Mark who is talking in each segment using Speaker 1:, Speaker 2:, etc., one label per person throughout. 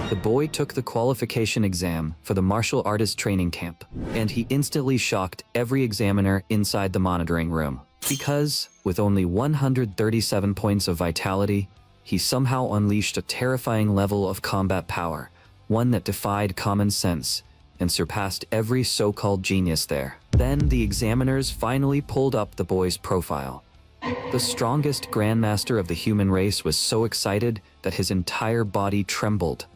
Speaker 1: The boy took the qualification exam for the martial artist training camp, and he instantly shocked every examiner inside the monitoring room. Because, with only 137 points of vitality, he somehow unleashed a terrifying level of combat power, one that defied common sense and surpassed every so-called genius there. Then the examiners finally pulled up the boy's profile. The strongest grandmaster of the human race was so excited that his entire body trembled.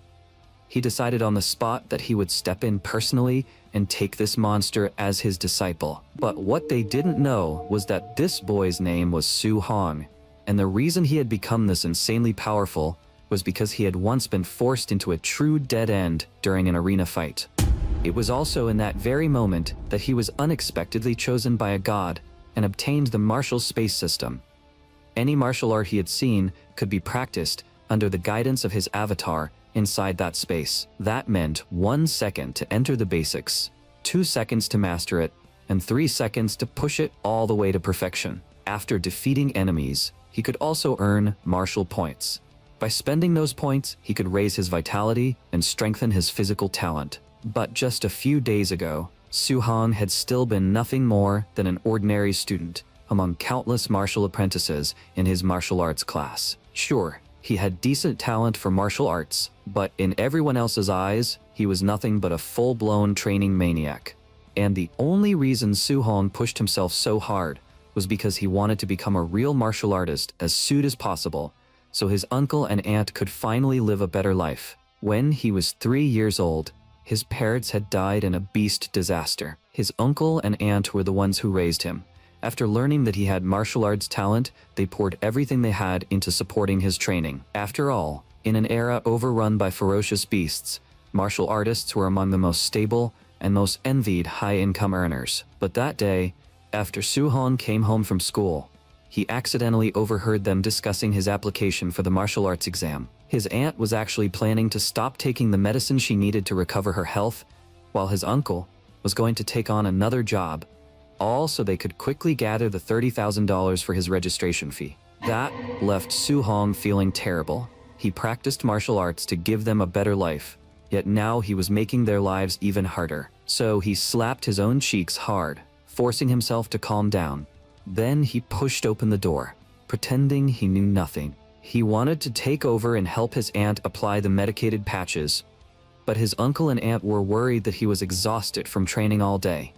Speaker 1: He decided on the spot that he would step in personally and take this monster as his disciple. But what they didn't know was that this boy's name was Su Hong, and the reason he had become this insanely powerful was because he had once been forced into a true dead end during an arena fight. It was also in that very moment that he was unexpectedly chosen by a god and obtained the martial space system. Any martial art he had seen could be practiced under the guidance of his avatar inside that space. That meant 1 second to enter the basics, 2 seconds to master it, and 3 seconds to push it all the way to perfection. After defeating enemies, he could also earn martial points. By spending those points, he could raise his vitality and strengthen his physical talent. But just a few days ago, Su Hong had still been nothing more than an ordinary student among countless martial apprentices in his martial arts class. Sure, he had decent talent for martial arts, but in everyone else's eyes, he was nothing but a full-blown training maniac. And the only reason Su Hong pushed himself so hard was because he wanted to become a real martial artist as soon as possible, so his uncle and aunt could finally live a better life. When he was 3 years old, his parents had died in a beast disaster. His uncle and aunt were the ones who raised him. After learning that he had martial arts talent, they poured everything they had into supporting his training. After all, in an era overrun by ferocious beasts, martial artists were among the most stable and most envied high-income earners. But that day, after Su Hong came home from school, he accidentally overheard them discussing his application for the martial arts exam. His aunt was actually planning to stop taking the medicine she needed to recover her health, while his uncle was going to take on another job, all so they could quickly gather the $30,000 for his registration fee. That left Su Hong feeling terrible. He practiced martial arts to give them a better life, yet now he was making their lives even harder. So he slapped his own cheeks hard, forcing himself to calm down. Then he pushed open the door, pretending he knew nothing. He wanted to take over and help his aunt apply the medicated patches, but his uncle and aunt were worried that he was exhausted from training all day.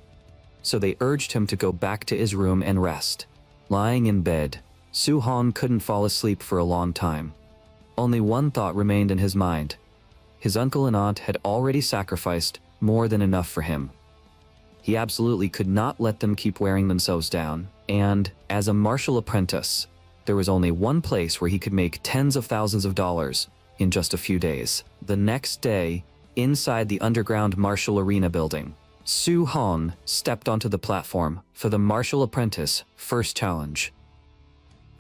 Speaker 1: So they urged him to go back to his room and rest. Lying in bed, Su Hong couldn't fall asleep for a long time. Only one thought remained in his mind. His uncle and aunt had already sacrificed more than enough for him. He absolutely could not let them keep wearing themselves down, and, as a martial apprentice, there was only one place where he could make tens of thousands of dollars in just a few days. The next day, inside the underground martial arena building, Su Hong stepped onto the platform for the martial apprentice first challenge.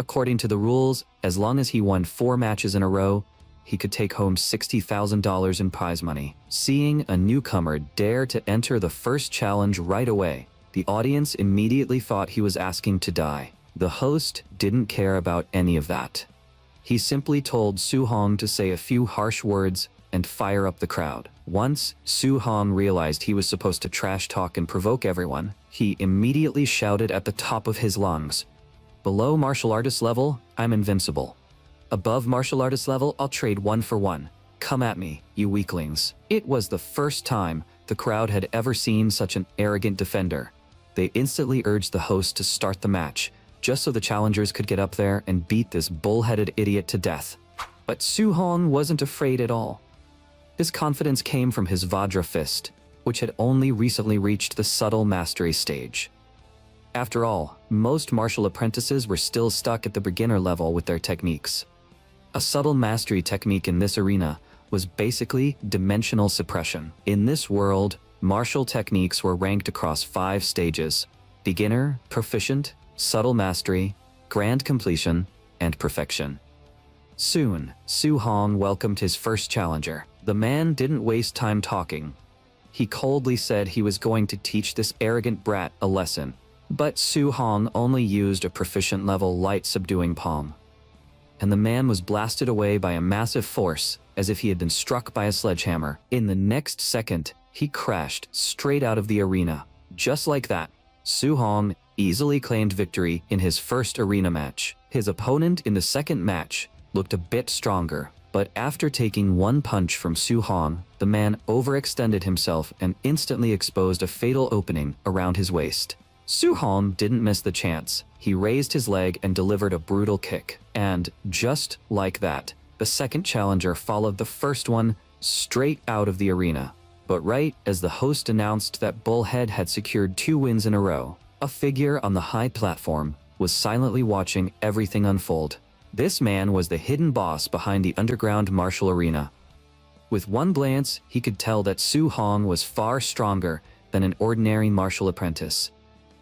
Speaker 1: According to the rules, as long as he won 4 matches in a row, he could take home $60,000 in prize money. Seeing a newcomer dare to enter the first challenge right away, the audience immediately thought he was asking to die. The host didn't care about any of that. He simply told Su Hong to say a few harsh words and fire up the crowd. Once Su Hong realized he was supposed to trash talk and provoke everyone, he immediately shouted at the top of his lungs, "Below martial artist level, I'm invincible. Above martial artist level, I'll trade 1 for 1. Come at me, you weaklings." It was the first time the crowd had ever seen such an arrogant defender. They instantly urged the host to start the match, just so the challengers could get up there and beat this bull-headed idiot to death. But Su Hong wasn't afraid at all. His confidence came from his Vajra fist, which had only recently reached the subtle mastery stage. After all, most martial apprentices were still stuck at the beginner level with their techniques. A subtle mastery technique in this arena was basically dimensional suppression. In this world, martial techniques were ranked across 5 stages: beginner, proficient, subtle mastery, grand completion, and perfection. Soon, Su Hong welcomed his first challenger. The man didn't waste time talking. He coldly said he was going to teach this arrogant brat a lesson. But Su Hong only used a proficient level light subduing palm. and the man was blasted away by a massive force, as if he had been struck by a sledgehammer. In the next second, he crashed straight out of the arena. Just like that, Su-hong easily claimed victory in his first arena match. His opponent in the second match looked a bit stronger, but after taking one punch from Su-hong, the man overextended himself and instantly exposed a fatal opening around his waist. Su-hong didn't miss the chance. He raised his leg and delivered a brutal kick. And just like that, the second challenger followed the first one straight out of the arena. But right as the host announced that Bullhead had secured 2 wins in a row, a figure on the high platform was silently watching everything unfold. This man was the hidden boss behind the underground martial arena. With one glance, he could tell that Su-hong was far stronger than an ordinary martial apprentice.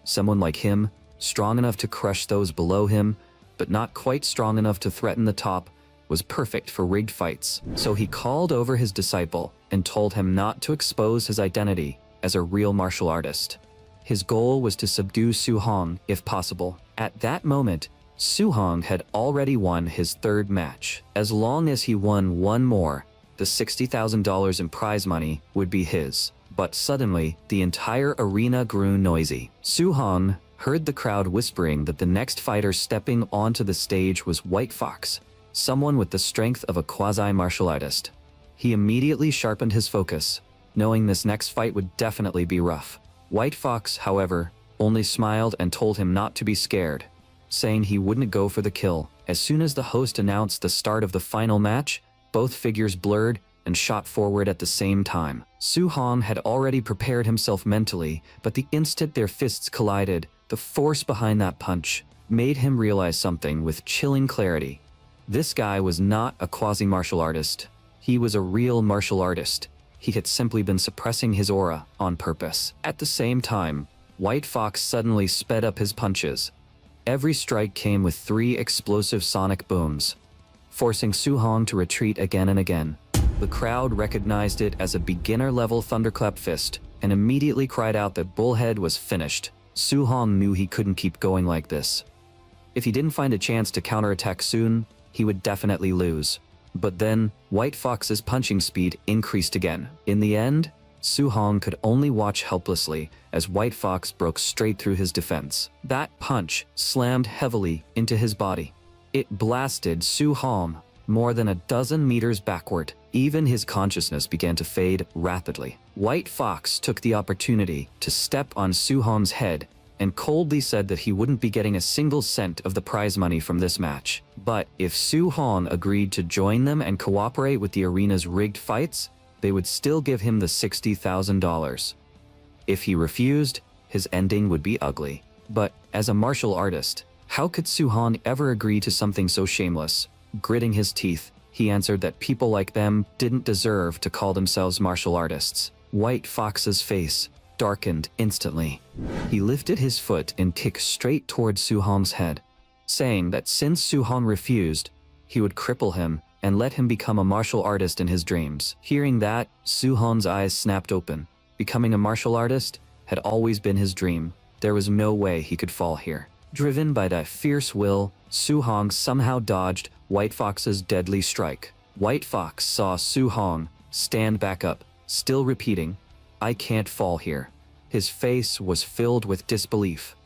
Speaker 1: Someone like him, strong enough to crush those below him, but not quite strong enough to threaten the top, was perfect for rigged fights. So he called over his disciple and told him not to expose his identity as a real martial artist. His goal was to subdue Su-hong if possible. At that moment, Su-hong had already won his 3rd match. As long as he won one more, the $60,000 in prize money would be his. But suddenly, the entire arena grew noisy. Su-hong heard the crowd whispering that the next fighter stepping onto the stage was White Fox, someone with the strength of a quasi-martial artist. He immediately sharpened his focus, knowing this next fight would definitely be rough. White Fox, however, only smiled and told him not to be scared, saying he wouldn't go for the kill. As soon as the host announced the start of the final match, both figures blurred and shot forward at the same time. Su-hong had already prepared himself mentally, but the instant their fists collided, the force behind that punch made him realize something with chilling clarity. This guy was not a quasi-martial artist. He was a real martial artist. He had simply been suppressing his aura on purpose. At the same time, White Fox suddenly sped up his punches. Every strike came with 3 explosive sonic booms, forcing Su-hong to retreat again and again. The crowd recognized it as a beginner-level thunderclap fist and immediately cried out that Bullhead was finished. Su-hong knew he couldn't keep going like this. If he didn't find a chance to counterattack soon, he would definitely lose. But then, White Fox's punching speed increased again. In the end, Su-hong could only watch helplessly as White Fox broke straight through his defense. That punch slammed heavily into his body. It blasted Su-hong more than a dozen meters backward. Even his consciousness began to fade rapidly. White Fox took the opportunity to step on Su-hong's head and coldly said that he wouldn't be getting a single cent of the prize money from this match. But if Su-hong agreed to join them and cooperate with the arena's rigged fights, they would still give him the $60,000. If he refused, his ending would be ugly. But as a martial artist, how could Su-hong ever agree to something so shameless? Gritting his teeth, he answered that people like them didn't deserve to call themselves martial artists. White Fox's face darkened instantly. He lifted his foot and kicked straight towards Su-hong's head, saying that since Su-hong refused, he would cripple him and let him become a martial artist in his dreams. Hearing that, Su-hong's eyes snapped open. Becoming a martial artist had always been his dream. There was no way he could fall here. Driven by that fierce will, Su-hong somehow dodged White Fox's deadly strike. White Fox saw Su-hong stand back up, still repeating, "I can't fall here." His face was filled with disbelief.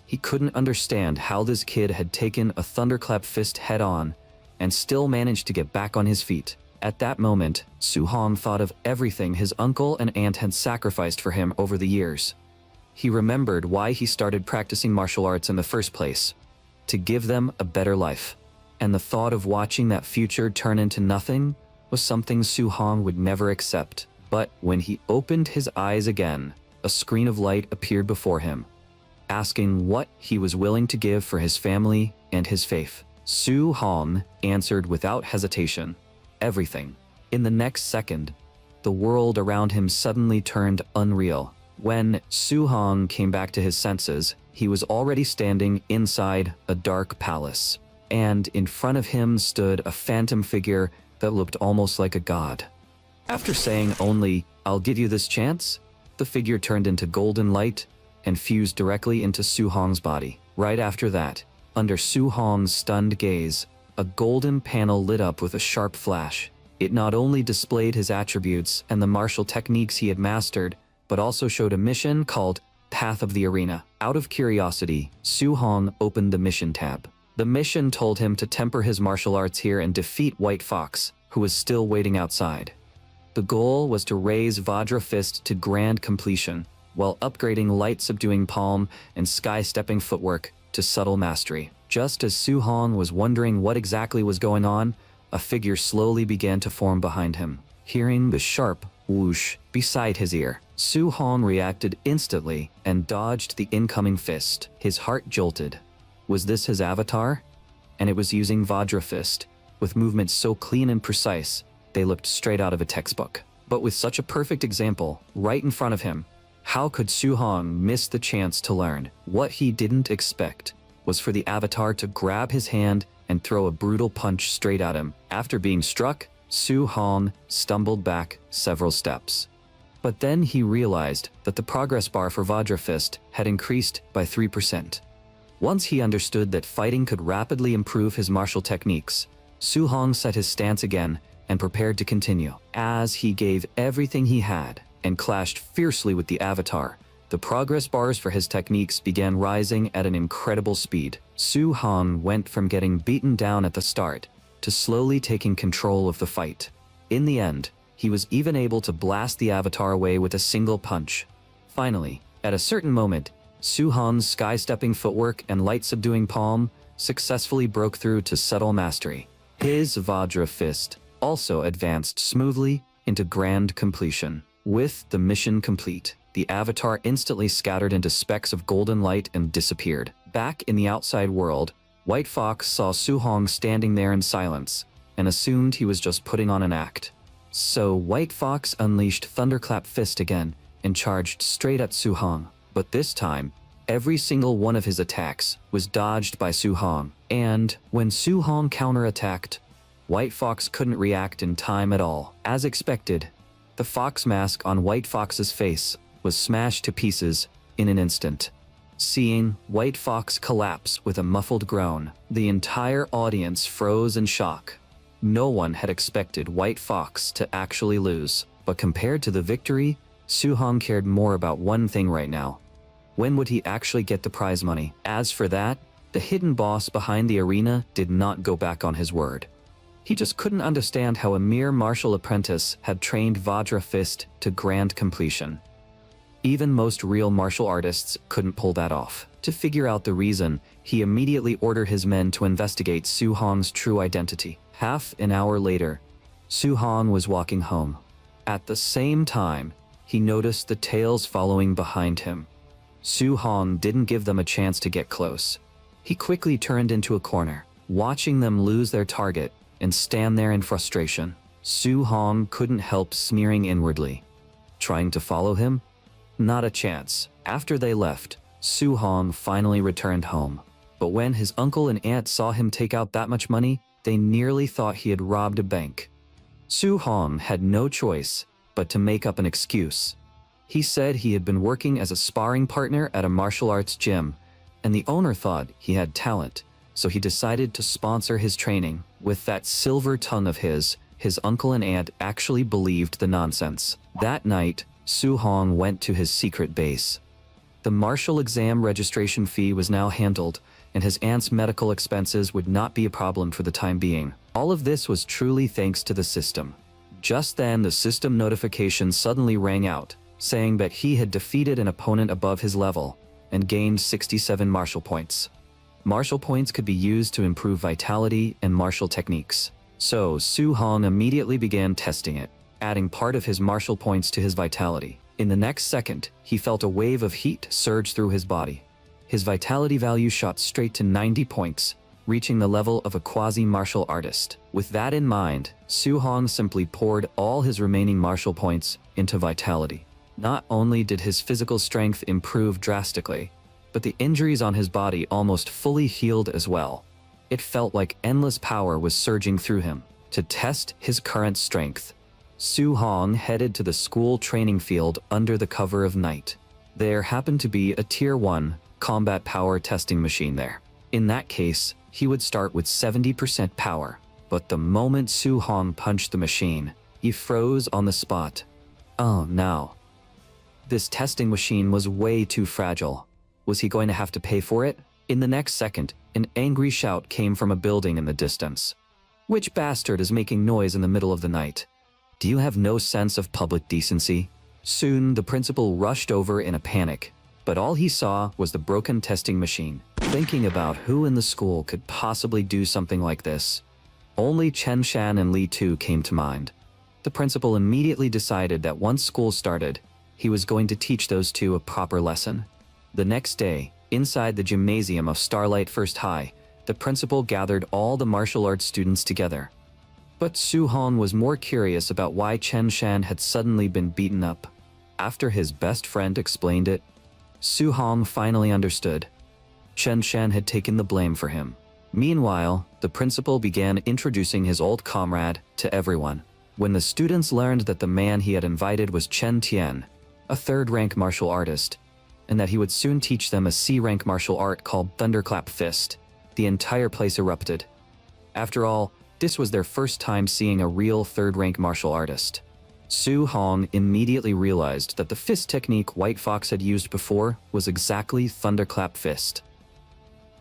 Speaker 1: He couldn't understand how this kid had taken a thunderclap fist head-on and still managed to get back on his feet. At that moment, Su-hong thought of everything his uncle and aunt had sacrificed for him over the years. He remembered why he started practicing martial arts in the first place, to give them a better life. And the thought of watching that future turn into nothing was something Su-hong would never accept. But when he opened his eyes again, a screen of light appeared before him, asking what he was willing to give for his family and his faith. Su-hong answered without hesitation, "Everything." In the next second, the world around him suddenly turned unreal. When Su-hong came back to his senses, he was already standing inside a dark palace, and in front of him stood a phantom figure that looked almost like a god. After saying only, "I'll give you this chance," the figure turned into golden light and fused directly into Su-hong's body. Right after that, under Su-hong's stunned gaze, a golden panel lit up with a sharp flash. It not only displayed his attributes and the martial techniques he had mastered, but also showed a mission called Path of the Arena. Out of curiosity, Su-hong opened the mission tab. The mission told him to temper his martial arts here and defeat White Fox, who was still waiting outside. The goal was to raise Vajra Fist to grand completion, while upgrading light subduing palm and sky-stepping footwork to subtle mastery. Just as Su-hong was wondering what exactly was going on, a figure slowly began to form behind him. Hearing the sharp whoosh beside his ear, Su-hong reacted instantly and dodged the incoming fist. His heart jolted. Was this his avatar? And it was using Vajra Fist, with movements so clean and precise, they looked straight out of a textbook. But with such a perfect example right in front of him, how could Su-hong miss the chance to learn? What he didn't expect was for the avatar to grab his hand and throw a brutal punch straight at him. After being struck, Su-hong stumbled back several steps. But then he realized that the progress bar for Vajra Fist had increased by 3%. Once he understood that fighting could rapidly improve his martial techniques, Su-hong set his stance again and prepared to continue. As he gave everything he had and clashed fiercely with the avatar, the progress bars for his techniques began rising at an incredible speed. Su-hong went from getting beaten down at the start to slowly taking control of the fight. In the end, he was even able to blast the avatar away with a single punch. Finally, at a certain moment, Su-hong's sky-stepping footwork and light-subduing palm successfully broke through to subtle mastery. His Vajra Fist also advanced smoothly into grand completion. With the mission complete, the avatar instantly scattered into specks of golden light and disappeared. Back in the outside world, White Fox saw Su-hong standing there in silence and assumed he was just putting on an act. So White Fox unleashed Thunderclap Fist again and charged straight at Su-hong. But this time, every single one of his attacks was dodged by Su-hong. And when Su-hong counterattacked, White Fox couldn't react in time at all. As expected, the fox mask on White Fox's face was smashed to pieces in an instant. Seeing White Fox collapse with a muffled groan, the entire audience froze in shock. No one had expected White Fox to actually lose, but compared to the victory, Su-hong cared more about one thing right now. When would he actually get the prize money? As for that, the hidden boss behind the arena did not go back on his word. He just couldn't understand how a mere martial apprentice had trained Vajra Fist to grand completion. Even most real martial artists couldn't pull that off. To figure out the reason, he immediately ordered his men to investigate Su-hong's true identity. Half an hour later, Su-hong was walking home. At the same time, he noticed the tails following behind him. Su-hong didn't give them a chance to get close. He quickly turned into a corner, watching them lose their target and stand there in frustration. Su-hong couldn't help sneering inwardly. Trying to follow him? Not a chance. After they left, Su-hong finally returned home. But when his uncle and aunt saw him take out that much money, they nearly thought he had robbed a bank. Su-hong had no choice but to make up an excuse. He said he had been working as a sparring partner at a martial arts gym, and the owner thought he had talent, so he decided to sponsor his training. With that silver tongue of his uncle and aunt actually believed the nonsense. That night, Su-hong went to his secret base. The martial exam registration fee was now handled, and his aunt's medical expenses would not be a problem for the time being. All of this was truly thanks to the system. Just then, the system notification suddenly rang out, saying that he had defeated an opponent above his level and gained 67 martial points. Martial points could be used to improve vitality and martial techniques. So Su-hong immediately began testing it, adding part of his martial points to his vitality. In the next second, he felt a wave of heat surge through his body. His vitality value shot straight to 90 points, reaching the level of a quasi-martial artist. With that in mind, Su-hong simply poured all his remaining martial points into vitality. Not only did his physical strength improve drastically, but the injuries on his body almost fully healed as well. It felt like endless power was surging through him. To test his current strength, Su-hong headed to the school training field under the cover of night. There happened to be a Tier 1 combat power testing machine there. In that case, he would start with 70% power. But the moment Su Hong punched the machine, he froze on the spot. Oh no. This testing machine was way too fragile. Was he going to have to pay for it? In the next second, an angry shout came from a building in the distance. Which bastard is making noise in the middle of the night? Do you have no sense of public decency? Soon, the principal rushed over in a panic, but all he saw was the broken testing machine. Thinking about who in the school could possibly do something like this, only Chen Shan and Li Tu came to mind. The principal immediately decided that once school started, he was going to teach those two a proper lesson. The next day, inside the gymnasium of Starlight First High, the principal gathered all the martial arts students together. But Su Hong was more curious about why Chen Shan had suddenly been beaten up. After his best friend explained it, Su Hong finally understood. Chen Shan had taken the blame for him. Meanwhile, the principal began introducing his old comrade to everyone. When the students learned that the man he had invited was Chen Tian, a third-rank martial artist, and that he would soon teach them a C-rank martial art called Thunderclap Fist, the entire place erupted. After all, this was their first time seeing a real third-rank martial artist. Su Hong immediately realized that the fist technique White Fox had used before was exactly Thunderclap Fist.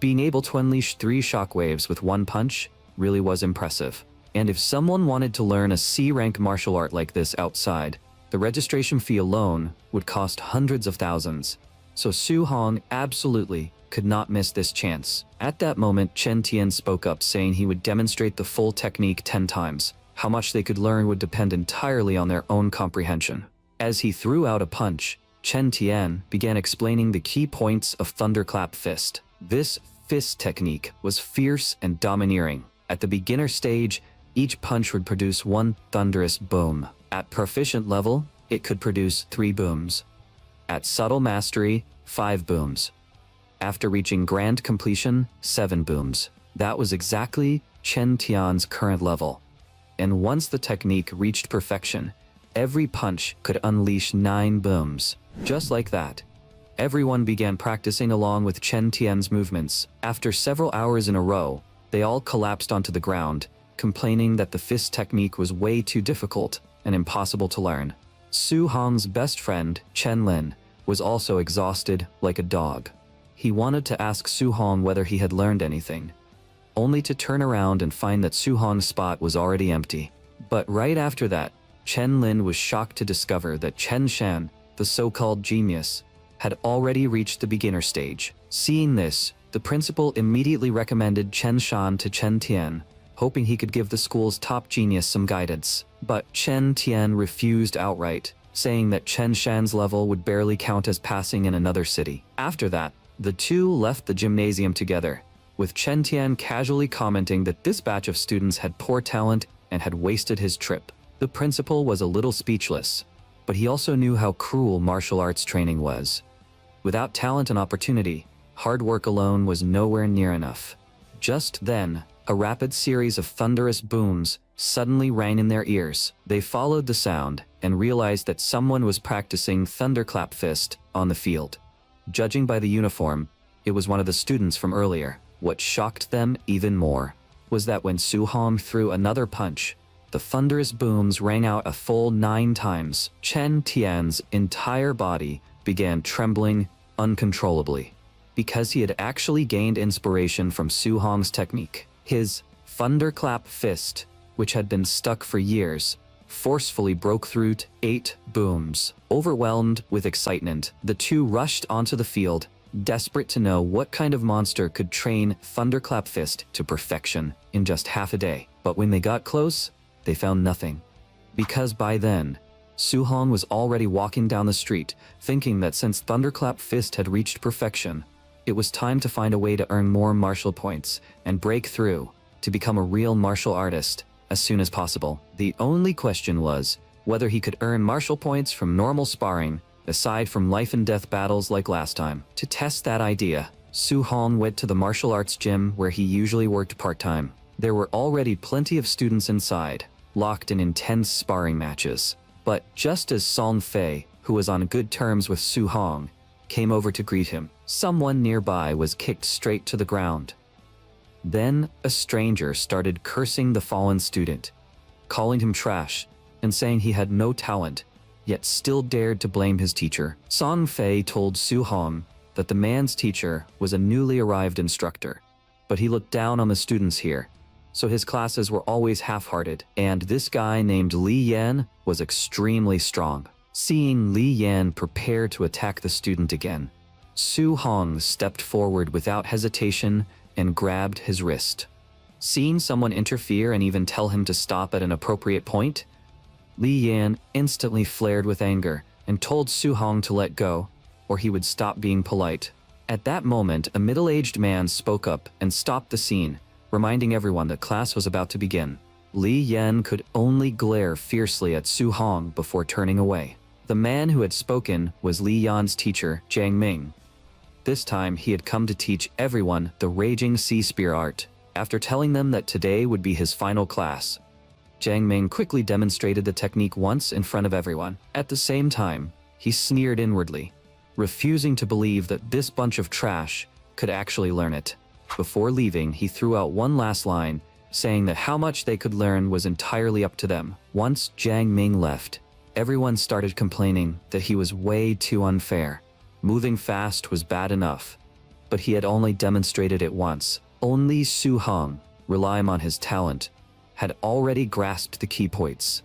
Speaker 1: Being able to unleash 3 shockwaves with one punch really was impressive. And if someone wanted to learn a C-rank martial art like this outside, the registration fee alone would cost hundreds of thousands. So Su Hong absolutely could not miss this chance. At that moment, Chen Tian spoke up saying he would demonstrate the full technique 10 times. How much they could learn would depend entirely on their own comprehension. As he threw out a punch, Chen Tian began explaining the key points of Thunderclap Fist. This fist technique was fierce and domineering. At the beginner stage, each punch would produce 1 thunderous boom. At proficient level, it could produce 3 booms. At subtle mastery, 5 booms. After reaching grand completion, 7 booms. That was exactly Chen Tian's current level. And once the technique reached perfection, every punch could unleash 9 booms. Just like that, everyone began practicing along with Chen Tian's movements. After several hours in a row, they all collapsed onto the ground, complaining that the fist technique was way too difficult and impossible to learn. Su Hong's best friend, Chen Lin, was also exhausted like a dog. He wanted to ask Su Hong whether he had learned anything, only to turn around and find that Su Hong's spot was already empty. But right after that, Chen Lin was shocked to discover that Chen Shan, the so-called genius, had already reached the beginner stage. Seeing this, the principal immediately recommended Chen Shan to Chen Tian, hoping he could give the school's top genius some guidance. But Chen Tian refused outright, saying that Chen Shan's level would barely count as passing in another city. After that, the two left the gymnasium together, with Chen Tian casually commenting that this batch of students had poor talent and had wasted his trip. The principal was a little speechless, but he also knew how cruel martial arts training was. Without talent and opportunity, hard work alone was nowhere near enough. Just then, a rapid series of thunderous booms suddenly rang in their ears. They followed the sound and realized that someone was practicing Thunderclap Fist on the field. Judging by the uniform, it was one of the students from earlier. What shocked them even more was that when Su Hong threw another punch, the thunderous booms rang out a full 9 times. Chen Tian's entire body began trembling uncontrollably, because he had actually gained inspiration from Su Hong's technique. His Thunderclap Fist, which had been stuck for years, forcefully broke through 8 booms. Overwhelmed with excitement, the two rushed onto the field, desperate to know what kind of monster could train Thunderclap Fist to perfection in just half a day. But when they got close, they found nothing. Because by then, Su Hong was already walking down the street, thinking that since Thunderclap Fist had reached perfection, it was time to find a way to earn more martial points and break through to become a real martial artist as soon as possible. The only question was whether he could earn martial points from normal sparring, aside from life and death battles like last time. To test that idea, Su Hong went to the martial arts gym where he usually worked part-time. There were already plenty of students inside, locked in intense sparring matches. But just as Song Fei, who was on good terms with Su Hong, came over to greet him, someone nearby was kicked straight to the ground. Then, a stranger started cursing the fallen student, calling him trash, and saying he had no talent, yet still dared to blame his teacher. Song Fei told Su Hong that the man's teacher was a newly arrived instructor, but he looked down on the students here, so his classes were always half-hearted, and this guy named Li Yan was extremely strong. Seeing Li Yan prepare to attack the student again, Su Hong stepped forward without hesitation and grabbed his wrist. Seeing someone interfere and even tell him to stop at an appropriate point, Li Yan instantly flared with anger and told Su Hong to let go, or he would stop being polite. At that moment, a middle-aged man spoke up and stopped the scene, reminding everyone that class was about to begin. Li Yan could only glare fiercely at Su Hong before turning away. The man who had spoken was Li Yan's teacher, Jiang Ming. This time, he had come to teach everyone the Raging Sea Spear art. After telling them that today would be his final class, Jiang Ming quickly demonstrated the technique once in front of everyone. At the same time, he sneered inwardly, refusing to believe that this bunch of trash could actually learn it. Before leaving, he threw out one last line, saying that how much they could learn was entirely up to them. Once Jiang Ming left, everyone started complaining that he was way too unfair. Moving fast was bad enough, but he had only demonstrated it once. Only Su Hong, relying on his talent, had already grasped the key points.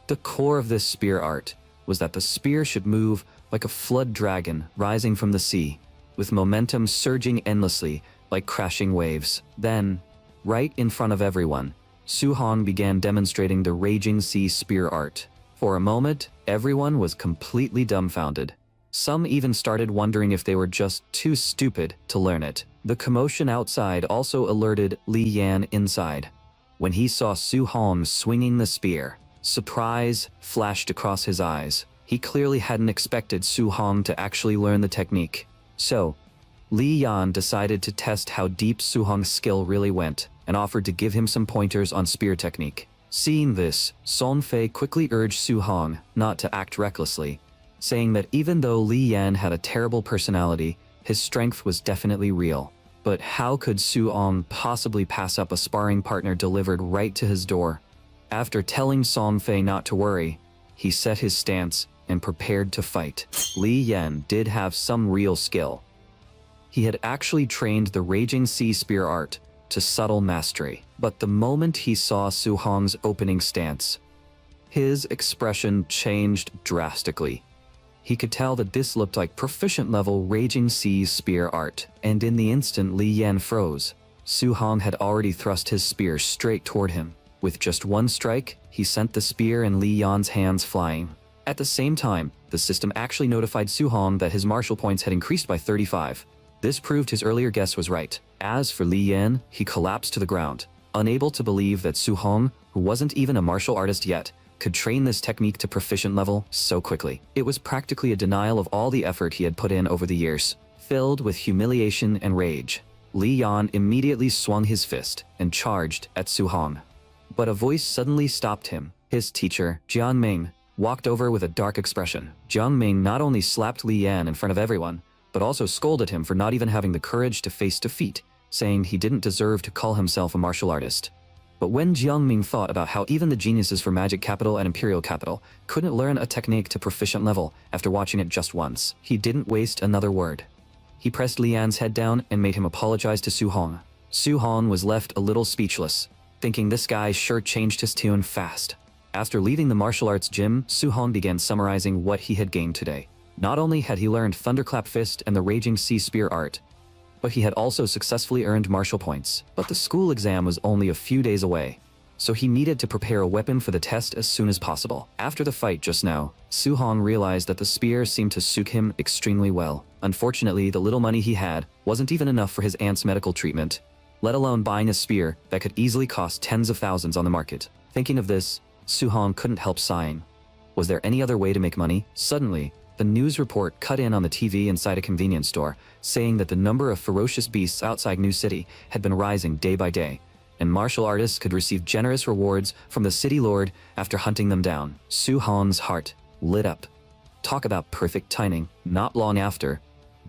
Speaker 1: The core of this spear art was that the spear should move like a flood dragon rising from the sea, with momentum surging endlessly like crashing waves. Then, right in front of everyone, Su Hong began demonstrating the Raging Sea Spear art. For a moment, everyone was completely dumbfounded. Some even started wondering if they were just too stupid to learn it. The commotion outside also alerted Li Yan inside. When he saw Su Hong swinging the spear, surprise flashed across his eyes. He clearly hadn't expected Su Hong to actually learn the technique. So, Li Yan decided to test how deep Su Hong's skill really went, and offered to give him some pointers on spear technique. Seeing this, Song Fei quickly urged Su Hong not to act recklessly, saying that even though Li Yan had a terrible personality, his strength was definitely real. But how could Su Hong possibly pass up a sparring partner delivered right to his door? After telling Song Fei not to worry, he set his stance and prepared to fight. Li Yan did have some real skill. He had actually trained the Raging Sea Spear art to subtle mastery. But the moment he saw Su Hong's opening stance, his expression changed drastically. He could tell that this looked like proficient-level Raging Sea Spear art, and in the instant Li Yan froze. Su Hong had already thrust his spear straight toward him. With just one strike, he sent the spear in Li Yan's hands flying. At the same time, the system actually notified Su Hong that his martial points had increased by 35. This proved his earlier guess was right. As for Li Yan, he collapsed to the ground, unable to believe that Su Hong, who wasn't even a martial artist yet, could train this technique to proficient level so quickly. It was practically a denial of all the effort he had put in over the years. Filled with humiliation and rage, Li Yan immediately swung his fist and charged at Su Hong. But a voice suddenly stopped him. His teacher, Jiang Ming, walked over with a dark expression. Jiang Ming not only slapped Li Yan in front of everyone, but also scolded him for not even having the courage to face defeat, saying he didn't deserve to call himself a martial artist. But when Jiang Ming thought about how even the geniuses for Magic Capital and Imperial Capital couldn't learn a technique to proficient level after watching it just once, he didn't waste another word. He pressed Li Yan's head down and made him apologize to Su Hong. Su Hong was left a little speechless, thinking this guy sure changed his tune fast. After leaving the martial arts gym, Su Hong began summarizing what he had gained today. Not only had he learned Thunderclap Fist and the Raging Sea Spear art, but he had also successfully earned martial points. But the school exam was only a few days away, so he needed to prepare a weapon for the test as soon as possible. After the fight just now, Su Hong realized that the spear seemed to suit him extremely well. Unfortunately, the little money he had wasn't even enough for his aunt's medical treatment, let alone buying a spear that could easily cost tens of thousands on the market. Thinking of this, Su Hong couldn't help sighing. Was there any other way to make money? Suddenly, the news report cut in on the TV inside a convenience store, saying that the number of ferocious beasts outside New City had been rising day by day, and martial artists could receive generous rewards from the city lord after hunting them down. Su Hong's heart lit up. Talk about perfect timing. Not long after,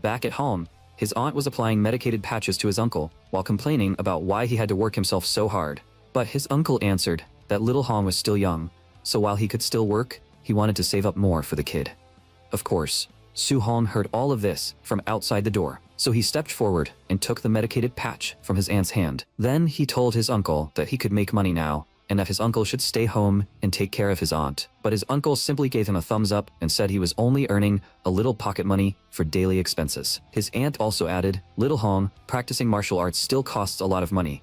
Speaker 1: back at home, His aunt was applying medicated patches to his uncle while complaining about why he had to work himself so hard. But his uncle answered that little Hong was still young, so while he could still work, he wanted to save up more for the kid. Of course, Su Hong heard all of this from outside the door, so he stepped forward and took the medicated patch from his aunt's hand. Then he told his uncle that he could make money now, and that his uncle should stay home and take care of his aunt. But his uncle simply gave him a thumbs up and said he was only earning a little pocket money for daily expenses. His aunt also added, "Little Hong, practicing martial arts still costs a lot of money.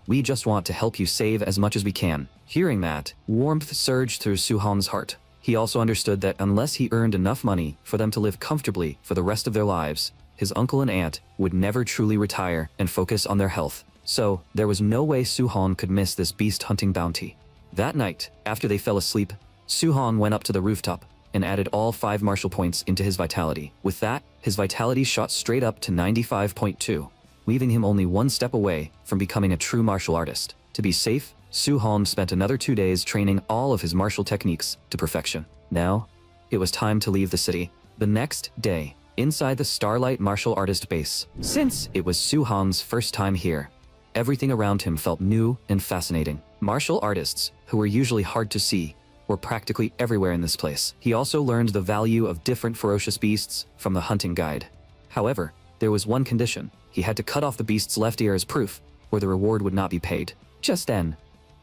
Speaker 1: We just want to help you save as much as we can." Hearing that, warmth surged through Su Hong's heart. He also understood that unless he earned enough money for them to live comfortably for the rest of their lives, his uncle and aunt would never truly retire and focus on their health. So, there was no way Su Hong could miss this beast hunting bounty. That night, after they fell asleep, Su Hong went up to the rooftop and added all 5 martial points into his vitality. With that, his vitality shot straight up to 95.2, leaving him only one step away from becoming a true martial artist. To be safe, Su Hong spent another 2 days training all of his martial techniques to perfection. Now, it was time to leave the city. The next day, inside the Starlight Martial Artist base. Since it was Su Hong's first time here, everything around him felt new and fascinating. Martial artists, who were usually hard to see, were practically everywhere in this place. He also learned the value of different ferocious beasts from the hunting guide. However, there was one condition. He had to cut off the beast's left ear as proof, or the reward would not be paid. Just then,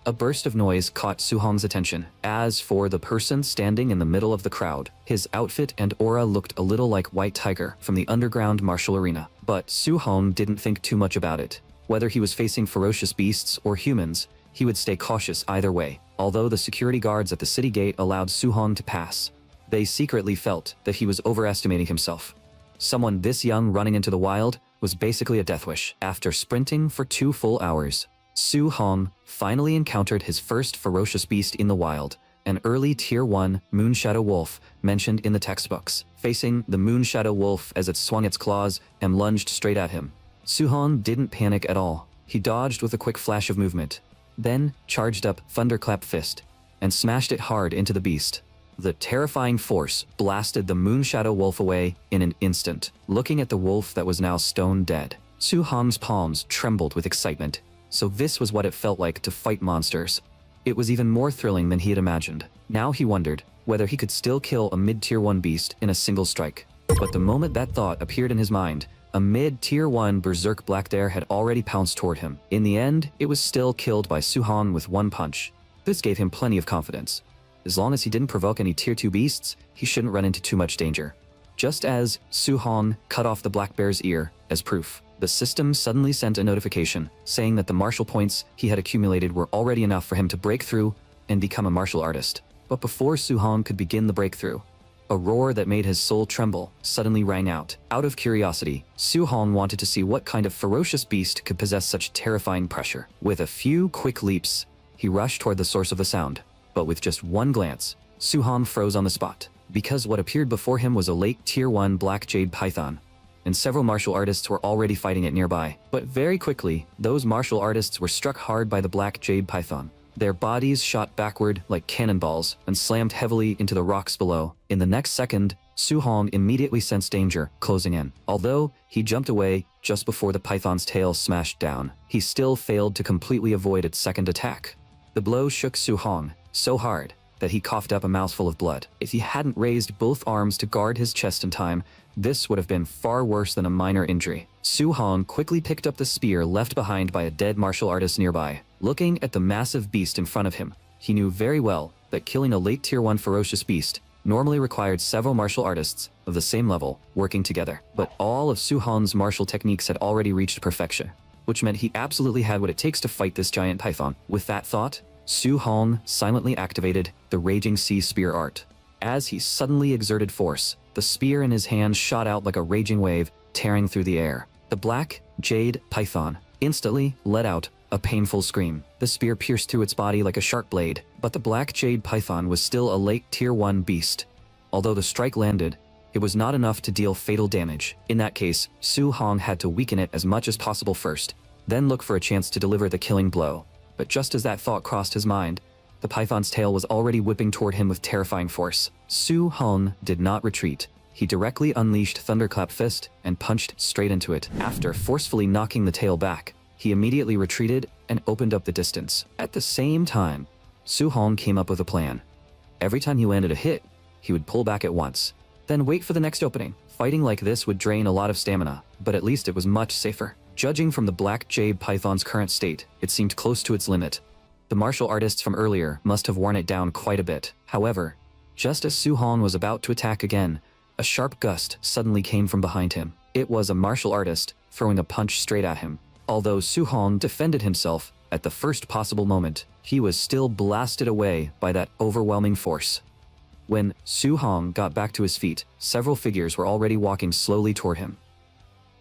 Speaker 1: a burst of noise caught Su Hong's attention. As for the person standing in the middle of the crowd, his outfit and aura looked a little like White Tiger from the underground martial arena. But Su Hong didn't think too much about it. Whether he was facing ferocious beasts or humans, he would stay cautious either way. Although the security guards at the city gate allowed Su Hong to pass, they secretly felt that he was overestimating himself. Someone this young running into the wild was basically a death wish. After sprinting for 2 full hours, Su Hong finally encountered his first ferocious beast in the wild, an early Tier 1 Moonshadow Wolf mentioned in the textbooks. Facing the Moonshadow Wolf as it swung its claws and lunged straight at him, Su Hong didn't panic at all. He dodged with a quick flash of movement, then charged up Thunderclap Fist and smashed it hard into the beast. The terrifying force blasted the Moonshadow Wolf away in an instant. Looking at the wolf that was now stone dead, Su Hong's palms trembled with excitement. So this was what it felt like to fight monsters. It was even more thrilling than he had imagined. Now he wondered whether he could still kill a mid-tier 1 beast in a single strike. But the moment that thought appeared in his mind, a mid-tier 1 berserk black bear had already pounced toward him. In the end, it was still killed by Su Hong with 1 punch. This gave him plenty of confidence. As long as he didn't provoke any tier 2 beasts, he shouldn't run into too much danger. Just as Su Hong cut off the black bear's ear as proof, the system suddenly sent a notification saying that the martial points he had accumulated were already enough for him to break through and become a martial artist. But before Su Hong could begin the breakthrough, a roar that made his soul tremble suddenly rang out. Out of curiosity, Su Hong wanted to see what kind of ferocious beast could possess such terrifying pressure. With a few quick leaps, he rushed toward the source of the sound. But with just one glance, Su Hong froze on the spot, because what appeared before him was a late Tier 1 black jade python, and several martial artists were already fighting it nearby. But very quickly, those martial artists were struck hard by the black jade python. Their bodies shot backward like cannonballs and slammed heavily into the rocks below. In the next second, Su Hong immediately sensed danger closing in. Although he jumped away just before the python's tail smashed down, he still failed to completely avoid its second attack. The blow shook Su Hong so hard that he coughed up a mouthful of blood. If he hadn't raised both arms to guard his chest in time, this would have been far worse than a minor injury. Su Hong quickly picked up the spear left behind by a dead martial artist nearby. Looking at the massive beast in front of him, he knew very well that killing a late Tier 1 ferocious beast normally required several martial artists of the same level working together. But all of Su Hong's martial techniques had already reached perfection, which meant he absolutely had what it takes to fight this giant python. With that thought, Su Hong silently activated the Raging Sea Spear art. As he suddenly exerted force, the spear in his hand shot out like a raging wave, tearing through the air. The black jade python instantly let out a painful scream. The spear pierced through its body like a sharp blade, but the black jade python was still a late Tier 1 beast. Although the strike landed, it was not enough to deal fatal damage. In that case, Su Hong had to weaken it as much as possible first, then look for a chance to deliver the killing blow. But just as that thought crossed his mind, the python's tail was already whipping toward him with terrifying force. Su Hong did not retreat. he directly unleashed Thunderclap Fist and punched straight into it. After forcefully knocking the tail back, he immediately retreated and opened up the distance. At the same time, Su Hong came up with a plan. Every time he landed a hit, he would pull back at once, then wait for the next opening. Fighting like this would drain a lot of stamina, but at least it was much safer. Judging from the Black Jade Python's current state, it seemed close to its limit. The martial artists from earlier must have worn it down quite a bit. However, just as Su Hong was about to attack again, a sharp gust suddenly came from behind him. It was a martial artist throwing a punch straight at him. Although Su Hong defended himself at the first possible moment, he was still blasted away by that overwhelming force. When Su Hong got back to his feet, several figures were already walking slowly toward him.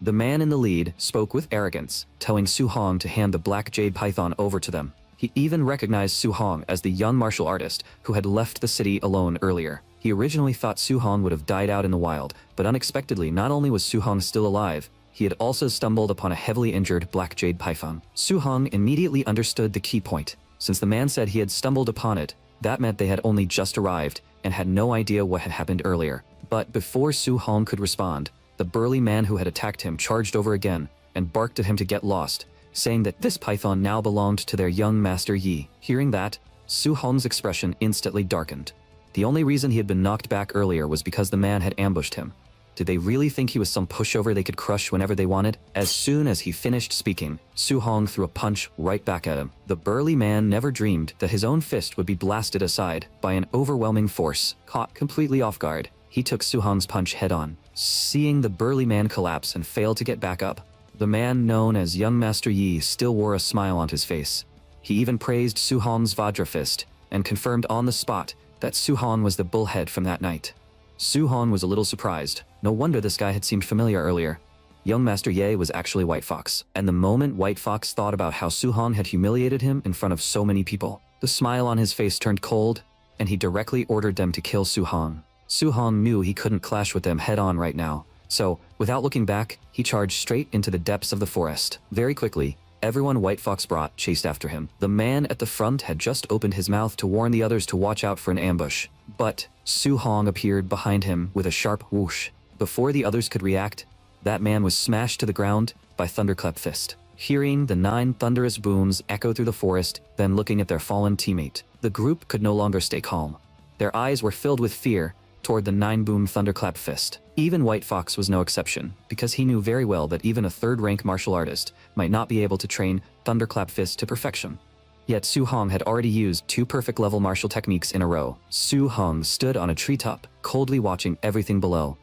Speaker 1: The man in the lead spoke with arrogance, telling Su Hong to hand the Black Jade Python over to them. He even recognized Su Hong as the young martial artist who had left the city alone earlier. He originally thought Su Hong would have died out in the wild, but unexpectedly not only was Su Hong still alive, he had also stumbled upon a heavily injured Black Jade Python. Su Hong immediately understood the key point. Since the man said he had stumbled upon it, that meant they had only just arrived and had no idea what had happened earlier. But before Su Hong could respond, the burly man who had attacked him charged over again and barked at him to get lost, saying that this python now belonged to their young master Yi. Hearing that, Su Hong's expression instantly darkened. The only reason he had been knocked back earlier was because the man had ambushed him. Did they really think he was some pushover they could crush whenever they wanted? As soon as he finished speaking, Su Hong threw a punch right back at him. The burly man never dreamed that his own fist would be blasted aside by an overwhelming force. Caught completely off guard, he took Su Hong's punch head-on. Seeing the burly man collapse and fail to get back up, the man known as Young Master Yi still wore a smile on his face. He even praised Su Hong's Vajra fist and confirmed on the spot that Su Hong was the bullhead from that night. Su Hong was a little surprised. No wonder this guy had seemed familiar earlier. Young Master Ye was actually White Fox, and the moment White Fox thought about how Su Hong had humiliated him in front of so many people, the smile on his face turned cold, and he directly ordered them to kill Su Hong. Su Hong knew he couldn't clash with them head-on right now, so, without looking back, he charged straight into the depths of the forest. Very quickly, everyone White Fox brought chased after him. The man at the front had just opened his mouth to warn the others to watch out for an ambush, but Su Hong appeared behind him with a sharp whoosh. Before the others could react, that man was smashed to the ground by Thunderclap Fist. Hearing the 9 thunderous booms echo through the forest, then looking at their fallen teammate, the group could no longer stay calm. Their eyes were filled with fear toward the 9-boom Thunderclap Fist. Even White Fox was no exception, because he knew very well that even a third-rank martial artist might not be able to train Thunderclap Fist to perfection. Yet Su Hong had already used 2 perfect-level martial techniques in a row. Su Hong stood on a treetop, coldly watching everything below.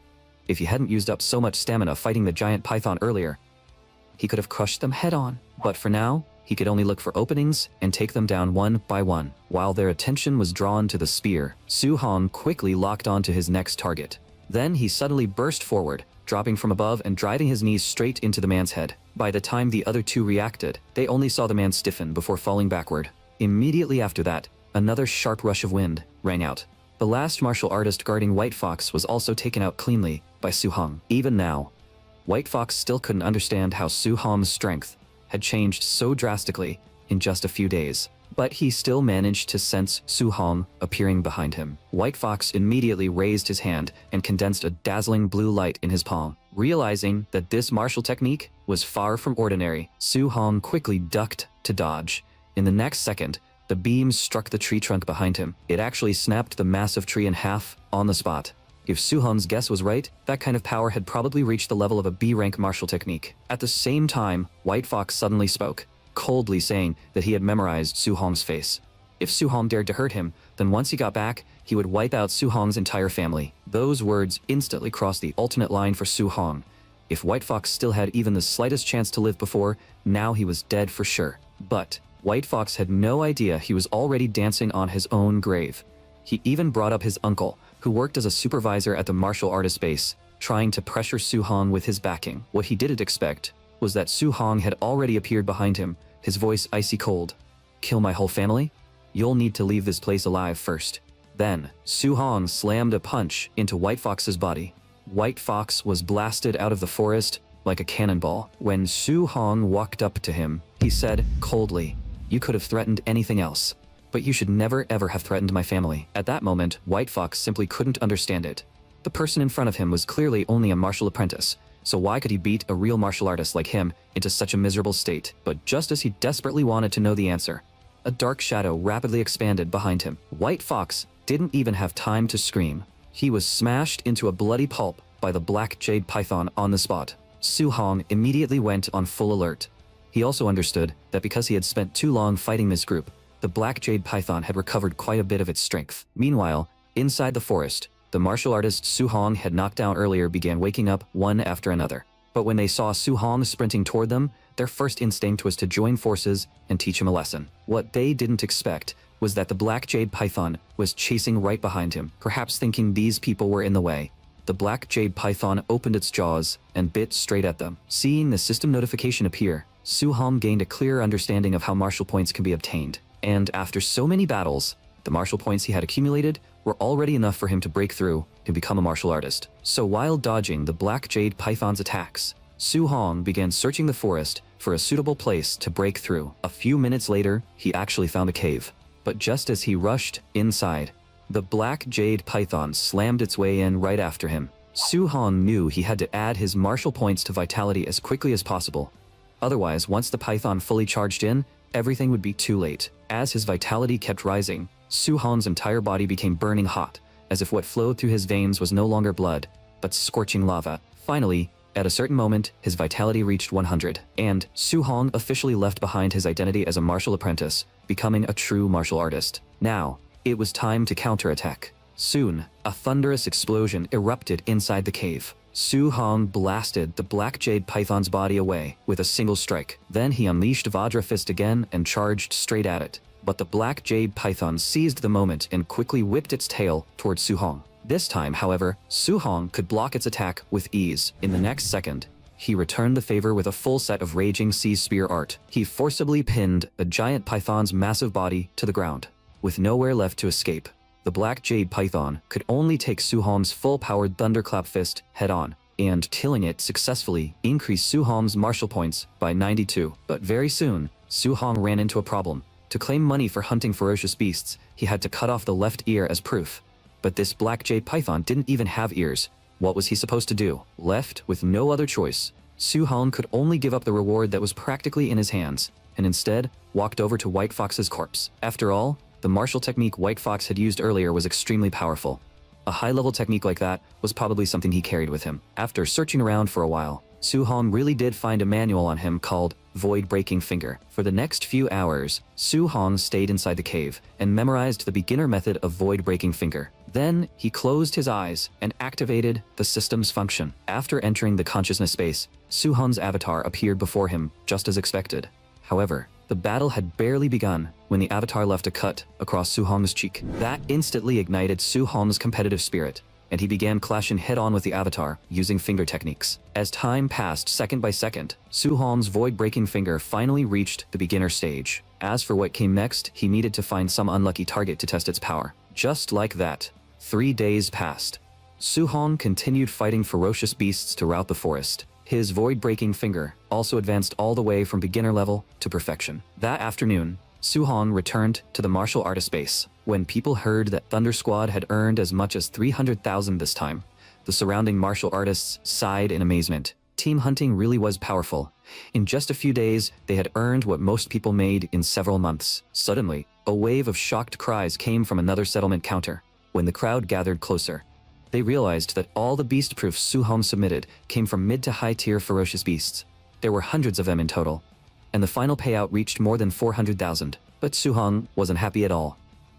Speaker 1: If he hadn't used up so much stamina fighting the giant python earlier, he could have crushed them head-on. But for now, he could only look for openings and take them down one by one. While their attention was drawn to the spear, Su Hong quickly locked onto his next target. Then he suddenly burst forward, dropping from above and driving his knees straight into the man's head. By the time the other 2 reacted, they only saw the man stiffen before falling backward. Immediately after that, another sharp rush of wind rang out. The last martial artist guarding White Fox was also taken out cleanly by Su Hong. Even now, White Fox still couldn't understand how Su Hong's strength had changed so drastically in just a few days. But he still managed to sense Su Hong appearing behind him. White Fox immediately raised his hand and condensed a dazzling blue light in his palm. Realizing that this martial technique was far from ordinary, Su Hong quickly ducked to dodge. In the next second, the beam struck the tree trunk behind him. It actually snapped the massive tree in half on the spot. If Su Hong's guess was right, that kind of power had probably reached the level of a B-rank martial technique. At the same time, White Fox suddenly spoke, coldly saying that he had memorized Su Hong's face. If Su Hong dared to hurt him, then once he got back, he would wipe out Su Hong's entire family. Those words instantly crossed the alternate line for Su Hong. If White Fox still had even the slightest chance to live before, now he was dead for sure. But White Fox had no idea he was already dancing on his own grave. He even brought up his uncle, who worked as a supervisor at the martial artist base, trying to pressure Su Hong with his backing. What he didn't expect was that Su Hong had already appeared behind him, his voice icy cold. "Kill my whole family? You'll need to leave this place alive first." Then, Su Hong slammed a punch into White Fox's body. White Fox was blasted out of the forest like a cannonball. When Su Hong walked up to him, he said coldly, "You could have threatened anything else, but you should never ever have threatened my family." At that moment, White Fox simply couldn't understand it. The person in front of him was clearly only a martial apprentice, so why could he beat a real martial artist like him into such a miserable state? But just as he desperately wanted to know the answer, a dark shadow rapidly expanded behind him. White Fox didn't even have time to scream. He was smashed into a bloody pulp by the black jade python on the spot. Su Hong immediately went on full alert. He also understood that because he had spent too long fighting this group, the black jade python had recovered quite a bit of its strength. Meanwhile, inside the forest, the martial artist Su Hong had knocked down earlier began waking up one after another. But when they saw Su Hong sprinting toward them, their first instinct was to join forces and teach him a lesson. What they didn't expect was that the black jade python was chasing right behind him, perhaps thinking these people were in the way. The black jade python opened its jaws and bit straight at them. Seeing the system notification appear, Su Hong gained a clearer understanding of how martial points can be obtained. And after so many battles, the martial points he had accumulated were already enough for him to break through and become a martial artist. So while dodging the black jade python's attacks, Su Hong began searching the forest for a suitable place to break through. A few minutes later, he actually found a cave. But just as he rushed inside, the black jade python slammed its way in right after him. Su Hong knew he had to add his martial points to vitality as quickly as possible. Otherwise, once the python fully charged in, everything would be too late. As his vitality kept rising, Su Hong's entire body became burning hot, as if what flowed through his veins was no longer blood, but scorching lava. Finally, at a certain moment, his vitality reached 100, and Su Hong officially left behind his identity as a martial apprentice, becoming a true martial artist. Now, it was time to counterattack. Soon, a thunderous explosion erupted inside the cave. Su Hong blasted the black jade python's body away with a single strike. Then he unleashed Vajra Fist again and charged straight at it. But the black jade python seized the moment and quickly whipped its tail towards Su Hong. This time, however, Su Hong could block its attack with ease. In the next second, he returned the favor with a full set of Raging Sea Spear art. He forcibly pinned the giant python's massive body to the ground. With nowhere left to escape, the black jade python could only take Su Hong's full-powered thunderclap fist head-on, and killing it successfully increased Su Hong's martial points by 92. But very soon, Su Hong ran into a problem. To claim money for hunting ferocious beasts, he had to cut off the left ear as proof. But this black jade python didn't even have ears. What was he supposed to do? Left with no other choice, Su Hong could only give up the reward that was practically in his hands, and instead walked over to White Fox's corpse. After all, the martial technique White Fox had used earlier was extremely powerful. A high-level technique like that was probably something he carried with him. After searching around for a while, Su Hong really did find a manual on him called Void Breaking Finger. For the next few hours, Su Hong stayed inside the cave and memorized the beginner method of Void Breaking Finger. Then, he closed his eyes and activated the system's function. After entering the consciousness space, Su Hong's avatar appeared before him, just as expected. However, the battle had barely begun when the avatar left a cut across Su Hong's cheek. That instantly ignited Su Hong's competitive spirit, and he began clashing head-on with the avatar, using finger techniques. As time passed second by second, Su Hong's void-breaking finger finally reached the beginner stage. As for what came next, he needed to find some unlucky target to test its power. Just like that, 3 days passed. Su Hong continued fighting ferocious beasts throughout the forest. His void-breaking finger also advanced all the way from beginner level to perfection. That afternoon, Su Hong returned to the martial artist base. When people heard that Thunder Squad had earned as much as 300,000 this time, the surrounding martial artists sighed in amazement. Team hunting really was powerful. In just a few days, they had earned what most people made in several months. Suddenly, a wave of shocked cries came from another settlement counter. When the crowd gathered closer, they realized that all the beast proofs Su Hong submitted came from mid to high tier ferocious beasts. There were hundreds of them in total, and the final payout reached more than 400,000. But Su Hong wasn't happy at all.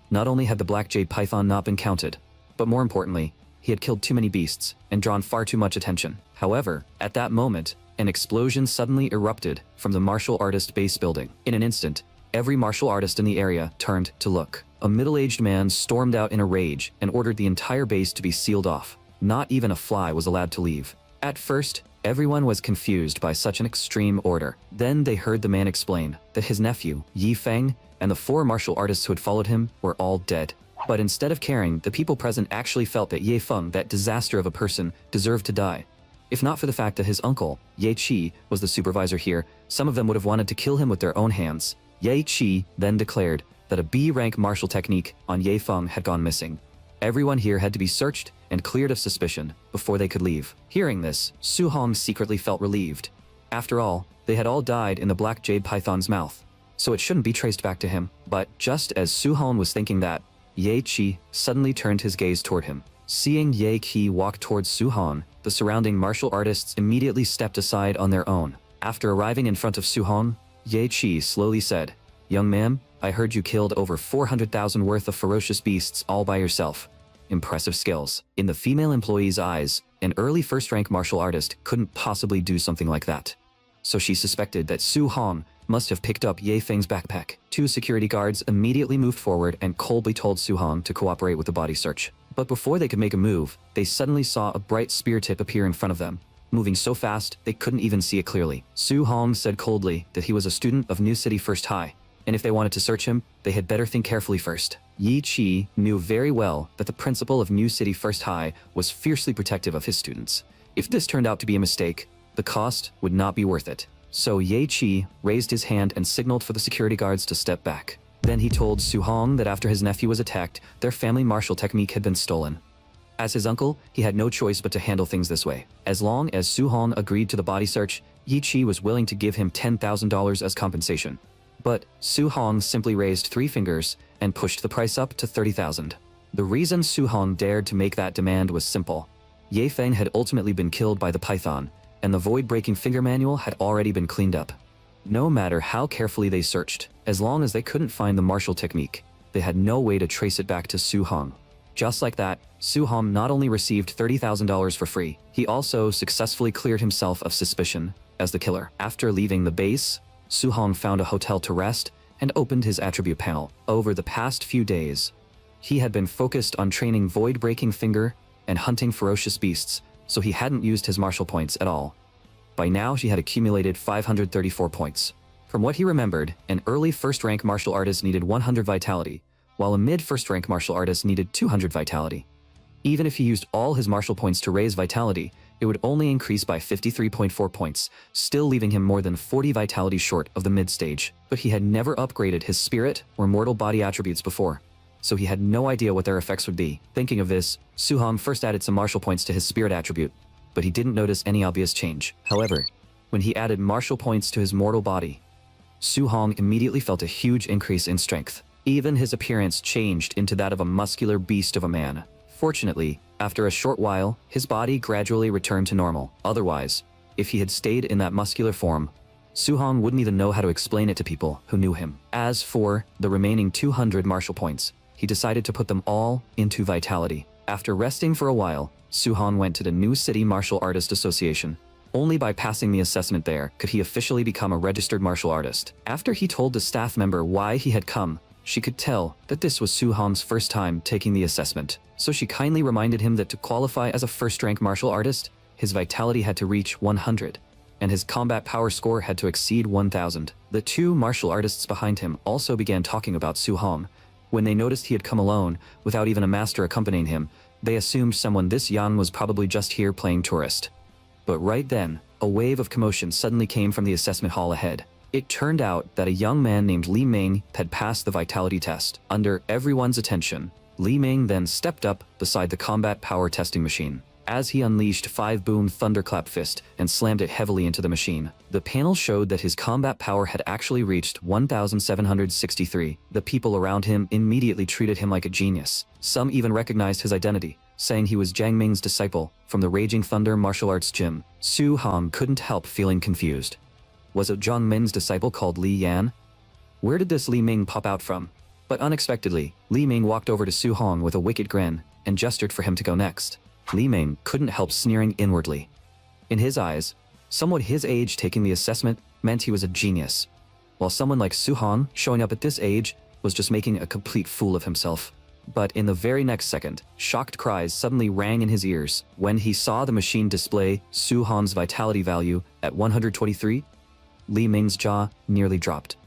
Speaker 1: Not only had the black jade python not been counted, but more importantly, he had killed too many beasts and drawn far too much attention. However, at that moment, an explosion suddenly erupted from the martial artist base building. In an instant, every martial artist in the area turned to look. A middle-aged man stormed out in a rage and ordered the entire base to be sealed off. Not even a fly was allowed to leave. At first, everyone was confused by such an extreme order. Then they heard the man explain that his nephew, Yi Feng, and the 4 martial artists who had followed him were all dead. But instead of caring, the people present actually felt that Ye Feng, that disaster of a person, deserved to die. If not for the fact that his uncle, Ye Qi, was the supervisor here, some of them would have wanted to kill him with their own hands. Ye Qi then declared that a B-rank martial technique on Ye Feng had gone missing. Everyone here had to be searched and cleared of suspicion before they could leave. Hearing this, Su-hong secretly felt relieved. After all, they had all died in the black jade python's mouth, so it shouldn't be traced back to him. But just as Su-hong was thinking that, Ye Qi suddenly turned his gaze toward him. Seeing Ye Qi walk towards Su-hong, the surrounding martial artists immediately stepped aside on their own. After arriving in front of Su-hong, Ye Qi slowly said, "Young man, I heard you killed over 400,000 worth of ferocious beasts all by yourself. Impressive skills." In the female employee's eyes, an early first-rank martial artist couldn't possibly do something like that. So she suspected that Su-hong must have picked up Ye Feng's backpack. Two security guards immediately moved forward and coldly told Su-hong to cooperate with the body search. But before they could make a move, they suddenly saw a bright spear tip appear in front of them, moving so fast they couldn't even see it clearly. Su-hong said coldly that he was a student of New City First High, and if they wanted to search him, they had better think carefully first. Ye Qi knew very well that the principal of New City First High was fiercely protective of his students. If this turned out to be a mistake, the cost would not be worth it. So Ye Qi raised his hand and signaled for the security guards to step back. Then he told Su-hong that after his nephew was attacked, their family martial technique had been stolen. As his uncle, he had no choice but to handle things this way. As long as Su-hong agreed to the body search, Ye Qi was willing to give him $10,000 as compensation. But Su-hong simply raised 3 fingers and pushed the price up to 30,000. The reason Su-hong dared to make that demand was simple. Ye Feng had ultimately been killed by the python, and the void-breaking finger manual had already been cleaned up. No matter how carefully they searched, as long as they couldn't find the martial technique, they had no way to trace it back to Su-hong. Just like that, Su-hong not only received $30,000 for free, he also successfully cleared himself of suspicion as the killer. After leaving the base, Su-hong found a hotel to rest and opened his attribute panel. Over the past few days, he had been focused on training void-breaking finger and hunting ferocious beasts, so he hadn't used his martial points at all. By now, she had accumulated 534 points. From what he remembered, an early first-rank martial artist needed 100 vitality, while a mid-first-rank martial artist needed 200 vitality. Even if he used all his martial points to raise vitality, it would only increase by 53.4 points, still leaving him more than 40 vitality short of the mid-stage. But he had never upgraded his spirit or mortal body attributes before, so he had no idea what their effects would be. Thinking of this, Su-hong first added some martial points to his spirit attribute, but he didn't notice any obvious change. However, when he added martial points to his mortal body, Su-hong immediately felt a huge increase in strength. Even his appearance changed into that of a muscular beast of a man. Fortunately, after a short while, his body gradually returned to normal. Otherwise, if he had stayed in that muscular form, Su-hong wouldn't even know how to explain it to people who knew him. As for the remaining 200 martial points, he decided to put them all into vitality. After resting for a while, Su-hong went to the New City Martial Artist Association. Only by passing the assessment there could he officially become a registered martial artist. After he told the staff member why he had come, she could tell that this was Su-hong's first time taking the assessment. So she kindly reminded him that to qualify as a first-rank martial artist, his vitality had to reach 100, and his combat power score had to exceed 1,000. The 2 martial artists behind him also began talking about Su-hong. When they noticed he had come alone, without even a master accompanying him, they assumed someone this young was probably just here playing tourist. But right then, a wave of commotion suddenly came from the assessment hall ahead. It turned out that a young man named Li Ming had passed the vitality test. Under everyone's attention, Li Ming then stepped up beside the combat power testing machine. As he unleashed 5-boom thunderclap fist and slammed it heavily into the machine, the panel showed that his combat power had actually reached 1,763. The people around him immediately treated him like a genius. Some even recognized his identity, saying he was Jiang Ming's disciple from the Raging Thunder martial arts gym. Su-hong couldn't help feeling confused. Was it Jiang Ming's disciple called Li Yan? Where did this Li Ming pop out from? But unexpectedly, Li Ming walked over to Su-hong with a wicked grin and gestured for him to go next. Li Ming couldn't help sneering inwardly. In his eyes, someone his age taking the assessment meant he was a genius, while someone like Su-hong showing up at this age was just making a complete fool of himself. But in the very next second, shocked cries suddenly rang in his ears when he saw the machine display Su-hong's vitality value at 123. Li Ming's jaw nearly dropped.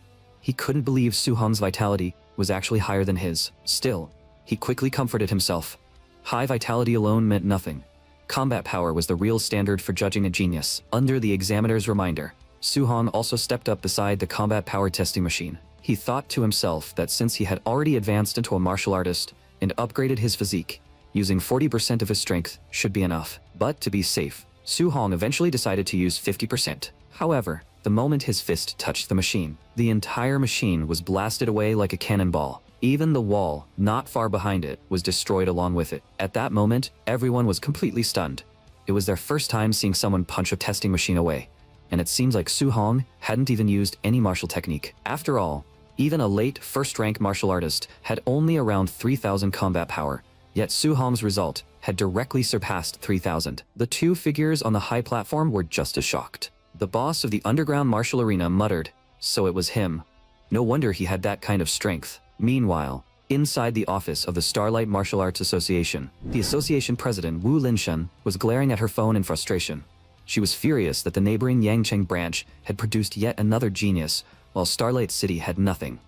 Speaker 1: He couldn't believe Su-hong's vitality was actually higher than his. Still, he quickly comforted himself. High vitality alone meant nothing. Combat power was the real standard for judging a genius. Under the examiner's reminder, Su-hong also stepped up beside the combat power testing machine. He thought to himself that since he had already advanced into a martial artist, and upgraded his physique. Using 40% of his strength should be enough. But to be safe, Su Hong eventually decided to use 50%. However, the moment his fist touched the machine, the entire machine was blasted away like a cannonball. Even the wall, not far behind it, was destroyed along with it. At that moment, everyone was completely stunned. It was their first time seeing someone punch a testing machine away, and it seems like Su Hong hadn't even used any martial technique. After all, even a late first-rank martial artist had only around 3,000 combat power, yet Su Hong's result had directly surpassed 3,000. The two figures on the high platform were just as shocked. The boss of the underground martial arena muttered, "So it was him. No wonder he had that kind of strength." Meanwhile, inside the office of the Starlight Martial Arts Association, the association president Wu Linshen was glaring at her phone in frustration. She was furious that the neighboring Yangcheng branch had produced yet another genius, while Starlight City had nothing.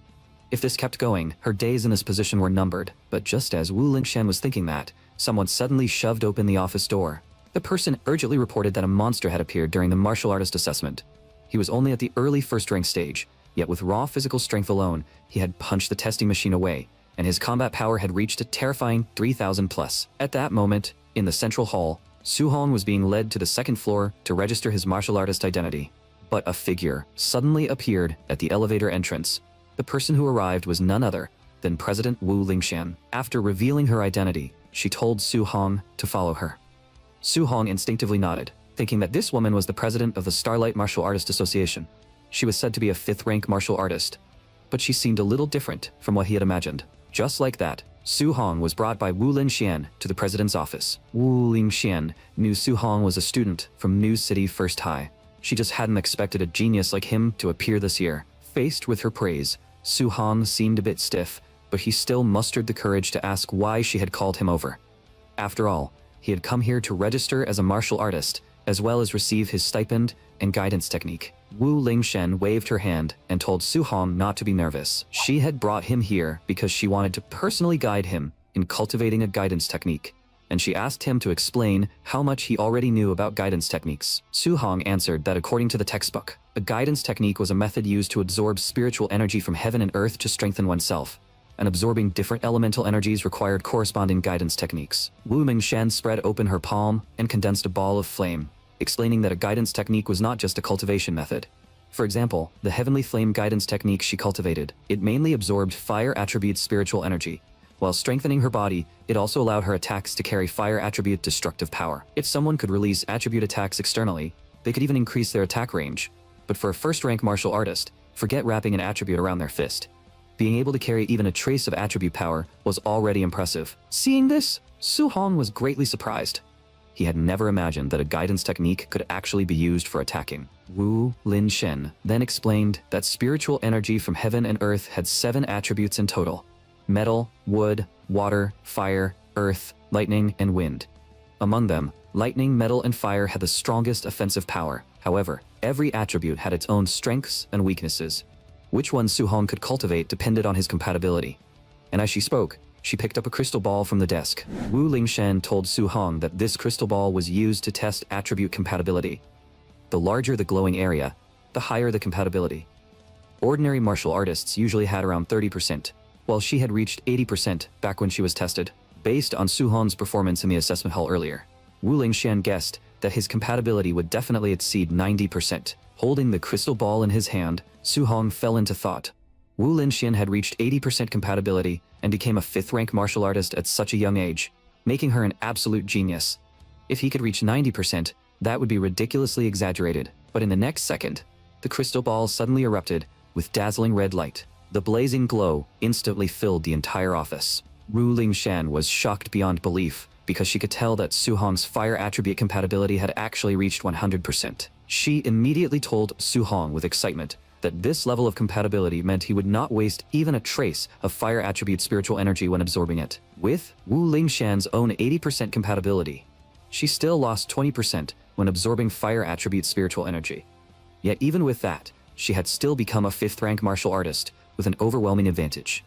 Speaker 1: If this kept going, her days in this position were numbered. But just as Wu Linshen was thinking that, someone suddenly shoved open the office door. The person urgently reported that a monster had appeared during the martial artist assessment. He was only at the early first-rank stage, yet with raw physical strength alone, he had punched the testing machine away, and his combat power had reached a terrifying 3,000 plus. At that moment, in the central hall, Su Hong was being led to the second floor to register his martial artist identity. But a figure suddenly appeared at the elevator entrance. The person who arrived was none other than President Wu Lingshan. After revealing her identity, she told Su Hong to follow her. Su Hong instinctively nodded, thinking that this woman was the president of the Starlight Martial Artist Association. She was said to be a 5th-rank martial artist, but she seemed a little different from what he had imagined. Just like that, Su Hong was brought by Wu Linxian to the president's office. Wu Linxian knew Su Hong was a student from New City First High. She just hadn't expected a genius like him to appear this year. Faced with her praise, Su Hong seemed a bit stiff, but he still mustered the courage to ask why she had called him over. After all, he had come here to register as a martial artist, as well as receive his stipend and guidance technique. Wu Lingshen waved her hand and told Su Hong not to be nervous. She had brought him here because she wanted to personally guide him in cultivating a guidance technique, and she asked him to explain how much he already knew about guidance techniques. Su Hong answered that according to the textbook, a guidance technique was a method used to absorb spiritual energy from heaven and earth to strengthen oneself, and absorbing different elemental energies required corresponding guidance techniques. Wu Mingshan spread open her palm and condensed a ball of flame, explaining that a guidance technique was not just a cultivation method. For example, the heavenly flame guidance technique she cultivated, it mainly absorbed fire attribute spiritual energy. While strengthening her body, it also allowed her attacks to carry fire attribute destructive power. If someone could release attribute attacks externally, they could even increase their attack range. But for a first-rank martial artist, forget wrapping an attribute around their fist. Being able to carry even a trace of attribute power was already impressive. Seeing this, Su Hong was greatly surprised. He had never imagined that a guidance technique could actually be used for attacking. Wu Linshen then explained that spiritual energy from heaven and earth had 7 attributes in total: metal, wood, water, fire, earth, lightning, and wind. Among them, lightning, metal, and fire had the strongest offensive power. However, every attribute had its own strengths and weaknesses. Which one Su Hong could cultivate depended on his compatibility. And as she spoke, she picked up a crystal ball from the desk. Wu Lingshan told Su Hong that this crystal ball was used to test attribute compatibility. The larger the glowing area, the higher the compatibility. Ordinary martial artists usually had around 30%, while she had reached 80% back when she was tested. Based on Su Hong's performance in the assessment hall earlier, Wu Lingshan guessed that his compatibility would definitely exceed 90%. Holding the crystal ball in his hand, Su Hong fell into thought. Wu Linshan had reached 80% compatibility and became a 5th-rank martial artist at such a young age, making her an absolute genius. If he could reach 90%, that would be ridiculously exaggerated. But in the next second, the crystal ball suddenly erupted with dazzling red light. The blazing glow instantly filled the entire office. Wu Lingshan was shocked beyond belief because she could tell that Su Hong's fire attribute compatibility had actually reached 100%. She immediately told Su Hong with excitement that this level of compatibility meant he would not waste even a trace of fire attribute spiritual energy when absorbing it. With Wu Lingshan's own 80% compatibility, she still lost 20% when absorbing fire attribute spiritual energy. Yet even with that, she had still become a 5th-rank martial artist with an overwhelming advantage.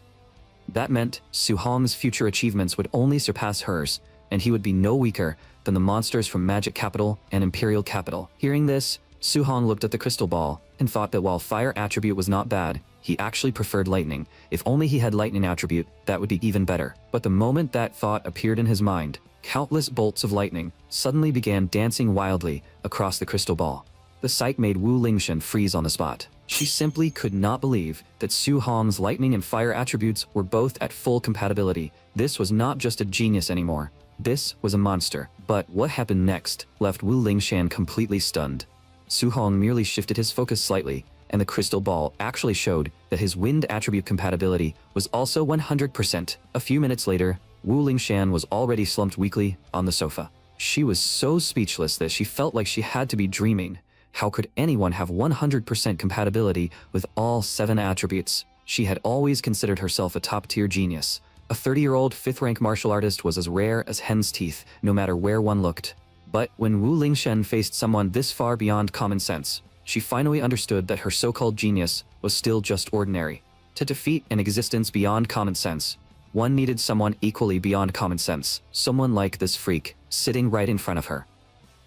Speaker 1: That meant Su Hong's future achievements would only surpass hers, and he would be no weaker than the monsters from Magic Capital and Imperial Capital. Hearing this, Su-hong looked at the crystal ball and thought that while fire attribute was not bad, he actually preferred lightning. If only he had lightning attribute, that would be even better. But the moment that thought appeared in his mind, countless bolts of lightning suddenly began dancing wildly across the crystal ball. The sight made Wu Lingshan freeze on the spot. She simply could not believe that Su-hong's lightning and fire attributes were both at full compatibility. This was not just a genius anymore. This was a monster. But what happened next left Wu Lingshan completely stunned. Su-hong merely shifted his focus slightly, and the crystal ball actually showed that his wind attribute compatibility was also 100%. A few minutes later, Wu Lingshan was already slumped weakly on the sofa. She was so speechless that she felt like she had to be dreaming. How could anyone have 100% compatibility with all 7 attributes? She had always considered herself a top-tier genius. A 30-year-old 5th-rank martial artist was as rare as hen's teeth, no matter where one looked. But when Wu Lingshan faced someone this far beyond common sense, she finally understood that her so-called genius was still just ordinary. To defeat an existence beyond common sense, one needed someone equally beyond common sense, someone like this freak, sitting right in front of her.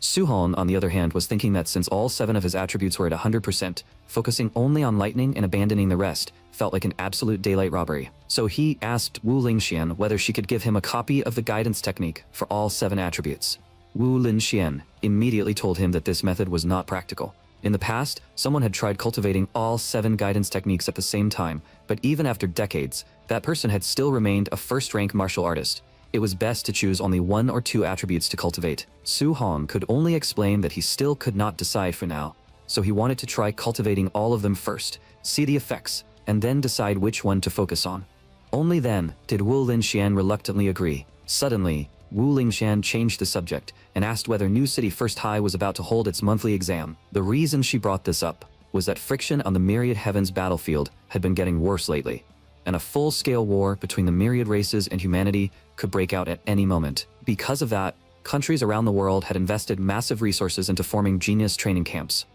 Speaker 1: Su-hong, on the other hand, was thinking that since all 7 of his attributes were at 100%, focusing only on lightning and abandoning the rest felt like an absolute daylight robbery. So he asked Wu Lingshan whether she could give him a copy of the guidance technique for all 7 attributes. Wu Lingshan immediately told him that this method was not practical. In the past, someone had tried cultivating all 7 guidance techniques at the same time, but even after decades, that person had still remained a first-rank martial artist. It was best to choose only 1 or 2 attributes to cultivate. Su-hong could only explain that he still could not decide for now, so he wanted to try cultivating all of them first, see the effects, and then decide which one to focus on. Only then did Wu Lingshan reluctantly agree. Suddenly, Wu Lingshan changed the subject and asked whether New City First High was about to hold its monthly exam. The reason she brought this up was that friction on the Myriad Heavens battlefield had been getting worse lately, and a full-scale war between the myriad races and humanity could break out at any moment. Because of that, countries around the world had invested massive resources into forming genius training camps.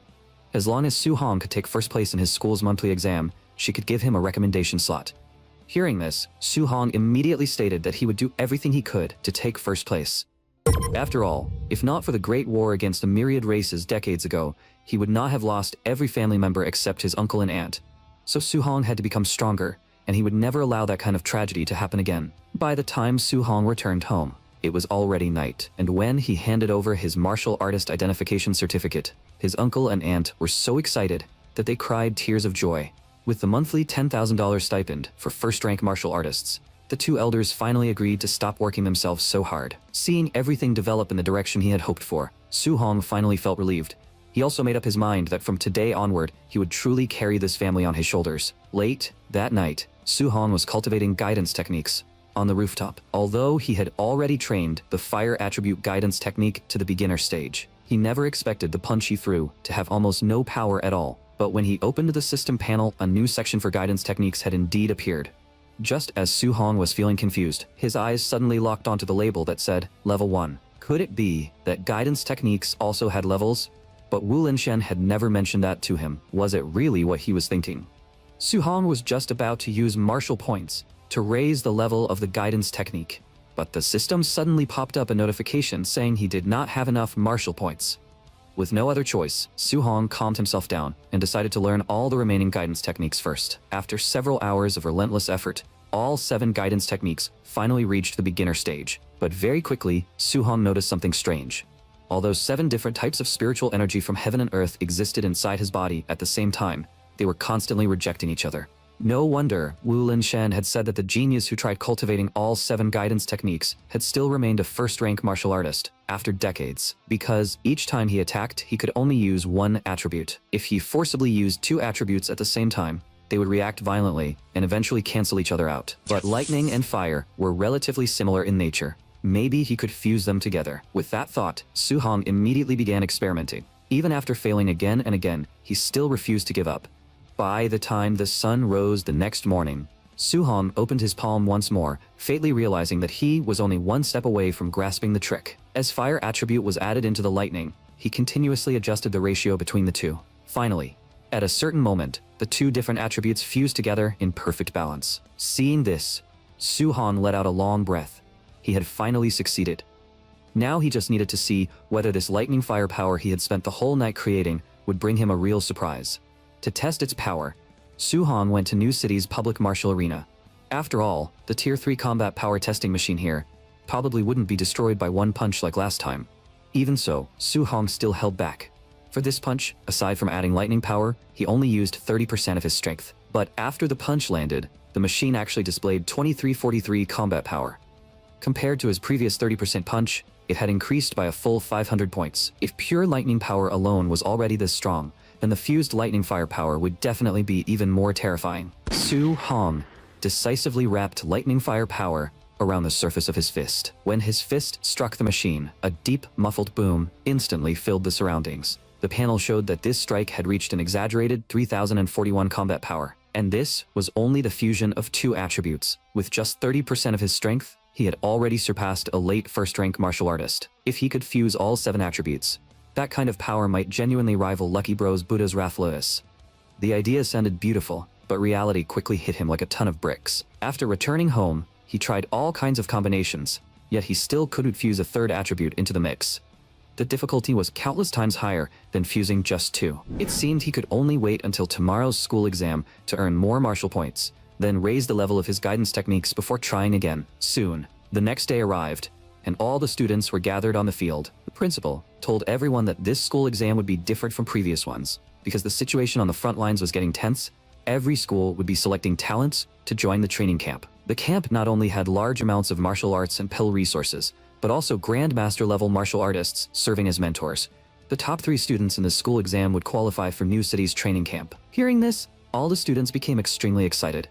Speaker 1: As long as Su-hong could take first place in his school's monthly exam, she could give him a recommendation slot. Hearing this, Su-hong immediately stated that he would do everything he could to take first place. After all, if not for the Great War against the myriad races decades ago, he would not have lost every family member except his uncle and aunt. So Su-hong had to become stronger, and he would never allow that kind of tragedy to happen again. By the time Su-hong returned home, it was already night, and when he handed over his martial artist identification certificate, his uncle and aunt were so excited that they cried tears of joy. With the monthly $10,000 stipend for first-rank martial artists, the 2 elders finally agreed to stop working themselves so hard. Seeing everything develop in the direction he had hoped for, Su-hong finally felt relieved. He also made up his mind that from today onward, he would truly carry this family on his shoulders. Late that night, Su-hong was cultivating guidance techniques on the rooftop. Although he had already trained the fire attribute guidance technique to the beginner stage, he never expected the punch he threw to have almost no power at all. But when he opened the system panel, a new section for guidance techniques had indeed appeared. Just as Su-hong was feeling confused, his eyes suddenly locked onto the label that said, Level 1. Could it be that guidance techniques also had levels? But Wu Lingshan had never mentioned that to him. Was it really what he was thinking? Su-hong was just about to use martial points to raise the level of the guidance technique, but the system suddenly popped up a notification saying he did not have enough martial points. With no other choice, Su-hong calmed himself down and decided to learn all the remaining guidance techniques first. After several hours of relentless effort, all 7 guidance techniques finally reached the beginner stage. But very quickly, Su-hong noticed something strange. Although 7 different types of spiritual energy from heaven and earth existed inside his body at the same time, they were constantly rejecting each other. No wonder Wu Lingshan had said that the genius who tried cultivating all 7 guidance techniques had still remained a first-rank martial artist after decades, because each time he attacked, he could only use 1 attribute. If he forcibly used 2 attributes at the same time, they would react violently and eventually cancel each other out. But lightning and fire were relatively similar in nature. Maybe he could fuse them together. With that thought, Su-hong immediately began experimenting. Even after failing again and again, he still refused to give up. By the time the sun rose the next morning, Su-hong opened his palm once more, fatally realizing that he was only 1 step away from grasping the trick. As fire attribute was added into the lightning, he continuously adjusted the ratio between the 2. Finally, at a certain moment, the 2 different attributes fused together in perfect balance. Seeing this, Su-hong let out a long breath. He had finally succeeded. Now he just needed to see whether this lightning fire power he had spent the whole night creating would bring him a real surprise. To test its power, Su Hong went to New City's public martial arena. After all, the Tier 3 combat power testing machine here probably wouldn't be destroyed by one punch like last time. Even so, Su Hong still held back. For this punch, aside from adding lightning power, he only used 30% of his strength. But after the punch landed, the machine actually displayed 2343 combat power. Compared to his previous 30% punch, it had increased by a full 500 points. If pure lightning power alone was already this strong, then the fused lightning fire power would definitely be even more terrifying. Su Hong decisively wrapped lightning fire power around the surface of his fist. When his fist struck the machine, a deep, muffled boom instantly filled the surroundings. The panel showed that this strike had reached an exaggerated 3041 combat power, and this was only the fusion of 2 attributes. With just 30% of his strength, he had already surpassed a late first-rank martial artist. If he could fuse all 7 attributes, that kind of power might genuinely rival Lucky Bros Buddha's Rathless. The idea sounded beautiful, but reality quickly hit him like a ton of bricks. After returning home, he tried all kinds of combinations, yet he still couldn't fuse a 3rd attribute into the mix. The difficulty was countless times higher than fusing just 2. It seemed he could only wait until tomorrow's school exam to earn more martial points, then raise the level of his guidance techniques before trying again. Soon, the next day arrived, and all the students were gathered on the field. The principal told everyone that this school exam would be different from previous ones. Because the situation on the front lines was getting tense, every school would be selecting talents to join the training camp. The camp not only had large amounts of martial arts and pill resources, but also Grandmaster-level martial artists serving as mentors. The top 3 students in the school exam would qualify for New City's training camp. Hearing this, all the students became extremely excited.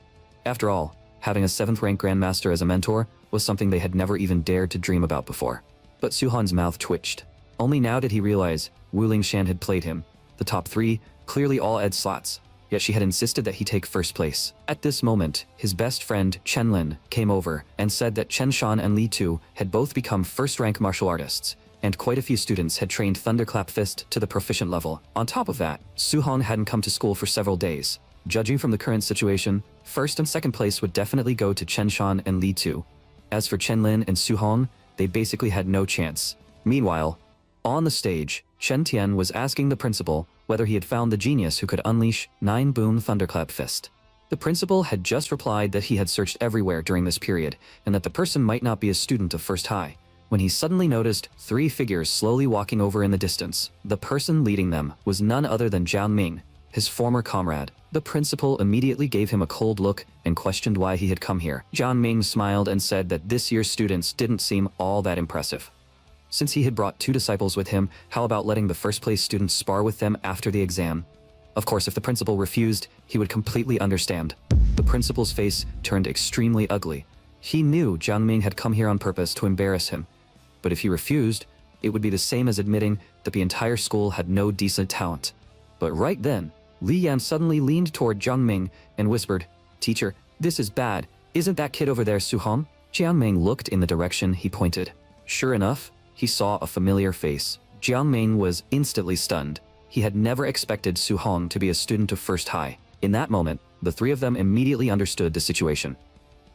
Speaker 1: After all, having a 7th-rank Grandmaster as a mentor was something they had never even dared to dream about before. But Su Han's mouth twitched. Only now did he realize Wu Lingshan had played him. The top 3 clearly all had slots, yet she had insisted that he take first place. At this moment, his best friend Chen Lin came over and said that Chen Shan and Li Tu had both become first-rank martial artists, and quite a few students had trained Thunderclap Fist to the proficient level. On top of that, Su Hong hadn't come to school for several days. Judging from the current situation, 1st and 2nd place would definitely go to Chen Shan and Li Tu. As for Chen Lin and Su Hong, they basically had no chance. Meanwhile, on the stage, Chen Tian was asking the principal whether he had found the genius who could unleash 9-boom Thunderclap Fist. The principal had just replied that he had searched everywhere during this period, and that the person might not be a student of First High, when he suddenly noticed 3 figures slowly walking over in the distance. The person leading them was none other than Jiang Ming, his former comrade. The principal immediately gave him a cold look and questioned why he had come here. Jiang Ming smiled and said that this year's students didn't seem all that impressive. Since he had brought 2 disciples with him, how about letting the first-place students spar with them after the exam? Of course, if the principal refused, he would completely understand. The principal's face turned extremely ugly. He knew Jiang Ming had come here on purpose to embarrass him. But if he refused, it would be the same as admitting that the entire school had no decent talent. But right then, Li Yan suddenly leaned toward Jiang Ming and whispered, "Teacher, this is bad. Isn't that kid over there Su Hong?" Jiang Ming looked in the direction he pointed. Sure enough, he saw a familiar face. Jiang Ming was instantly stunned. He had never expected Su Hong to be a student of First High. In that moment, the 3 of them immediately understood the situation.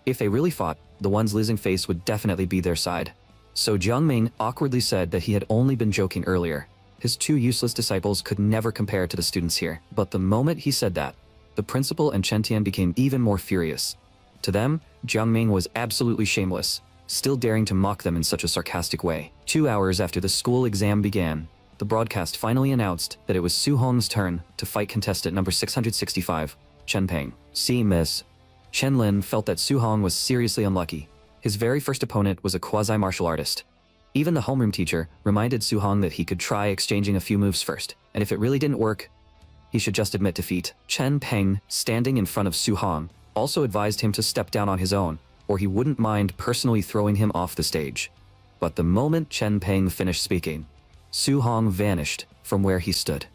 Speaker 1: If they really fought, the one's losing face would definitely be their side. So Jiang Ming awkwardly said that he had only been joking earlier. His 2 useless disciples could never compare to the students here. But the moment he said that, the principal and Chen Tian became even more furious. To them, Jiang Ming was absolutely shameless, still daring to mock them in such a sarcastic way. 2 hours after the school exam began, the broadcast finally announced that it was Su Hong's turn to fight contestant number 665, Chen Peng. Seeing this, Chen Lin felt that Su Hong was seriously unlucky. His very first opponent was a quasi-martial artist. Even the homeroom teacher reminded Su Hong that he could try exchanging a few moves first, and if it really didn't work, he should just admit defeat. Chen Peng, standing in front of Su Hong, also advised him to step down on his own, or he wouldn't mind personally throwing him off the stage. But the moment Chen Peng finished speaking, Su Hong vanished from where he stood.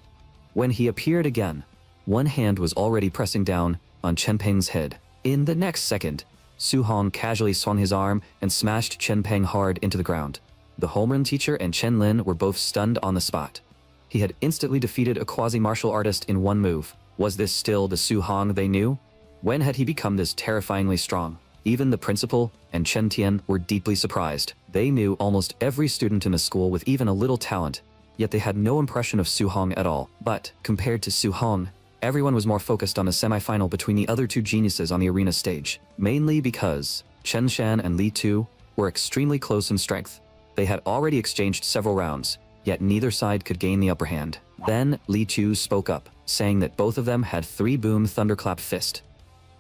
Speaker 1: When he appeared again, one hand was already pressing down on Chen Peng's head. In the next second, Su Hong casually swung his arm and smashed Chen Peng hard into the ground. The homeroom teacher and Chen Lin were both stunned on the spot. He had instantly defeated a quasi-martial artist in one move. Was this still the Su Hong they knew? When had he become this terrifyingly strong? Even the principal and Chen Tian were deeply surprised. They knew almost every student in the school with even a little talent, yet they had no impression of Su Hong at all. But, compared to Su Hong, everyone was more focused on the semi-final between the other two geniuses on the arena stage, mainly because Chen Shan and Li Tu were extremely close in strength. They had already exchanged several rounds, yet neither side could gain the upper hand. Then, Li Tu spoke up, saying that both of them had 3-boom thunderclap fist.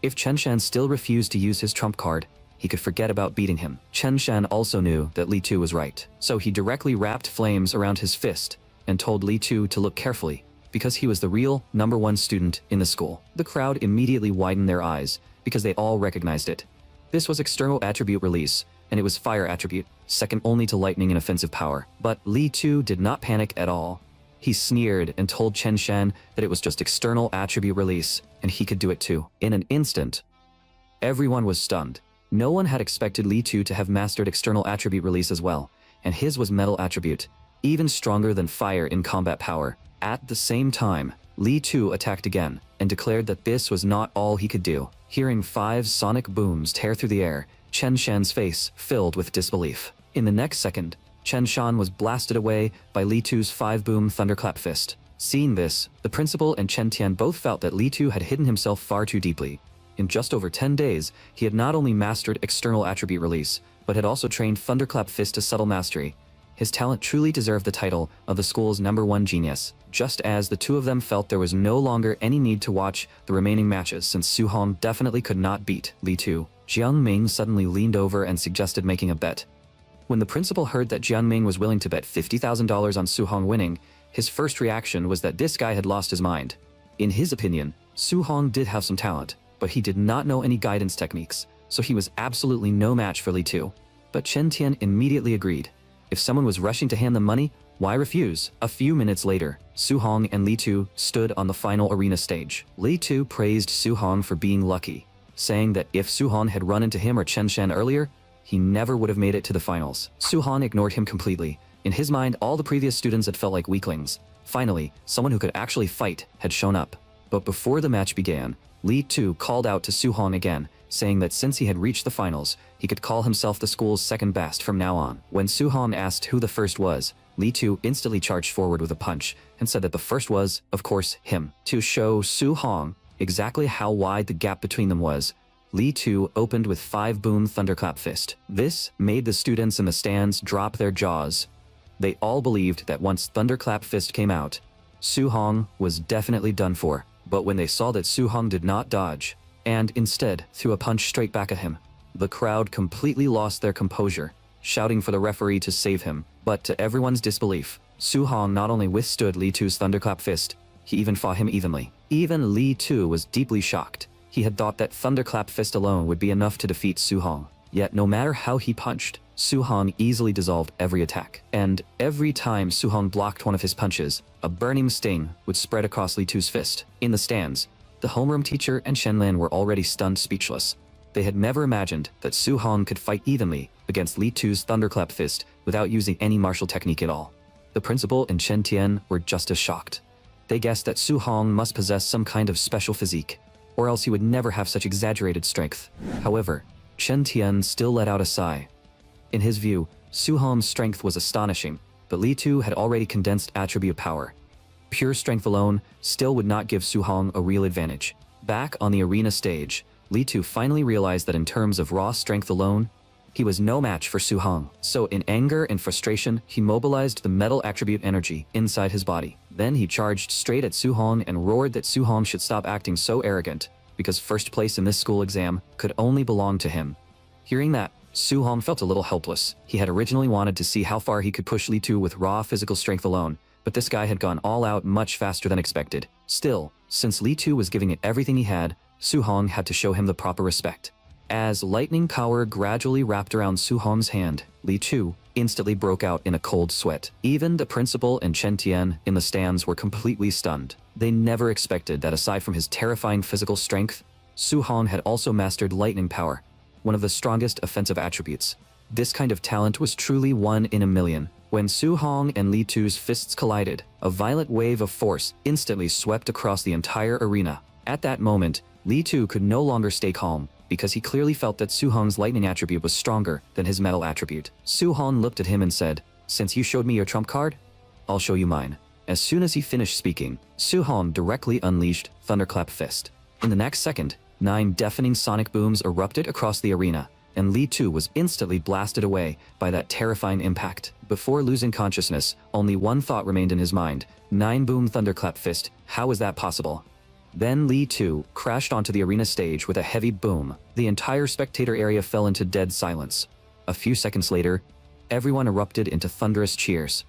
Speaker 1: If Chen Shan still refused to use his trump card, he could forget about beating him. Chen Shan also knew that Li Tu was right, so he directly wrapped flames around his fist and told Li Tu to look carefully, because he was the real #1 student in the school. The crowd immediately widened their eyes, because they all recognized it. This was external attribute release, and it was fire attribute, second only to lightning in offensive power. But Li Tu did not panic at all. He sneered and told Chen Shan that it was just external attribute release, and he could do it too. In an instant, everyone was stunned. No one had expected Li Tu to have mastered external attribute release as well, and his was metal attribute, even stronger than fire in combat power. At the same time, Li Tu attacked again, and declared that this was not all he could do. Hearing 5 sonic booms tear through the air, Chen Shan's face filled with disbelief. In the next second, Chen Shan was blasted away by Li Tu's 5-boom thunderclap fist. Seeing this, the principal and Chen Tian both felt that Li Tu had hidden himself far too deeply. In just over 10 days, he had not only mastered external attribute release, but had also trained thunderclap fist to subtle mastery. His talent truly deserved the title of the school's #1 genius. Just as the two of them felt there was no longer any need to watch the remaining matches since Su Hong definitely could not beat Li Tu, Jiang Ming suddenly leaned over and suggested making a bet. When the principal heard that Jiang Ming was willing to bet $50,000 on Su Hong winning, his first reaction was that this guy had lost his mind. In his opinion, Su Hong did have some talent, but he did not know any guidance techniques, so he was absolutely no match for Li Tu. But Chen Tian immediately agreed. If someone was rushing to hand them money, why refuse? A few minutes later, Su Hong and Li Tu stood on the final arena stage. Li Tu praised Su Hong for being lucky, saying that if Su Hong had run into him or Chen Shan earlier, he never would have made it to the finals. Su Hong ignored him completely. In his mind, all the previous students had felt like weaklings. Finally, someone who could actually fight had shown up. But before the match began, Li Tu called out to Su Hong again, saying that since he had reached the finals, he could call himself the school's second best from now on. When Su Hong asked who the first was, Li Tu instantly charged forward with a punch and said that the first was, of course, him. To show Su Hong exactly how wide the gap between them was, Li Tu opened with 5-boom thunderclap fist. This made the students in the stands drop their jaws. They all believed that once thunderclap fist came out, Su Hong was definitely done for. But when they saw that Su Hong did not dodge, and instead threw a punch straight back at him, the crowd completely lost their composure, shouting for the referee to save him. But to everyone's disbelief, Su Hong not only withstood Li Tu's thunderclap fist, he even fought him evenly. Even Li Tu was deeply shocked. He had thought that thunderclap fist alone would be enough to defeat Su Hong. Yet no matter how he punched, Su Hong easily dissolved every attack. And every time Su Hong blocked one of his punches, a burning sting would spread across Li Tu's fist. In the stands, the homeroom teacher and Shenlan were already stunned speechless. They had never imagined that Su Hong could fight evenly against Li Tu's thunderclap fist without using any martial technique at all. The principal and Chen Tian were just as shocked. They guessed that Su Hong must possess some kind of special physique, or else he would never have such exaggerated strength. However, Chen Tian still let out a sigh. In his view, Su Hong's strength was astonishing, but Li Tu had already condensed attribute power. Pure strength alone still would not give Su Hong a real advantage. Back on the arena stage, Li Tu finally realized that in terms of raw strength alone, he was no match for Su Hong. So in anger and frustration, he mobilized the metal attribute energy inside his body. Then he charged straight at Su Hong and roared that Su Hong should stop acting so arrogant, because first place in this school exam could only belong to him. Hearing that, Su Hong felt a little helpless. He had originally wanted to see how far he could push Li Tu with raw physical strength alone, but this guy had gone all out much faster than expected. Still, since Li Tu was giving it everything he had, Su Hong had to show him the proper respect. As lightning power gradually wrapped around Su Hong's hand, Li Tu instantly broke out in a cold sweat. Even the principal and Chen Tian in the stands were completely stunned. They never expected that aside from his terrifying physical strength, Su Hong had also mastered lightning power, one of the strongest offensive attributes. This kind of talent was truly one in a million. When Su Hong and Li Tu's fists collided, a violent wave of force instantly swept across the entire arena. At that moment, Li Tu could no longer stay calm, because he clearly felt that Su Hong's lightning attribute was stronger than his metal attribute. Su Hong looked at him and said, "Since you showed me your trump card, I'll show you mine." As soon as he finished speaking, Su-hong directly unleashed Thunderclap Fist. In the next second, 9 deafening sonic booms erupted across the arena, and Lee too was instantly blasted away by that terrifying impact. Before losing consciousness, only one thought remained in his mind: 9 boom Thunderclap Fist, how is that possible? Then Lee too crashed onto the arena stage with a heavy boom. The entire spectator area fell into dead silence. A few seconds later, everyone erupted into thunderous cheers.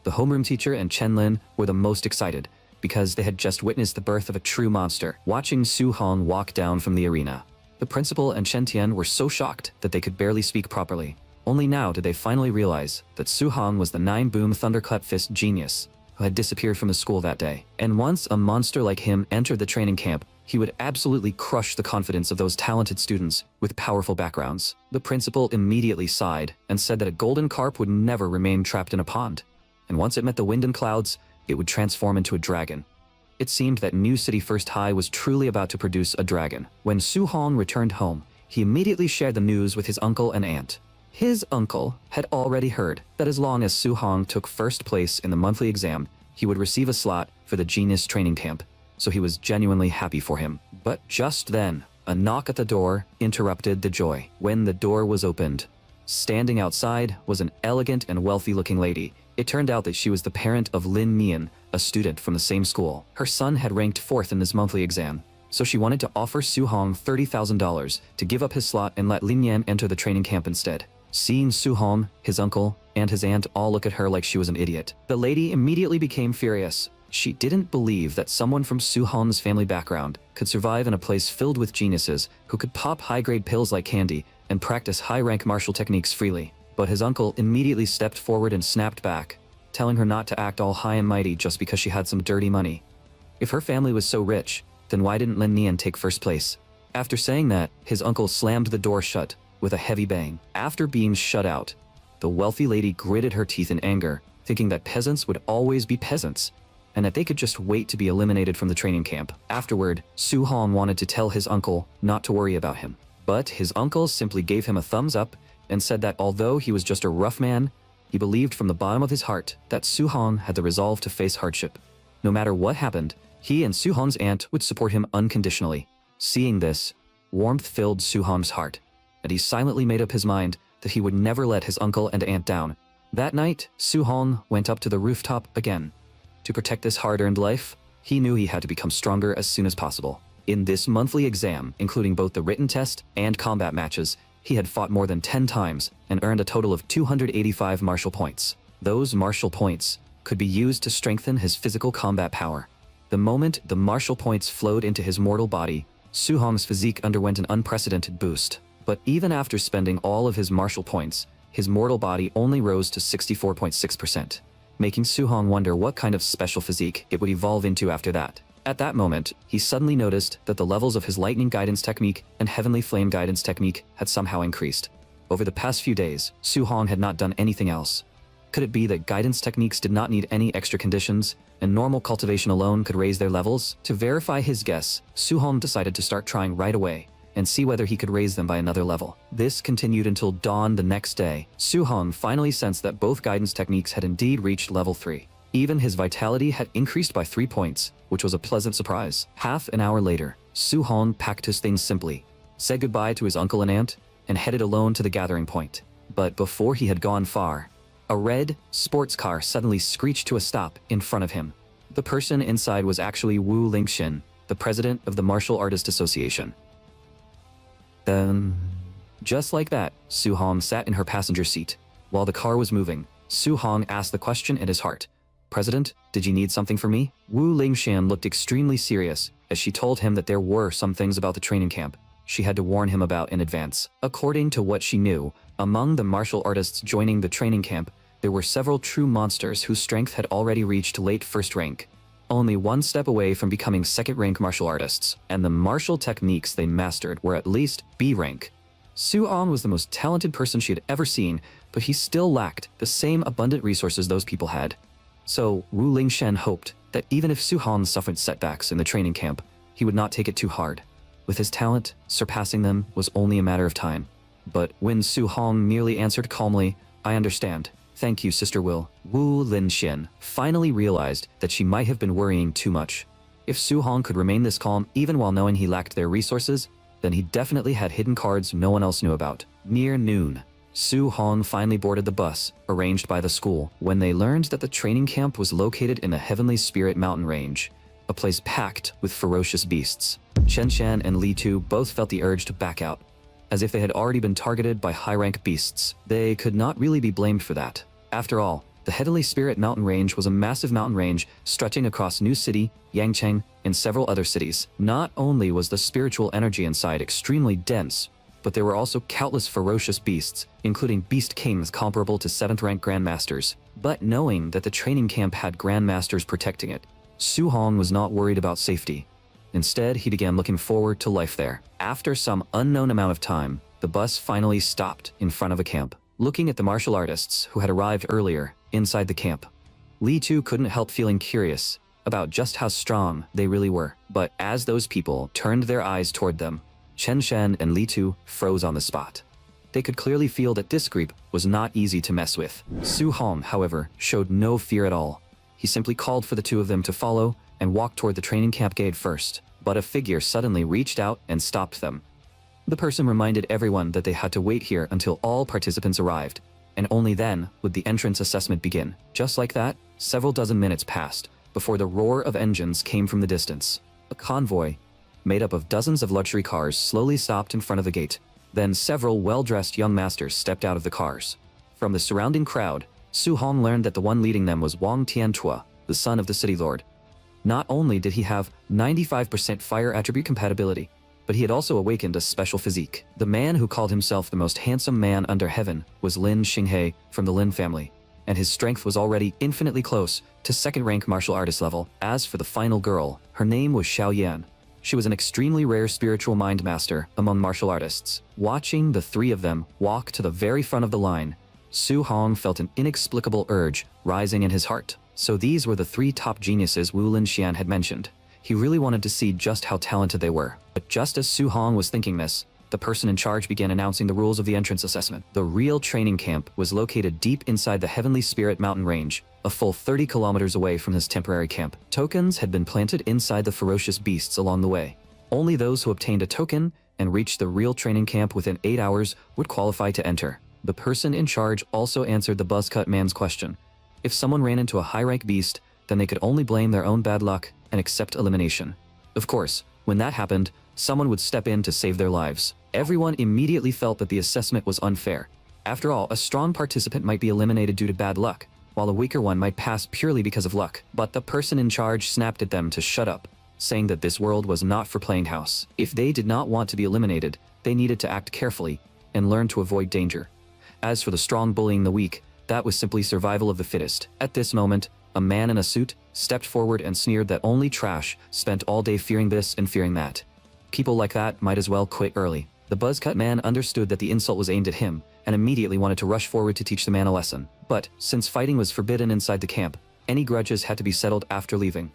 Speaker 1: The homeroom teacher and Chen Lin were the most excited, because they had just witnessed the birth of a true monster, watching Su-hong walk down from the arena. The principal and Chen Tian were so shocked that they could barely speak properly. Only now did they finally realize that Su-hong was the 9-boom Thunderclap Fist genius who had disappeared from the school that day. And once a monster like him entered the training camp, he would absolutely crush the confidence of those talented students with powerful backgrounds. The principal immediately sighed and said that a golden carp would never remain trapped in a pond, and once it met the wind and clouds, it would transform into a dragon. It seemed that New City First High was truly about to produce a dragon. When Su-hong returned home, he immediately shared the news with his uncle and aunt. His uncle had already heard that as long as Su-hong took first place in the monthly exam, he would receive a slot for the genius training camp, so he was genuinely happy for him. But just then, a knock at the door interrupted the joy. When the door was opened, standing outside was an elegant and wealthy-looking lady. It turned out that she was the parent of Lin Mian, a student from the same school. Her son had ranked 4th in his monthly exam, so she wanted to offer Su-hong $30,000 to give up his slot and let Lin Mian enter the training camp instead. Seeing Su-hong, his uncle, and his aunt all look at her like she was an idiot, the lady immediately became furious. She didn't believe that someone from Su-hong's family background could survive in a place filled with geniuses who could pop high-grade pills like candy and practice high-rank martial techniques freely. But his uncle immediately stepped forward and snapped back, telling her not to act all high and mighty just because she had some dirty money. If her family was so rich, then why didn't Lin Nian take first place? After saying that, his uncle slammed the door shut with a heavy bang. After being shut out, the wealthy lady gritted her teeth in anger, thinking that peasants would always be peasants, and that they could just wait to be eliminated from the training camp. Afterward, Su-hong wanted to tell his uncle not to worry about him, but his uncle simply gave him a thumbs up and said that although he was just a rough man, he believed from the bottom of his heart that Su-hong had the resolve to face hardship. No matter what happened, he and Su-hong's aunt would support him unconditionally. Seeing this, warmth filled Su-hong's heart, and he silently made up his mind that he would never let his uncle and aunt down. That night, Su-hong went up to the rooftop again. To protect this hard-earned life, he knew he had to become stronger as soon as possible. In this monthly exam, including both the written test and combat matches, he had fought more than 10 times and earned a total of 285 martial points. Those martial points could be used to strengthen his physical combat power. The moment the martial points flowed into his mortal body, Su-hong's physique underwent an unprecedented boost. But even after spending all of his martial points, his mortal body only rose to 64.6%, making Su-hong wonder what kind of special physique it would evolve into after that. At that moment, he suddenly noticed that the levels of his lightning guidance technique and heavenly flame guidance technique had somehow increased. Over the past few days, Su-hong had not done anything else. Could it be that guidance techniques did not need any extra conditions, and normal cultivation alone could raise their levels? To verify his guess, Su-hong decided to start trying right away and see whether he could raise them by another level. This continued until dawn the next day. Su-hong finally sensed that both guidance techniques had indeed reached level 3. Even his vitality had increased by 3 points, which was a pleasant surprise. Half an hour later, Su-hong packed his things simply, said goodbye to his uncle and aunt, and headed alone to the gathering point. But before he had gone far, a red sports car suddenly screeched to a stop in front of him. The person inside was actually Wu Lingxin, the president of the Martial Artist Association. Just like that, Su-hong sat in her passenger seat. While the car was moving, Su-hong asked the question in his heart. "President, did you need something from me?" Wu Lingxian looked extremely serious as she told him that there were some things about the training camp she had to warn him about in advance. According to what she knew, among the martial artists joining the training camp, there were several true monsters whose strength had already reached late first rank, only one step away from becoming second-rank martial artists, and the martial techniques they mastered were at least B rank. Su-hong was the most talented person she had ever seen, but he still lacked the same abundant resources those people had. So Wu Lingxian hoped that even if Su-hong suffered setbacks in the training camp, he would not take it too hard. With his talent, surpassing them was only a matter of time. But when Su-hong merely answered calmly, "I understand," Thank you, Sister Will. Wu Linxian finally realized that she might have been worrying too much. If Su Hong could remain this calm even while knowing he lacked their resources, then he definitely had hidden cards no one else knew about. Near noon, Su Hong finally boarded the bus, arranged by the school, when they learned that the training camp was located in the Heavenly Spirit Mountain Range, a place packed with ferocious beasts. Chen Shan and Li Tu both felt the urge to back out. As if they had already been targeted by high-rank beasts, they could not really be blamed for that. After all, the Heavenly Spirit Mountain Range was a massive mountain range stretching across New City, Yangcheng, and several other cities. Not only was the spiritual energy inside extremely dense, but there were also countless ferocious beasts, including beast kings comparable to 7th-rank grandmasters. But knowing that the training camp had grandmasters protecting it, Su Hong was not worried about safety. Instead, he began looking forward to life there. After some unknown amount of time, the bus finally stopped in front of a camp. Looking at the martial artists who had arrived earlier inside the camp, Li Tu couldn't help feeling curious about just how strong they really were. But as those people turned their eyes toward them, Chen Shan and Li Tu froze on the spot. They could clearly feel that this group was not easy to mess with. Su Hong, however, showed no fear at all. He simply called for the two of them to follow and walked toward the training camp gate first. But a figure suddenly reached out and stopped them. The person reminded everyone that they had to wait here until all participants arrived, and only then would the entrance assessment begin. Just like that, several dozen minutes passed before the roar of engines came from the distance. A convoy, made up of dozens of luxury cars, slowly stopped in front of the gate. Then several well-dressed young masters stepped out of the cars. From the surrounding crowd, Su Hong learned that the one leading them was Wang Tianchua, the son of the city lord. Not only did he have 95% fire attribute compatibility, but he had also awakened a special physique. The man who called himself the most handsome man under heaven was Lin Xinghe from the Lin family, and his strength was already infinitely close to 2nd-rank martial artist level. As for the final girl, her name was Xiao Yan. She was an extremely rare spiritual mind master among martial artists. Watching the three of them walk to the very front of the line, Su Hong felt an inexplicable urge rising in his heart. So these were the 3 top geniuses Wu Linxian had mentioned. He really wanted to see just how talented they were. But just as Su Hong was thinking this, the person in charge began announcing the rules of the entrance assessment. The real training camp was located deep inside the Heavenly Spirit Mountain Range, a full 30 kilometers away from this temporary camp. Tokens had been planted inside the ferocious beasts along the way. Only those who obtained a token and reached the real training camp within 8 hours would qualify to enter. The person in charge also answered the buzzcut man's question. If someone ran into a high-rank beast, then they could only blame their own bad luck and accept elimination. Of course, when that happened, someone would step in to save their lives. Everyone immediately felt that the assessment was unfair. After all, a strong participant might be eliminated due to bad luck, while a weaker one might pass purely because of luck. But the person in charge snapped at them to shut up, saying that this world was not for playing house. If they did not want to be eliminated, they needed to act carefully and learn to avoid danger. As for the strong bullying the weak, that was simply survival of the fittest. At this moment, a man in a suit stepped forward and sneered that only trash spent all day fearing this and fearing that. People like that might as well quit early. The buzzcut man understood that the insult was aimed at him and immediately wanted to rush forward to teach the man a lesson. But since fighting was forbidden inside the camp, any grudges had to be settled after leaving.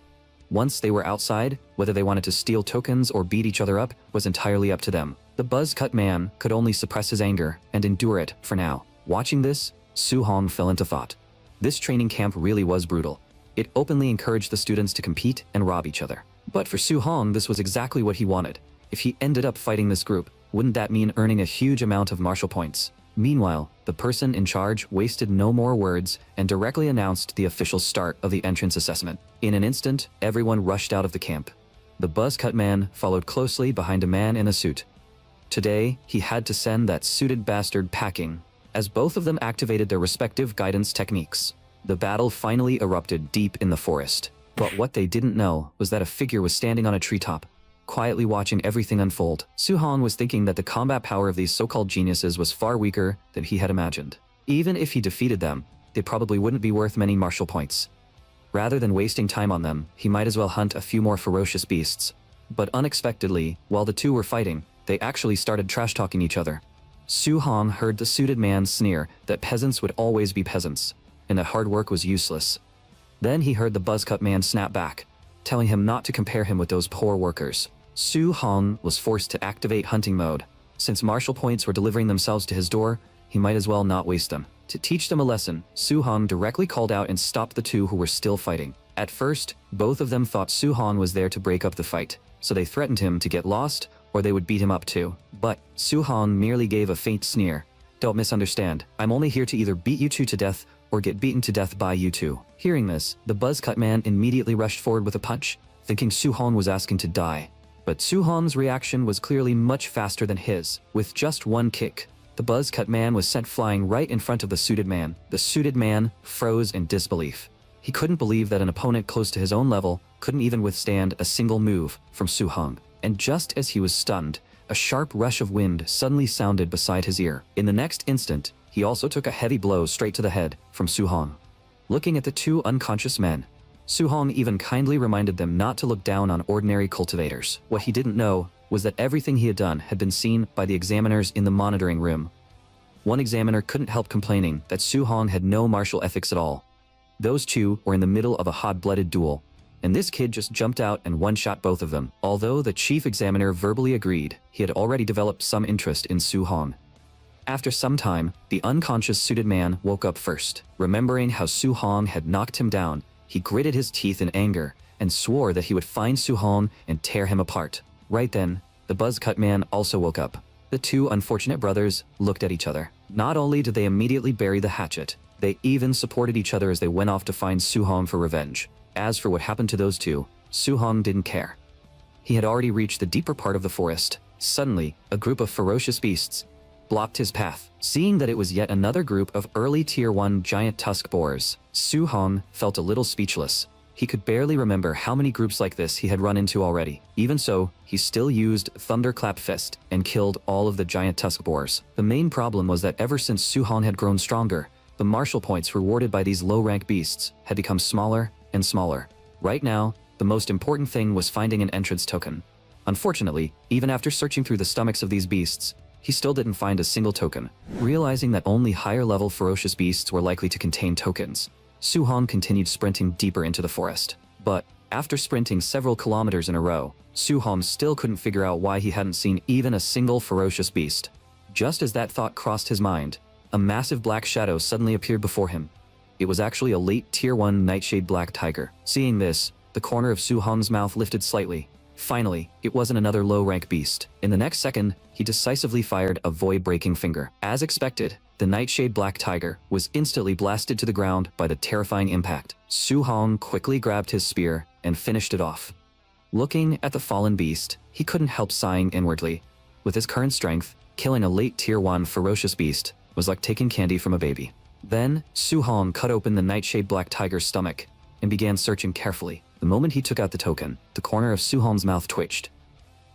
Speaker 1: Once they were outside, whether they wanted to steal tokens or beat each other up was entirely up to them. The buzzcut man could only suppress his anger and endure it for now. Watching this, Su Hong fell into thought. This training camp really was brutal. It openly encouraged the students to compete and rob each other. But for Su Hong, this was exactly what he wanted. If he ended up fighting this group, wouldn't that mean earning a huge amount of martial points? Meanwhile, the person in charge wasted no more words and directly announced the official start of the entrance assessment. In an instant, everyone rushed out of the camp. The buzzcut man followed closely behind a man in a suit. Today, he had to send that suited bastard packing, as both of them activated their respective guidance techniques. The battle finally erupted deep in the forest. But what they didn't know was that a figure was standing on a treetop, quietly watching everything unfold. Su Hong was thinking that the combat power of these so-called geniuses was far weaker than he had imagined. Even if he defeated them, they probably wouldn't be worth many martial points. Rather than wasting time on them, he might as well hunt a few more ferocious beasts. But unexpectedly, while the two were fighting, they actually started trash-talking each other. Su Hong heard the suited man sneer that peasants would always be peasants, and that hard work was useless. Then he heard the buzzcut man snap back, telling him not to compare him with those poor workers. Su Hong was forced to activate hunting mode. Since martial points were delivering themselves to his door, he might as well not waste them. To teach them a lesson, Su Hong directly called out and stopped the two who were still fighting. At first, both of them thought Su Hong was there to break up the fight, so they threatened him to get lost or they would beat him up too. But Su Hong merely gave a faint sneer. "Don't misunderstand, I'm only here to either beat you two to death or get beaten to death by you two." Hearing this, the buzzcut man immediately rushed forward with a punch, thinking Su Hong was asking to die. But Su Hong's reaction was clearly much faster than his. With just one kick, the buzzcut man was sent flying right in front of the suited man. The suited man froze in disbelief. He couldn't believe that an opponent close to his own level couldn't even withstand a single move from Su Hong. And just as he was stunned, a sharp rush of wind suddenly sounded beside his ear. In the next instant, he also took a heavy blow straight to the head from Su Hong. Looking at the two unconscious men, Su Hong even kindly reminded them not to look down on ordinary cultivators. What he didn't know was that everything he had done had been seen by the examiners in the monitoring room. One examiner couldn't help complaining that Su Hong had no martial ethics at all. Those two were in the middle of a hot-blooded duel, and this kid just jumped out and one-shot both of them. Although the chief examiner verbally agreed, he had already developed some interest in Su Hong. After some time, the unconscious suited man woke up first. Remembering how Su Hong had knocked him down, he gritted his teeth in anger and swore that he would find Su Hong and tear him apart. Right then, the buzzcut man also woke up. The two unfortunate brothers looked at each other. Not only did they immediately bury the hatchet, they even supported each other as they went off to find Su Hong for revenge. As for what happened to those two, Su Hong didn't care. He had already reached the deeper part of the forest. Suddenly, a group of ferocious beasts blocked his path. Seeing that it was yet another group of early Tier 1 giant tusk boars, Su Hong felt a little speechless. He could barely remember how many groups like this he had run into already. Even so, he still used Thunderclap Fist and killed all of the giant tusk boars. The main problem was that ever since Su Hong had grown stronger, the martial points rewarded by these low-rank beasts had become smaller and smaller. Right now, the most important thing was finding an entrance token. Unfortunately, even after searching through the stomachs of these beasts, he still didn't find a single token. Realizing that only higher-level ferocious beasts were likely to contain tokens, Su Hong continued sprinting deeper into the forest. But after sprinting several kilometers in a row, Su Hong still couldn't figure out why he hadn't seen even a single ferocious beast. Just as that thought crossed his mind, a massive black shadow suddenly appeared before him. It was actually a late Tier 1 Nightshade Black Tiger. Seeing this, the corner of Su Hong's mouth lifted slightly. Finally, it wasn't another low-rank beast. In the next second, he decisively fired a void-breaking finger. As expected, the Nightshade Black Tiger was instantly blasted to the ground by the terrifying impact. Su Hong quickly grabbed his spear and finished it off. Looking at the fallen beast, he couldn't help sighing inwardly. With his current strength, killing a late Tier 1 ferocious beast was like taking candy from a baby. Then, Su Hong cut open the Nightshade Black Tiger's stomach and began searching carefully. The moment he took out the token, the corner of Su Hong's mouth twitched.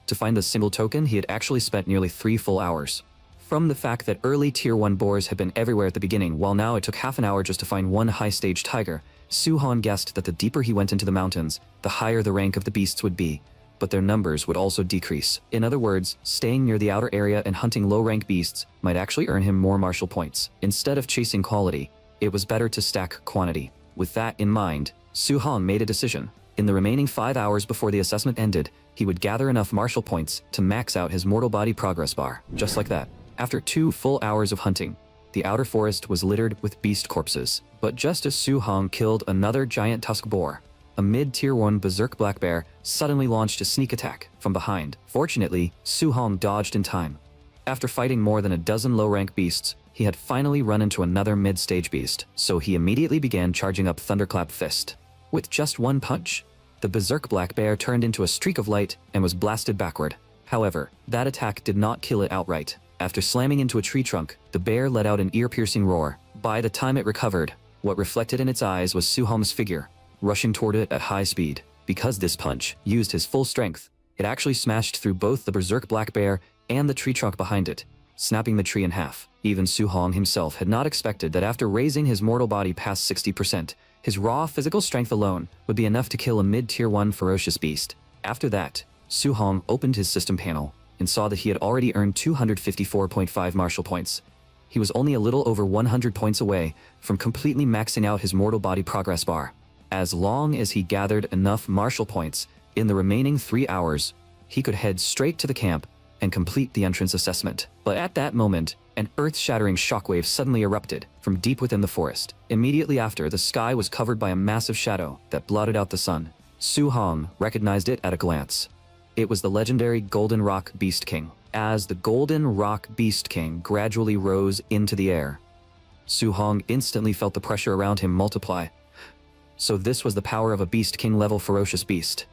Speaker 1: To find the single token, he had actually spent nearly 3 full hours. From the fact that early Tier 1 boars had been everywhere at the beginning, while now it took half an hour just to find one high-stage tiger, Su Hong guessed that the deeper he went into the mountains, the higher the rank of the beasts would be, but their numbers would also decrease. In other words, staying near the outer area and hunting low-rank beasts might actually earn him more martial points. Instead of chasing quality, it was better to stack quantity. With that in mind, Su Hong made a decision. In the remaining 5 hours before the assessment ended, he would gather enough martial points to max out his mortal body progress bar. Just like that. After 2 full hours of hunting, the outer forest was littered with beast corpses. But just as Su Hong killed another giant tusk boar, a mid-Tier 1 berserk black bear suddenly launched a sneak attack from behind. Fortunately, Su Hong dodged in time. After fighting more than a dozen low-rank beasts, he had finally run into another mid-stage beast, so he immediately began charging up Thunderclap Fist. With just one punch, the berserk black bear turned into a streak of light and was blasted backward. However, that attack did not kill it outright. After slamming into a tree trunk, the bear let out an ear-piercing roar. By the time it recovered, what reflected in its eyes was Su Hong's figure, rushing toward it at high speed. Because this punch used his full strength, it actually smashed through both the berserk black bear and the tree trunk behind it, snapping the tree in half. Even Su Hong himself had not expected that after raising his mortal body past 60%, his raw physical strength alone would be enough to kill a mid-Tier 1 ferocious beast. After that, Su Hong opened his system panel and saw that he had already earned 254.5 martial points. He was only a little over 100 points away from completely maxing out his mortal body progress bar. As long as he gathered enough martial points in the remaining 3 hours, he could head straight to the camp and complete the entrance assessment. But at that moment, an earth-shattering shockwave suddenly erupted from deep within the forest. Immediately after, the sky was covered by a massive shadow that blotted out the sun. Su Hong recognized it at a glance. It was the legendary Golden Rock Beast King. As the Golden Rock Beast King gradually rose into the air, Su Hong instantly felt the pressure around him multiply. So this was the power of a Beast King level ferocious beast.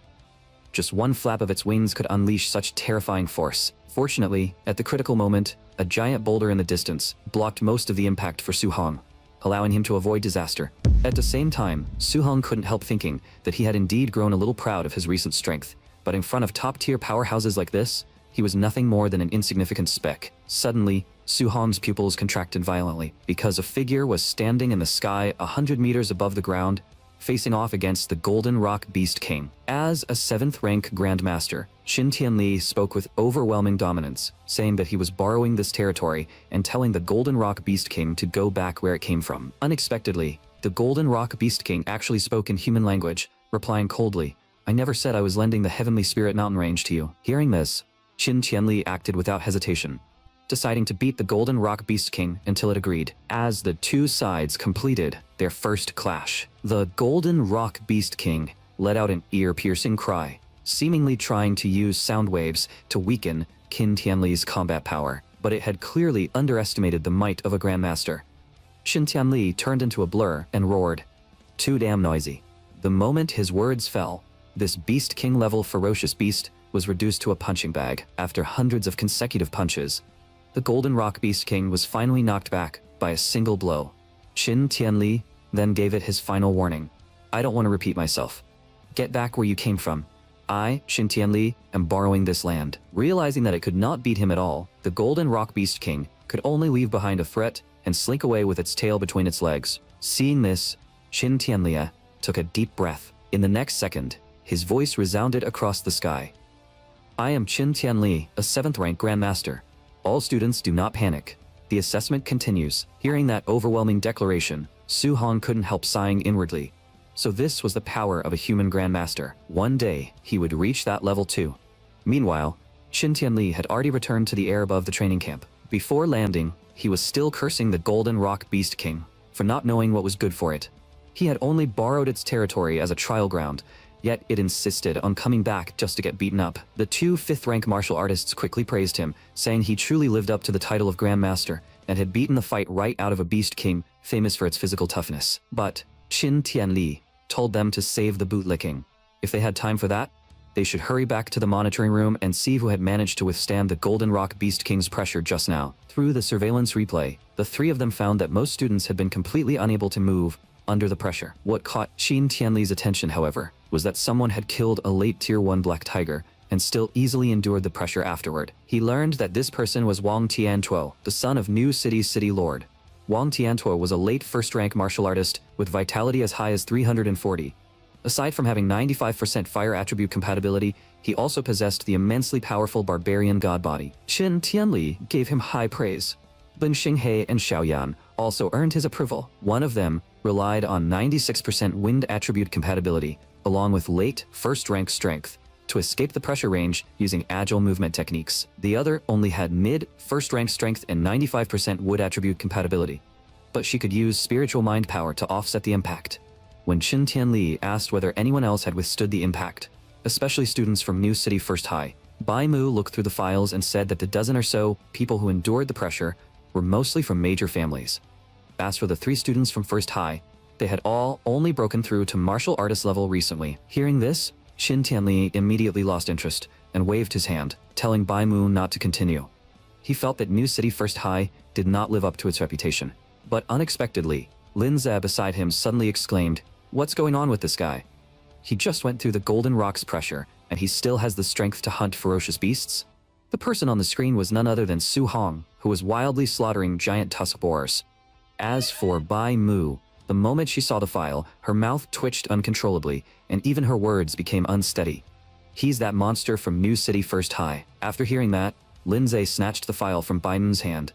Speaker 1: Just one flap of its wings could unleash such terrifying force. Fortunately, at the critical moment, a giant boulder in the distance blocked most of the impact for Su Hong, allowing him to avoid disaster. At the same time, Su Hong couldn't help thinking that he had indeed grown a little proud of his recent strength, but in front of top-tier powerhouses like this, he was nothing more than an insignificant speck. Suddenly, Su Hong's pupils contracted violently because a figure was standing in the sky 100 meters above the ground, facing off against the Golden Rock Beast King. As a 7th rank Grandmaster, Qin Tianli spoke with overwhelming dominance, saying that he was borrowing this territory and telling the Golden Rock Beast King to go back where it came from. Unexpectedly, the Golden Rock Beast King actually spoke in human language, replying coldly, "I never said I was lending the Heavenly Spirit Mountain Range to you." Hearing this, Qin Tianli acted without hesitation, deciding to beat the Golden Rock Beast King until it agreed. As the two sides completed their first clash, the Golden Rock Beast King let out an ear-piercing cry, seemingly trying to use sound waves to weaken Qin Tianli's combat power, but it had clearly underestimated the might of a Grandmaster. Qin Tianli turned into a blur and roared, "Too damn noisy." The moment his words fell, this Beast King level ferocious beast was reduced to a punching bag. After hundreds of consecutive punches, the Golden Rock Beast King was finally knocked back by a single blow. Qin Tianli then gave it his final warning. "I don't want to repeat myself. Get back where you came from. I, Qin Tianli, am borrowing this land." Realizing that it could not beat him at all, the Golden Rock Beast King could only leave behind a threat and slink away with its tail between its legs. Seeing this, Qin Tianli took a deep breath. In the next second, his voice resounded across the sky. "I am Qin Tianli, a 7th rank Grandmaster. All students do not panic. The assessment continues." Hearing that overwhelming declaration, Su Hong couldn't help sighing inwardly. So this was the power of a human Grandmaster. One day, he would reach that level too. Meanwhile, Qin Tianli had already returned to the air above the training camp. Before landing, he was still cursing the Golden Rock Beast King for not knowing what was good for it. He had only borrowed its territory as a trial ground, yet it insisted on coming back just to get beaten up. The two 5th rank martial artists quickly praised him, saying he truly lived up to the title of Grandmaster and had beaten the fight right out of a Beast King famous for its physical toughness. But Qin Tianli told them to save the bootlicking. If they had time for that, they should hurry back to the monitoring room and see who had managed to withstand the Golden Rock Beast King's pressure just now. Through the surveillance replay, the three of them found that most students had been completely unable to move under the pressure. What caught Qin Tianli's attention, however, was that someone had killed a late Tier 1 Black Tiger and still easily endured the pressure afterward. He learned that this person was Wang Tiantuo, the son of New City's City Lord. Wang Tiantuo was a late 1st rank martial artist with vitality as high as 340. Aside from having 95% fire attribute compatibility, he also possessed the immensely powerful barbarian god body. Qin Tianli gave him high praise. Lin Xinghe and Xiaoyan also earned his approval. One of them relied on 96% wind attribute compatibility, along with late 1st rank strength, to escape the pressure range using agile movement techniques. The other only had mid 1st rank strength and 95% wood attribute compatibility, but she could use spiritual mind power to offset the impact. When Qin Tianli asked whether anyone else had withstood the impact, especially students from New City First High, Bai Mu looked through the files and said that the dozen or so people who endured the pressure were mostly from major families. As for the 3 students from First High, they had all only broken through to martial artist level recently. Hearing this, Qin Tianli immediately lost interest and waved his hand, telling Bai Mu not to continue. He felt that New City First High did not live up to its reputation. But unexpectedly, Lin Ze beside him suddenly exclaimed, "What's going on with this guy? He just went through the Golden Rock's pressure, and he still has the strength to hunt ferocious beasts?" The person on the screen was none other than Su Hong, who was wildly slaughtering giant tusk boars. As for Bai Mu, the moment she saw the file, her mouth twitched uncontrollably, and even her words became unsteady. "He's that monster from New City First High." After hearing that, Lin Ze snatched the file from Bai Mu's hand.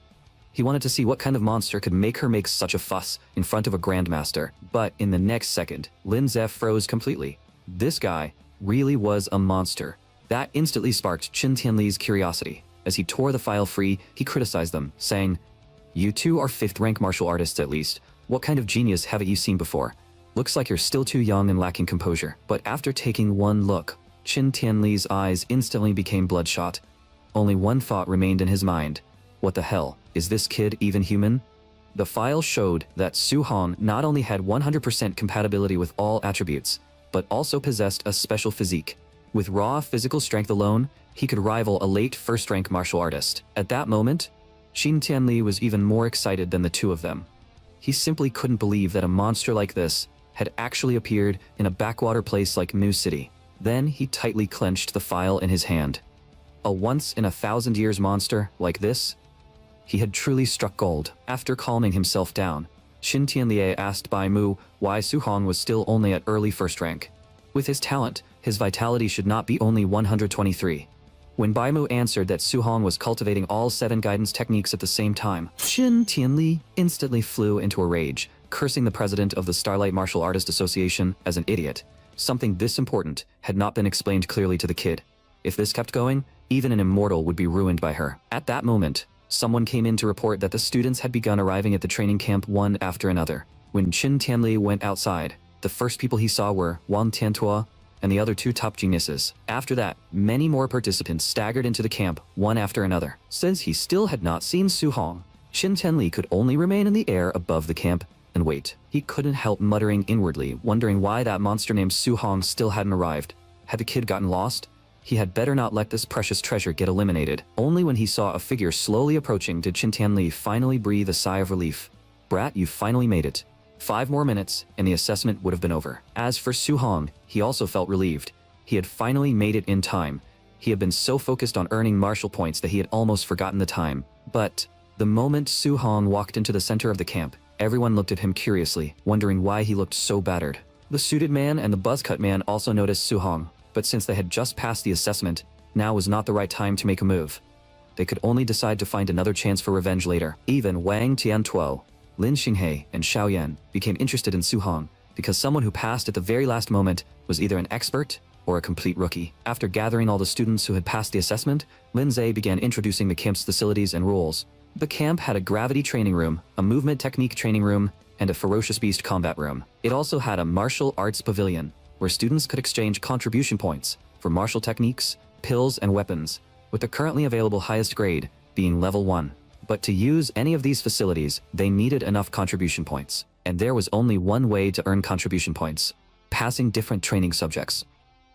Speaker 1: He wanted to see what kind of monster could make her make such a fuss in front of a Grandmaster. But in the next second, Lin Ze froze completely. This guy really was a monster. That instantly sparked Qin Tianli's curiosity. As he tore the file free, he criticized them, saying, "You two are 5th rank martial artists at least. What kind of genius haven't you seen before? Looks like you're still too young and lacking composure." But after taking one look, Qin Tianli's eyes instantly became bloodshot. Only one thought remained in his mind. What the hell, is this kid even human? The file showed that Su Hong not only had 100% compatibility with all attributes, but also possessed a special physique. With raw physical strength alone, he could rival a late 1st rank martial artist. At that moment, Qin Tianli was even more excited than the two of them. He simply couldn't believe that a monster like this had actually appeared in a backwater place like New City. Then he tightly clenched the file in his hand. A once-in-a-thousand-years monster like this? He had truly struck gold. After calming himself down, Qin Tianli asked Bai Mu why Su Hong was still only at early 1st rank. With his talent, his vitality should not be only 123. When Bai Mu answered that Su Hong was cultivating all 7 guidance techniques at the same time, Qin Tianli instantly flew into a rage, cursing the president of the Starlight Martial Artist Association as an idiot. Something this important had not been explained clearly to the kid. If this kept going, even an immortal would be ruined by her. At that moment, someone came in to report that the students had begun arriving at the training camp one after another. When Qin Tianli went outside, the first people he saw were Wang Tiantuo and the other 2 top geniuses. After that, many more participants staggered into the camp one after another. Since he still had not seen Su Hong, Qin Tianli could only remain in the air above the camp and wait. He couldn't help muttering inwardly, wondering why that monster named Su Hong still hadn't arrived. Had the kid gotten lost? He had better not let this precious treasure get eliminated. Only when he saw a figure slowly approaching did Qin Tianli finally breathe a sigh of relief. "Brat, you finally made it." 5 more minutes, and the assessment would have been over. As for Su Hong, he also felt relieved. He had finally made it in time. He had been so focused on earning martial points that he had almost forgotten the time. But the moment Su Hong walked into the center of the camp, everyone looked at him curiously, wondering why he looked so battered. The suited man and the buzzcut man also noticed Su Hong, but since they had just passed the assessment, now was not the right time to make a move. They could only decide to find another chance for revenge later. Even Wang Tiantuo, Lin Xinghe, and Xiao Yan became interested in Su Hong because someone who passed at the very last moment was either an expert or a complete rookie. After gathering all the students who had passed the assessment, Lin Zhe began introducing the camp's facilities and rules. The camp had a gravity training room, a movement technique training room, and a ferocious beast combat room. It also had a martial arts pavilion, where students could exchange contribution points for martial techniques, pills, and weapons, with the currently available highest grade being level 1. But to use any of these facilities, they needed enough contribution points. And there was only one way to earn contribution points: passing different training subjects.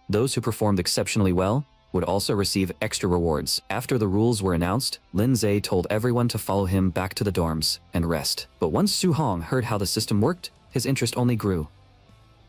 Speaker 1: Those who performed exceptionally well would also receive extra rewards. After the rules were announced, Lin Zhe told everyone to follow him back to the dorms and rest. But once Su Hong heard how the system worked, his interest only grew.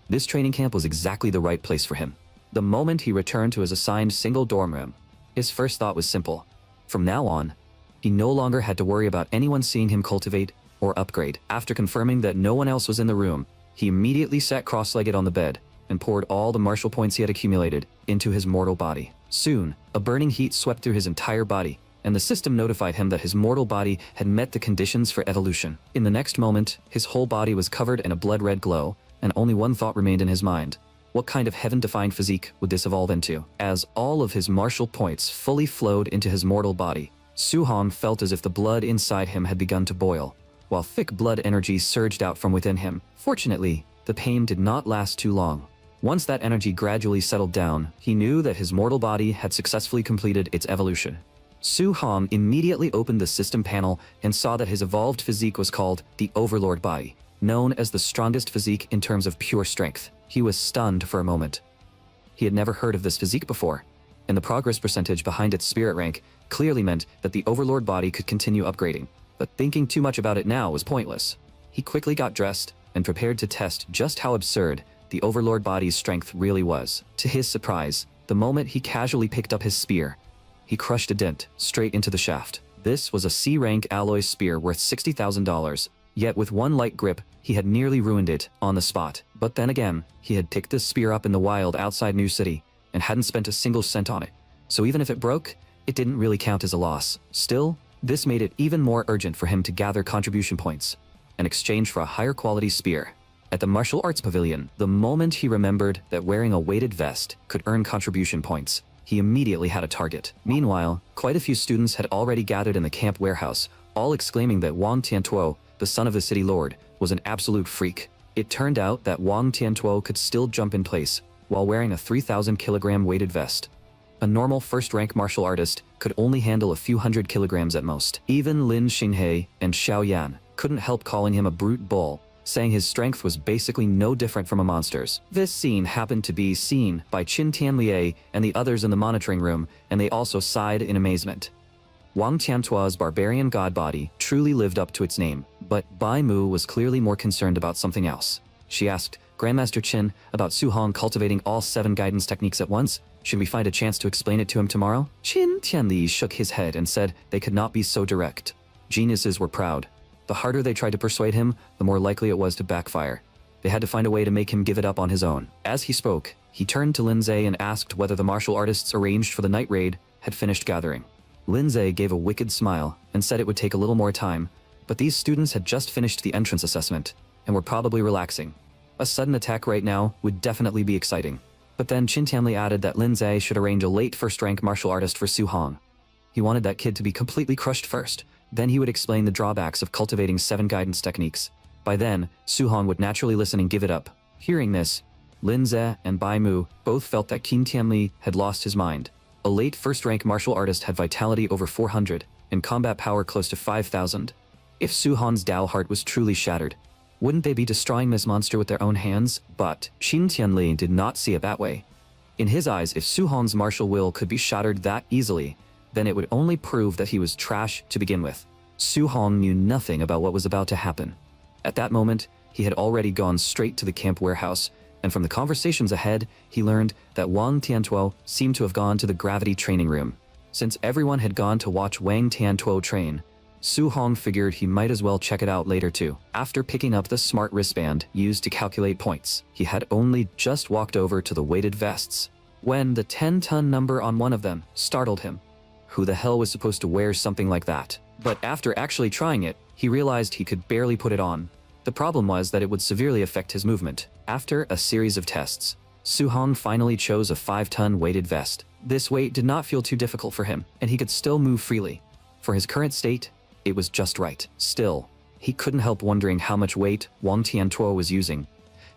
Speaker 1: This training camp was exactly the right place for him. The moment he returned to his assigned single dorm room, his first thought was simple. From now on, he no longer had to worry about anyone seeing him cultivate or upgrade. After confirming that no one else was in the room, he immediately sat cross-legged on the bed and poured all the martial points he had accumulated into his mortal body. Soon, a burning heat swept through his entire body, and the system notified him that his mortal body had met the conditions for evolution. In the next moment, his whole body was covered in a blood-red glow, and only one thought remained in his mind. What kind of heaven-defined physique would this evolve into? As all of his martial points fully flowed into his mortal body, Su Hong felt as if the blood inside him had begun to boil, while thick blood energy surged out from within him. Fortunately, the pain did not last too long. Once that energy gradually settled down, he knew that his mortal body had successfully completed its evolution. Su Hong immediately opened the system panel and saw that his evolved physique was called the Overlord Body, known as the strongest physique in terms of pure strength. He was stunned for a moment. He had never heard of this physique before, and the progress percentage behind its spirit rank clearly meant that the Overlord Body could continue upgrading. But thinking too much about it now was pointless. He quickly got dressed and prepared to test just how absurd the Overlord Body's strength really was. To his surprise, the moment he casually picked up his spear, he crushed a dent straight into the shaft. This was a C-rank alloy spear worth $60,000, yet with one light grip, he had nearly ruined it on the spot. But then again, he had picked this spear up in the wild outside New City and hadn't spent a single cent on it. So even if it broke, it didn't really count as a loss. Still, this made it even more urgent for him to gather contribution points in exchange for a higher quality spear. At the martial arts pavilion, the moment he remembered that wearing a weighted vest could earn contribution points, he immediately had a target. Meanwhile, quite a few students had already gathered in the camp warehouse, all exclaiming that Wang Tiantuo, the son of the city lord, was an absolute freak. It turned out that Wang Tiantuo could still jump in place while wearing a 3,000-kilogram weighted vest. A normal first-rank martial artist could only handle a few hundred kilograms at most. Even Lin Xinghe and Xiao Yan couldn't help calling him a brute bull, saying his strength was basically no different from a monster's. This scene happened to be seen by Qin Tianlie and the others in the monitoring room, and they also sighed in amazement. Wang Tiantuo's barbarian god body truly lived up to its name, but Bai Mu was clearly more concerned about something else. She asked Grandmaster Qin about Su Hong cultivating all 7 guidance techniques at once. Should we find a chance to explain it to him tomorrow? Qin Tianli shook his head and said they could not be so direct. Geniuses were proud. The harder they tried to persuade him, the more likely it was to backfire. They had to find a way to make him give it up on his own. As he spoke, he turned to Lindsay and asked whether the martial artists arranged for the night raid had finished gathering. Lindsay gave a wicked smile and said it would take a little more time, but these students had just finished the entrance assessment and were probably relaxing. A sudden attack right now would definitely be exciting. But then Qin Tianli added that Lindsay should arrange a late first-rank martial artist for Su Hong. He wanted that kid to be completely crushed first, then he would explain the drawbacks of cultivating 7 guidance techniques. By then, Su Hong would naturally listen and give it up. Hearing this, Lindsay and Bai Mu both felt that Qin Tianli had lost his mind. A late first-rank martial artist had vitality over 400 and combat power close to 5,000. If Su Hong's Dao heart was truly shattered, wouldn't they be destroying this monster with their own hands? But Qin Tianli did not see it that way. In his eyes, if Su Hong's martial will could be shattered that easily, then it would only prove that he was trash to begin with. Su Hong knew nothing about what was about to happen. At that moment, he had already gone straight to the camp warehouse, and from the conversations ahead, he learned that Wang Tiantuo seemed to have gone to the gravity training room. Since everyone had gone to watch Wang Tiantuo train, Su Hong figured he might as well check it out later too. After picking up the smart wristband used to calculate points, he had only just walked over to the weighted vests when the 10-ton number on one of them startled him. Who the hell was supposed to wear something like that? But after actually trying it, he realized he could barely put it on. The problem was that it would severely affect his movement. After a series of tests, Su Hong finally chose a 5-ton weighted vest. This weight did not feel too difficult for him, and he could still move freely. For his current state, it was just right. Still, he couldn't help wondering how much weight Wang Tiantuo was using.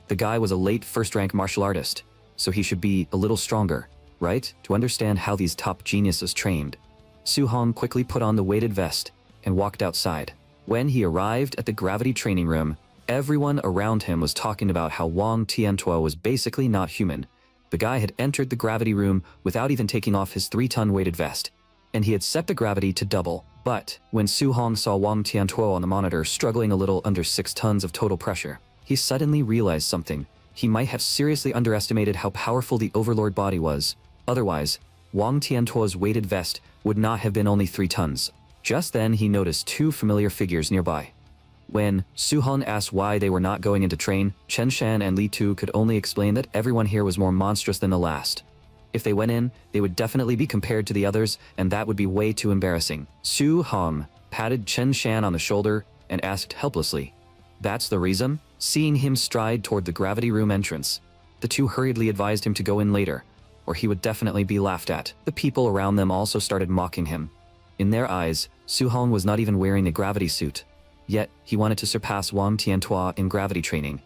Speaker 1: The guy was a late first-rank martial artist, so he should be a little stronger, right? To understand how these top geniuses trained. Su Hong quickly put on the weighted vest and walked outside. When he arrived at the gravity training room, everyone around him was talking about how Wang Tiantuo was basically not human. The guy had entered the gravity room without even taking off his 3-ton weighted vest, and he had set the gravity to double. But when Su Hong saw Wang Tiantuo on the monitor struggling a little under 6 tons of total pressure, he suddenly realized something. He might have seriously underestimated how powerful the overlord body was. Otherwise, Wang Tiantuo's weighted vest would not have been only 3 tons. Just then he noticed 2 familiar figures nearby. When Su Hong asked why they were not going in to train, Chen Shan and Li Tu could only explain that everyone here was more monstrous than the last. If they went in, they would definitely be compared to the others, and that would be way too embarrassing. Su Hong patted Chen Shan on the shoulder and asked helplessly, "That's the reason?" Seeing him stride toward the gravity room entrance, the two hurriedly advised him to go in later, or he would definitely be laughed at. The people around them also started mocking him. In their eyes, Su Hong was not even wearing a gravity suit. Yet, he wanted to surpass Wang Tiantuo in gravity training.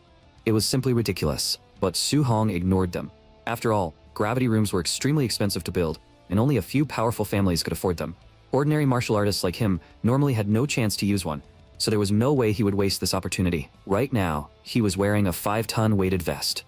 Speaker 1: It was simply ridiculous, but Su Hong ignored them. After all, gravity rooms were extremely expensive to build, and only a few powerful families could afford them. Ordinary martial artists like him normally had no chance to use one, so there was no way he would waste this opportunity. Right now, he was wearing a 5-ton weighted vest.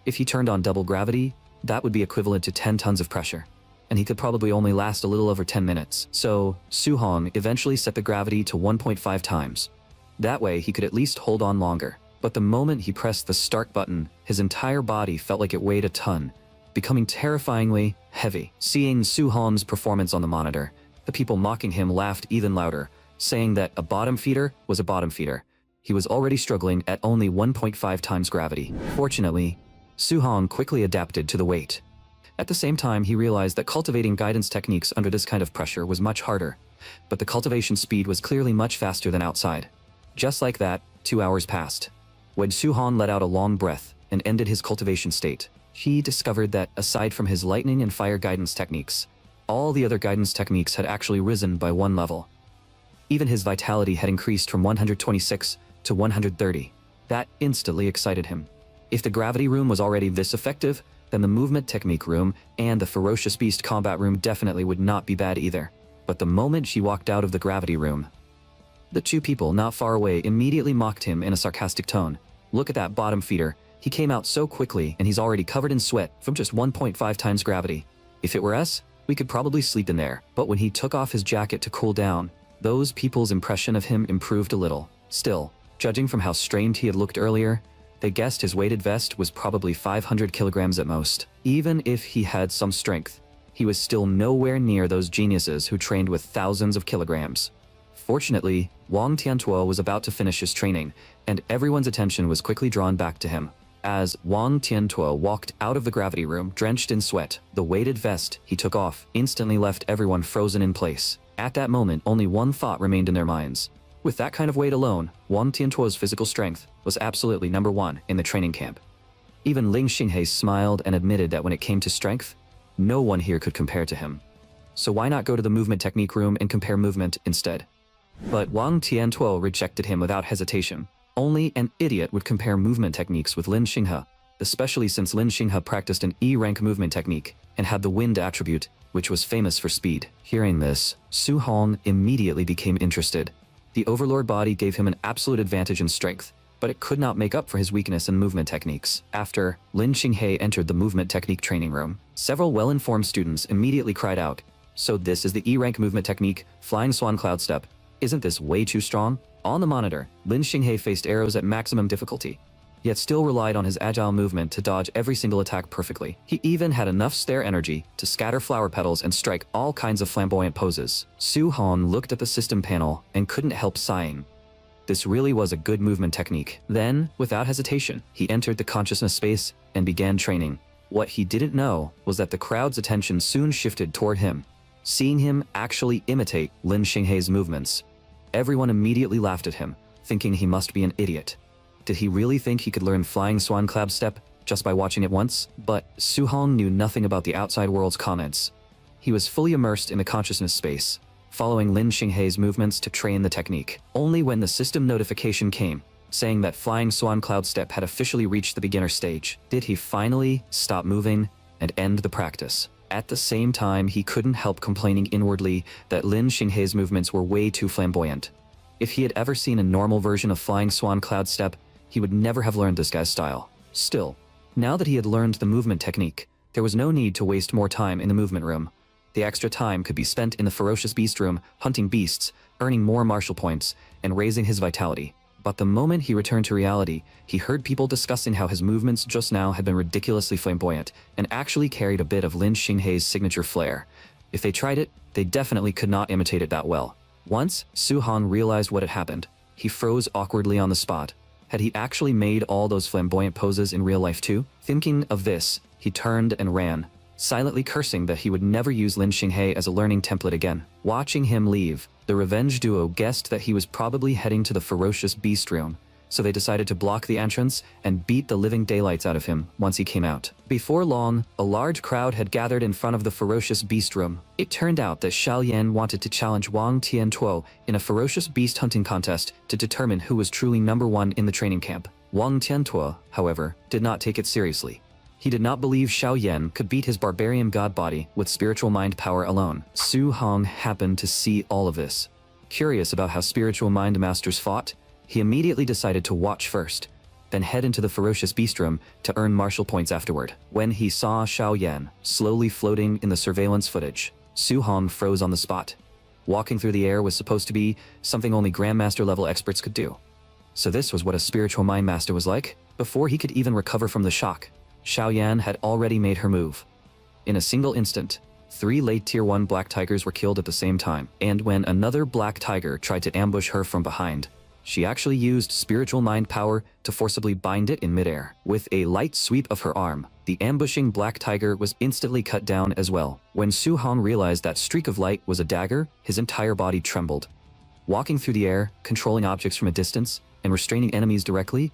Speaker 1: If he turned on double gravity, that would be equivalent to 10 tons of pressure, and he could probably only last a little over 10 minutes. So, Su Hong eventually set the gravity to 1.5 times. That way, he could at least hold on longer. But the moment he pressed the start button, his entire body felt like it weighed a ton, becoming terrifyingly heavy. Seeing Su Hong's performance on the monitor, the people mocking him laughed even louder, saying that a bottom feeder was a bottom feeder. He was already struggling at only 1.5 times gravity. Fortunately, Su Hong quickly adapted to the weight. At the same time, he realized that cultivating guidance techniques under this kind of pressure was much harder, but the cultivation speed was clearly much faster than outside. Just like that, 2 hours passed. When Su Hong let out a long breath, and ended his cultivation state. He discovered that, aside from his lightning and fire guidance techniques, all the other guidance techniques had actually risen by 1 level. Even his vitality had increased from 126 to 130. That instantly excited him. If the gravity room was already this effective, then the movement technique room and the ferocious beast combat room definitely would not be bad either. But the moment she walked out of the gravity room, the 2 people not far away immediately mocked him in a sarcastic tone. "Look at that bottom feeder. He came out so quickly and he's already covered in sweat from just 1.5 times gravity. If it were us, we could probably sleep in there." But when he took off his jacket to cool down, those people's impression of him improved a little. Still, judging from how strained he had looked earlier, they guessed his weighted vest was probably 500 kilograms at most. Even if he had some strength, he was still nowhere near those geniuses who trained with thousands of kilograms. Fortunately, Wang Tiantuo was about to finish his training, and everyone's attention was quickly drawn back to him. As Wang Tiantuo walked out of the gravity room drenched in sweat, the weighted vest he took off instantly left everyone frozen in place. At that moment, only one thought remained in their minds. With that kind of weight alone, Wang Tiantuo's physical strength was absolutely number 1 in the training camp. Even Ling Xinghe smiled and admitted that when it came to strength, no one here could compare to him. So why not go to the movement technique room and compare movement instead? But Wang Tiantuo rejected him without hesitation. Only an idiot would compare movement techniques with Lin Xinghe, especially since Lin Xinghe practiced an E-rank movement technique and had the wind attribute, which was famous for speed. Hearing this, Su Hong immediately became interested. The Overlord body gave him an absolute advantage in strength, but it could not make up for his weakness in movement techniques. After Lin Xinghe entered the movement technique training room, several well-informed students immediately cried out, "So this is the E-rank movement technique, Flying Swan Cloud Step. Isn't this way too strong?" On the monitor, Lin Xinghe faced arrows at maximum difficulty, yet still relied on his agile movement to dodge every single attack perfectly. He even had enough stare energy to scatter flower petals and strike all kinds of flamboyant poses. Su Hong looked at the system panel and couldn't help sighing. This really was a good movement technique. Then, without hesitation, he entered the consciousness space and began training. What he didn't know was that the crowd's attention soon shifted toward him. Seeing him actually imitate Lin Xinghe's movements, everyone immediately laughed at him, thinking he must be an idiot. Did he really think he could learn Flying Swan Cloud Step just by watching it once? But Su Hong knew nothing about the outside world's comments. He was fully immersed in the consciousness space, following Lin Xinghe's movements to train the technique. Only when the system notification came, saying that Flying Swan Cloud Step had officially reached the beginner stage, did he finally stop moving and end the practice. At the same time, he couldn't help complaining inwardly that Lin Xinghe's movements were way too flamboyant. If he had ever seen a normal version of Flying Swan Cloud Step, he would never have learned this guy's style. Still, now that he had learned the movement technique, there was no need to waste more time in the movement room. The extra time could be spent in the ferocious beast room, hunting beasts, earning more martial points, and raising his vitality. But the moment he returned to reality, he heard people discussing how his movements just now had been ridiculously flamboyant and actually carried a bit of Lin Xinghe's signature flair. If they tried it, they definitely could not imitate it that well. Once Su Hong realized what had happened, he froze awkwardly on the spot. Had he actually made all those flamboyant poses in real life too? Thinking of this, he turned and ran, silently cursing that he would never use Lin Xinghe as a learning template again. Watching him leave, the revenge duo guessed that he was probably heading to the ferocious beast room, so they decided to block the entrance and beat the living daylights out of him once he came out. Before long, a large crowd had gathered in front of the ferocious beast room. It turned out that Xiao Yan wanted to challenge Wang Tiantuo in a ferocious beast hunting contest to determine who was truly number 1 in the training camp. Wang Tiantuo, however, did not take it seriously. He did not believe Xiao Yan could beat his barbarian god body with spiritual mind power alone. Su Hong happened to see all of this. Curious about how spiritual mind masters fought, he immediately decided to watch first, then head into the ferocious beast room to earn martial points afterward. When he saw Xiao Yan slowly floating in the surveillance footage, Su Hong froze on the spot. Walking through the air was supposed to be something only Grandmaster level experts could do. So this was what a spiritual mind master was like? Before he could even recover from the shock, Xiao Yan had already made her move. In a single instant, 3 late tier 1 black tigers were killed at the same time, and when another black tiger tried to ambush her from behind, she actually used spiritual mind power to forcibly bind it in midair. With a light sweep of her arm, the ambushing black tiger was instantly cut down as well. When Su Hong realized that streak of light was a dagger, his entire body trembled. Walking through the air, controlling objects from a distance, and restraining enemies directly,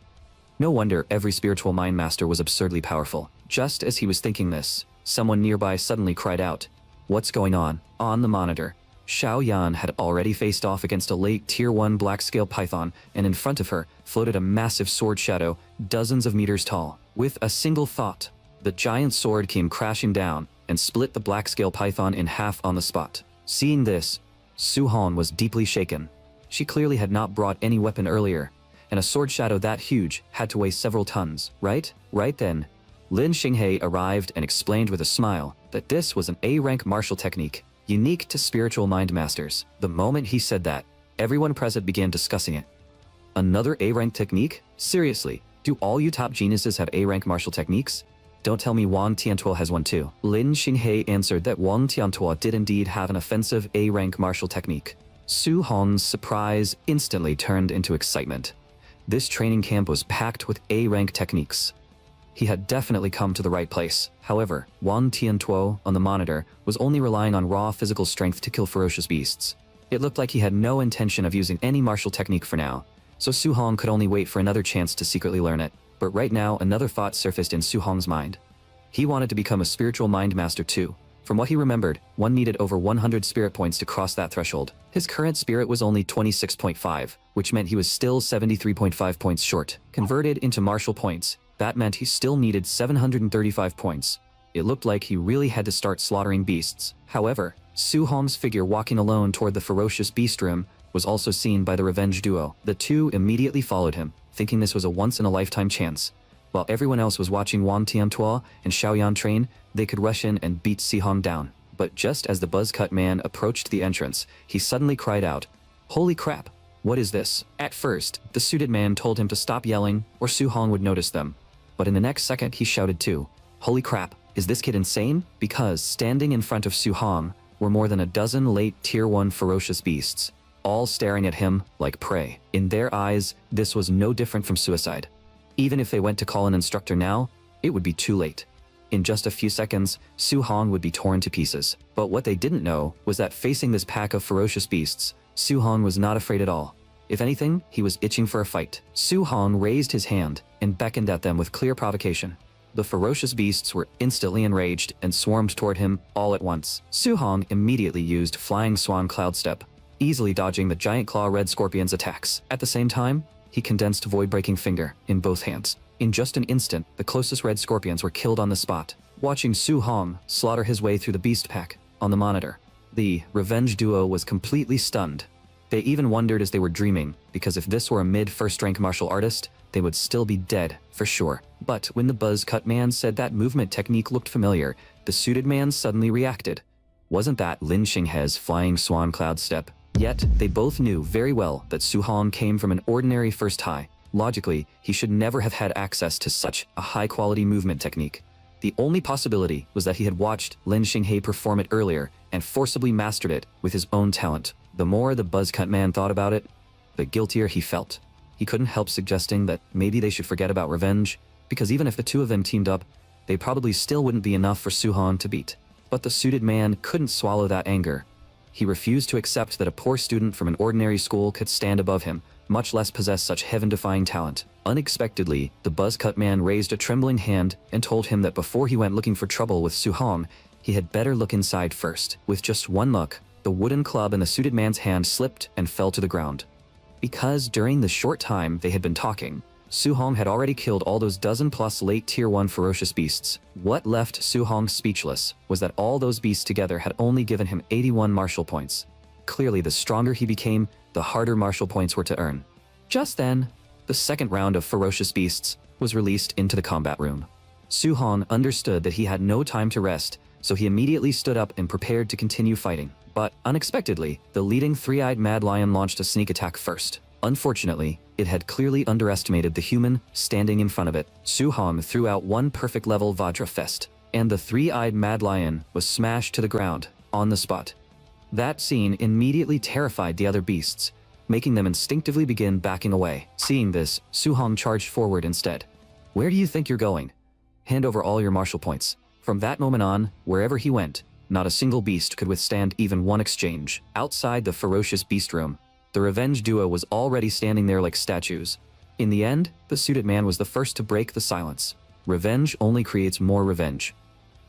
Speaker 1: No wonder every spiritual mind master was absurdly powerful. Just as he was thinking this, someone nearby suddenly cried out, "What's going on?" On the monitor, Xiao Yan had already faced off against a late Tier 1 black-scale python, and in front of her floated a massive sword shadow, dozens of meters tall. With a single thought, the giant sword came crashing down and split the black-scale python in half on the spot. Seeing this, Su Hong was deeply shaken. She clearly had not brought any weapon earlier, and a sword shadow that huge had to weigh several tons, right? Right then, Lin Xinghe arrived and explained with a smile that this was an A-rank martial technique, unique to spiritual mind masters. The moment he said that, everyone present began discussing it. Another A-rank technique? Seriously, do all you top geniuses have A-rank martial techniques? Don't tell me Wang Tiantuo has one too. Lin Xinghe answered that Wang Tiantuo did indeed have an offensive A-rank martial technique. Su Hong's surprise instantly turned into excitement. This training camp was packed with A-rank techniques. He had definitely come to the right place. However, Wang Tiantuo, on the monitor, was only relying on raw physical strength to kill ferocious beasts. It looked like he had no intention of using any martial technique for now, so Su Hong could only wait for another chance to secretly learn it. But right now, another thought surfaced in Su Hong's mind. He wanted to become a spiritual mind master too. From what he remembered, one needed over 100 spirit points to cross that threshold. His current spirit was only 26.5, which meant he was still 73.5 points short. Converted into martial points, that meant he still needed 735 points. It looked like he really had to start slaughtering beasts. However, Su Hong's figure walking alone toward the ferocious beast room was also seen by the revenge duo. The two immediately followed him, thinking this was a once-in-a-lifetime chance. While everyone else was watching Wang Tiantuo and Xiaoyan train, they could rush in and beat Si Hong down. But just as the buzz-cut man approached the entrance, he suddenly cried out, "Holy crap! What is this?" At first, the suited man told him to stop yelling or Su Hong would notice them. But in the next second he shouted too, "Holy crap, is this kid insane?" Because standing in front of Su Hong were more than a dozen late Tier 1 ferocious beasts, all staring at him like prey. In their eyes, this was no different from suicide. Even if they went to call an instructor now, it would be too late. In just a few seconds, Su Hong would be torn to pieces. But what they didn't know was that facing this pack of ferocious beasts, Su Hong was not afraid at all. If anything, he was itching for a fight. Su Hong raised his hand and beckoned at them with clear provocation. The ferocious beasts were instantly enraged and swarmed toward him all at once. Su Hong immediately used Flying Swan Cloud Step, easily dodging the giant claw red scorpion's attacks. At the same time, he condensed Void-Breaking Finger in both hands. In just an instant, the closest red scorpions were killed on the spot. Watching Su Hong slaughter his way through the beast pack on the monitor, the revenge duo was completely stunned. They even wondered as they were dreaming, because if this were a mid-first rank martial artist, they would still be dead, for sure. But when the buzz-cut man said that movement technique looked familiar, the suited man suddenly reacted. Wasn't that Lin Xinghe's Flying Swan Cloud Step? Yet, they both knew very well that Su Hong came from an ordinary first high. Logically, he should never have had access to such a high-quality movement technique. The only possibility was that he had watched Lin Xinghe perform it earlier and forcibly mastered it with his own talent. The more the buzz-cut man thought about it, the guiltier he felt. He couldn't help suggesting that maybe they should forget about revenge, because even if the two of them teamed up, they probably still wouldn't be enough for Su Hong to beat. But the suited man couldn't swallow that anger. He refused to accept that a poor student from an ordinary school could stand above him, much less possess such heaven-defying talent. Unexpectedly, the buzz-cut man raised a trembling hand and told him that before he went looking for trouble with Su Hong, he had better look inside first. With just one look, the wooden club in the suited man's hand slipped and fell to the ground. Because during the short time they had been talking, Su Hong had already killed all those dozen-plus late Tier 1 ferocious beasts. What left Su Hong speechless was that all those beasts together had only given him 81 martial points. Clearly, the stronger he became, the harder martial points were to earn. Just then, the second round of ferocious beasts was released into the combat room. Su Hong understood that he had no time to rest, so he immediately stood up and prepared to continue fighting. But, unexpectedly, the leading three-eyed mad lion launched a sneak attack first. Unfortunately, it had clearly underestimated the human standing in front of it. Su Hong threw out one perfect-level Vajra Fist, and the three-eyed mad lion was smashed to the ground, on the spot. That scene immediately terrified the other beasts, making them instinctively begin backing away. Seeing this, Su Hong charged forward instead. "Where do you think you're going? Hand over all your martial points." From that moment on, wherever he went, not a single beast could withstand even one exchange. Outside the ferocious beast room, the revenge duo was already standing there like statues. In the end, the suited man was the first to break the silence. Revenge only creates more revenge.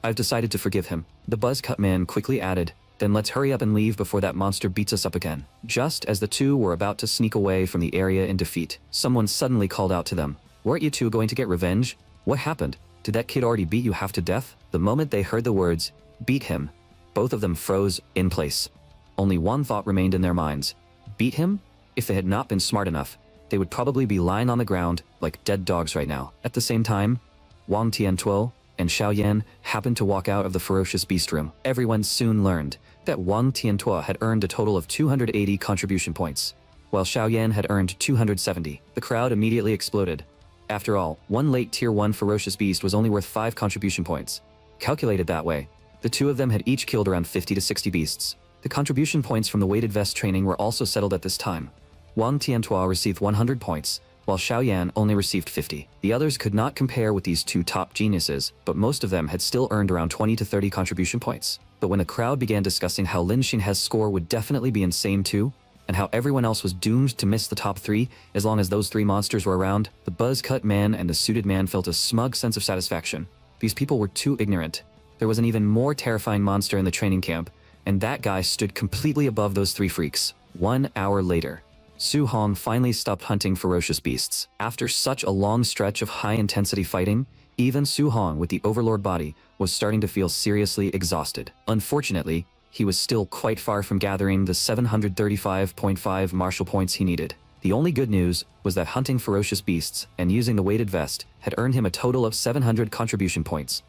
Speaker 1: I've decided to forgive him, the buzz-cut man quickly added. Then let's hurry up and leave before that monster beats us up again. Just as the two were about to sneak away from the area in defeat, someone suddenly called out to them. Weren't you two going to get revenge? What happened? Did that kid already beat you half to death? The moment they heard the words, beat him, both of them froze in place. Only one thought remained in their minds. Beat him? If they had not been smart enough, they would probably be lying on the ground like dead dogs right now. At the same time, Wang Tiantuo and Xiao Yan happened to walk out of the ferocious beast room. Everyone soon learned that Wang Tiantuo had earned a total of 280 contribution points, while Xiao Yan had earned 270. The crowd immediately exploded. After all, one late Tier 1 ferocious beast was only worth 5 contribution points. Calculated that way, the two of them had each killed around 50 to 60 beasts. The contribution points from the weighted vest training were also settled at this time. Wang Tiantuo received 100 points, while Xiao Yan only received 50. The others could not compare with these two top geniuses, but most of them had still earned around 20 to 30 contribution points. But when the crowd began discussing how Lin Xinhe's score would definitely be insane too, and how everyone else was doomed to miss the top 3 as long as those 3 monsters were around, the buzz-cut man and the suited man felt a smug sense of satisfaction. These people were too ignorant. There was an even more terrifying monster in the training camp, and that guy stood completely above those 3 freaks. 1 hour later, Su Hong finally stopped hunting ferocious beasts. After such a long stretch of high-intensity fighting, even Su Hong with the overlord body was starting to feel seriously exhausted. Unfortunately, he was still quite far from gathering the 735.5 martial points he needed. The only good news was that hunting ferocious beasts and using the weighted vest had earned him a total of 700 contribution points,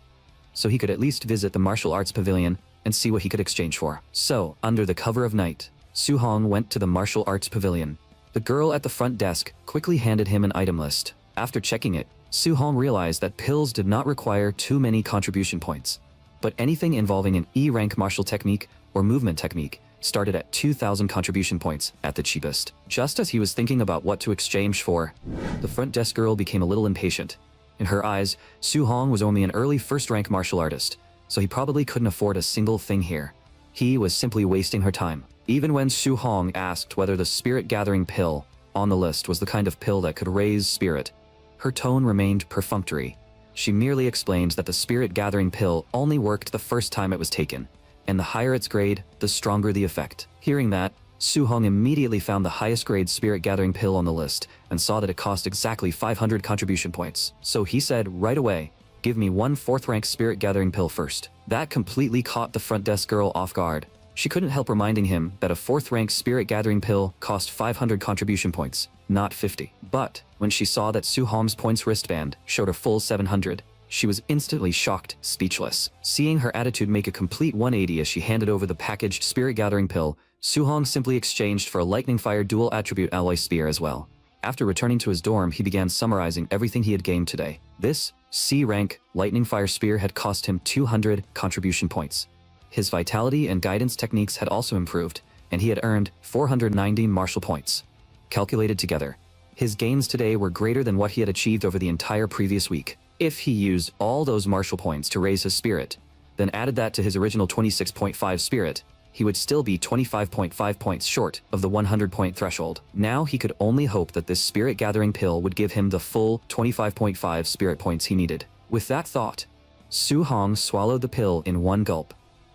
Speaker 1: so he could at least visit the martial arts pavilion and see what he could exchange for. So, under the cover of night, Su Hong went to the martial arts pavilion. The girl at the front desk quickly handed him an item list. After checking it, Su Hong realized that pills did not require too many contribution points, but anything involving an E-rank martial technique or movement technique started at 2,000 contribution points at the cheapest. Just as he was thinking about what to exchange for, the front desk girl became a little impatient. In her eyes, Su Hong was only an early first-rank martial artist, so he probably couldn't afford a single thing here. He was simply wasting her time. Even when Su Hong asked whether the spirit-gathering pill on the list was the kind of pill that could raise spirit, her tone remained perfunctory. She merely explained that the spirit-gathering pill only worked the first time it was taken, and the higher its grade, the stronger the effect. Hearing that, Su Hong immediately found the highest grade spirit-gathering pill on the list and saw that it cost exactly 500 contribution points. So he said right away, "Give me one 4th-rank spirit-gathering pill first." That completely caught the front desk girl off guard. She couldn't help reminding him that a 4th-rank spirit-gathering pill cost 500 contribution points, not 50. But when she saw that Su Hong's points wristband showed a full 700, she was instantly shocked, speechless. Seeing her attitude make a complete 180 as she handed over the packaged spirit-gathering pill, Su Hong simply exchanged for a lightning fire dual attribute alloy spear as well. After returning to his dorm, he began summarizing everything he had gained today. This C-rank lightning fire spear had cost him 200 contribution points. His vitality and guidance techniques had also improved, and he had earned 490 martial points. Calculated together, his gains today were greater than what he had achieved over the entire previous week. If he used all those martial points to raise his spirit, then added that to his original 26.5 spirit, he would still be 25.5 points short of the 100-point threshold. Now he could only hope that this spirit-gathering pill would give him the full 25.5 spirit points he needed. With that thought, Su Hong swallowed the pill in one gulp.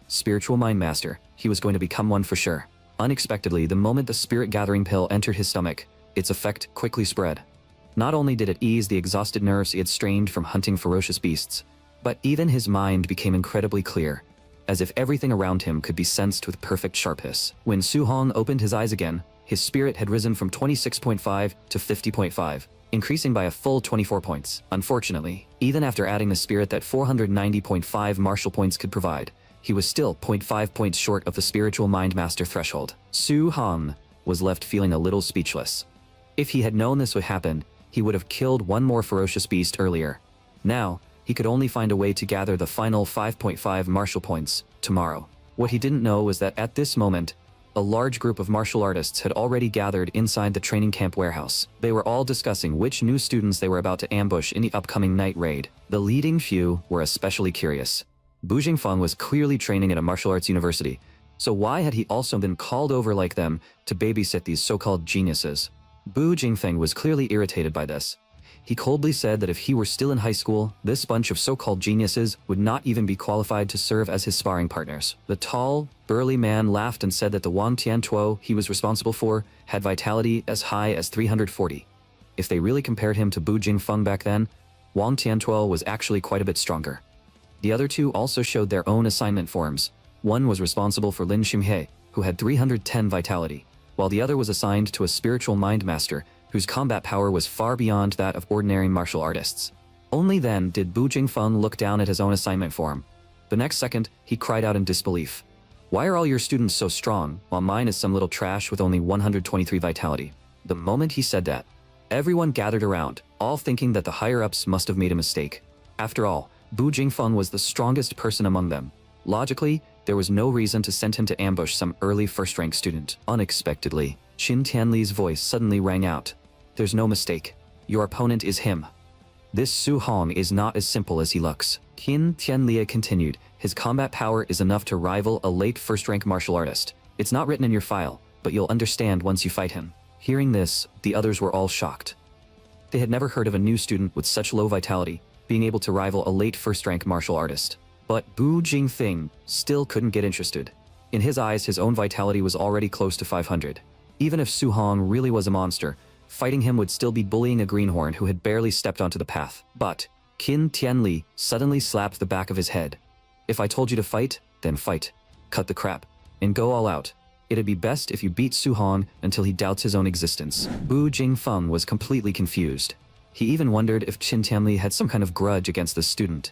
Speaker 1: Spiritual Mind Master, he was going to become one for sure. Unexpectedly, the moment the spirit-gathering pill entered his stomach, its effect quickly spread. Not only did it ease the exhausted nerves he had strained from hunting ferocious beasts, but even his mind became incredibly clear, as if everything around him could be sensed with perfect sharpness. When Su Hong opened his eyes again, his spirit had risen from 26.5 to 50.5, increasing by a full 24 points. Unfortunately, even after adding the spirit that 490.5 martial points could provide, he was still 0.5 points short of the spiritual mind master threshold. Su Hong was left feeling a little speechless. If he had known this would happen, he would have killed one more ferocious beast earlier. Now, he could only find a way to gather the final 5.5 martial points tomorrow. What he didn't know was that at this moment, a large group of martial artists had already gathered inside the training camp warehouse. They were all discussing which new students they were about to ambush in the upcoming night raid. The leading few were especially curious. Bu Jingfeng was clearly training at a martial arts university, so why had he also been called over like them to babysit these so-called geniuses? Bu Jingfeng was clearly irritated by this. He coldly said that if he were still in high school, this bunch of so-called geniuses would not even be qualified to serve as his sparring partners. The tall, burly man laughed and said that the Wang Tiantuo he was responsible for had vitality as high as 340. If they really compared him to Bu Jingfeng back then, Wang Tiantuo was actually quite a bit stronger. The other two also showed their own assignment forms. One was responsible for Lin Xinghe, who had 310 vitality, while the other was assigned to a spiritual mind master whose combat power was far beyond that of ordinary martial artists. Only then did Bu Jingfeng look down at his own assignment form. The next second, he cried out in disbelief. "Why are all your students so strong, while mine is some little trash with only 123 vitality?" The moment he said that, everyone gathered around, all thinking that the higher-ups must have made a mistake. After all, Bu Jingfeng was the strongest person among them. Logically, there was no reason to send him to ambush some early first-rank student. Unexpectedly, Qin Tianli's voice suddenly rang out. "There's no mistake. Your opponent is him. This Su Hong is not as simple as he looks." Qin Tianli continued, "His combat power is enough to rival a late first-rank martial artist. It's not written in your file, but you'll understand once you fight him." Hearing this, the others were all shocked. They had never heard of a new student with such low vitality being able to rival a late first-rank martial artist. But Bu Jingfeng still couldn't get interested. In his eyes, his own vitality was already close to 500. Even if Su Hong really was a monster, fighting him would still be bullying a greenhorn who had barely stepped onto the path. But Qin Tianli suddenly slapped the back of his head. "If I told you to fight, then fight. Cut the crap. And go all out. It'd be best if you beat Su Hong until he doubts his own existence." Bu Jingfeng was completely confused. He even wondered if Qin Tianli had some kind of grudge against the student.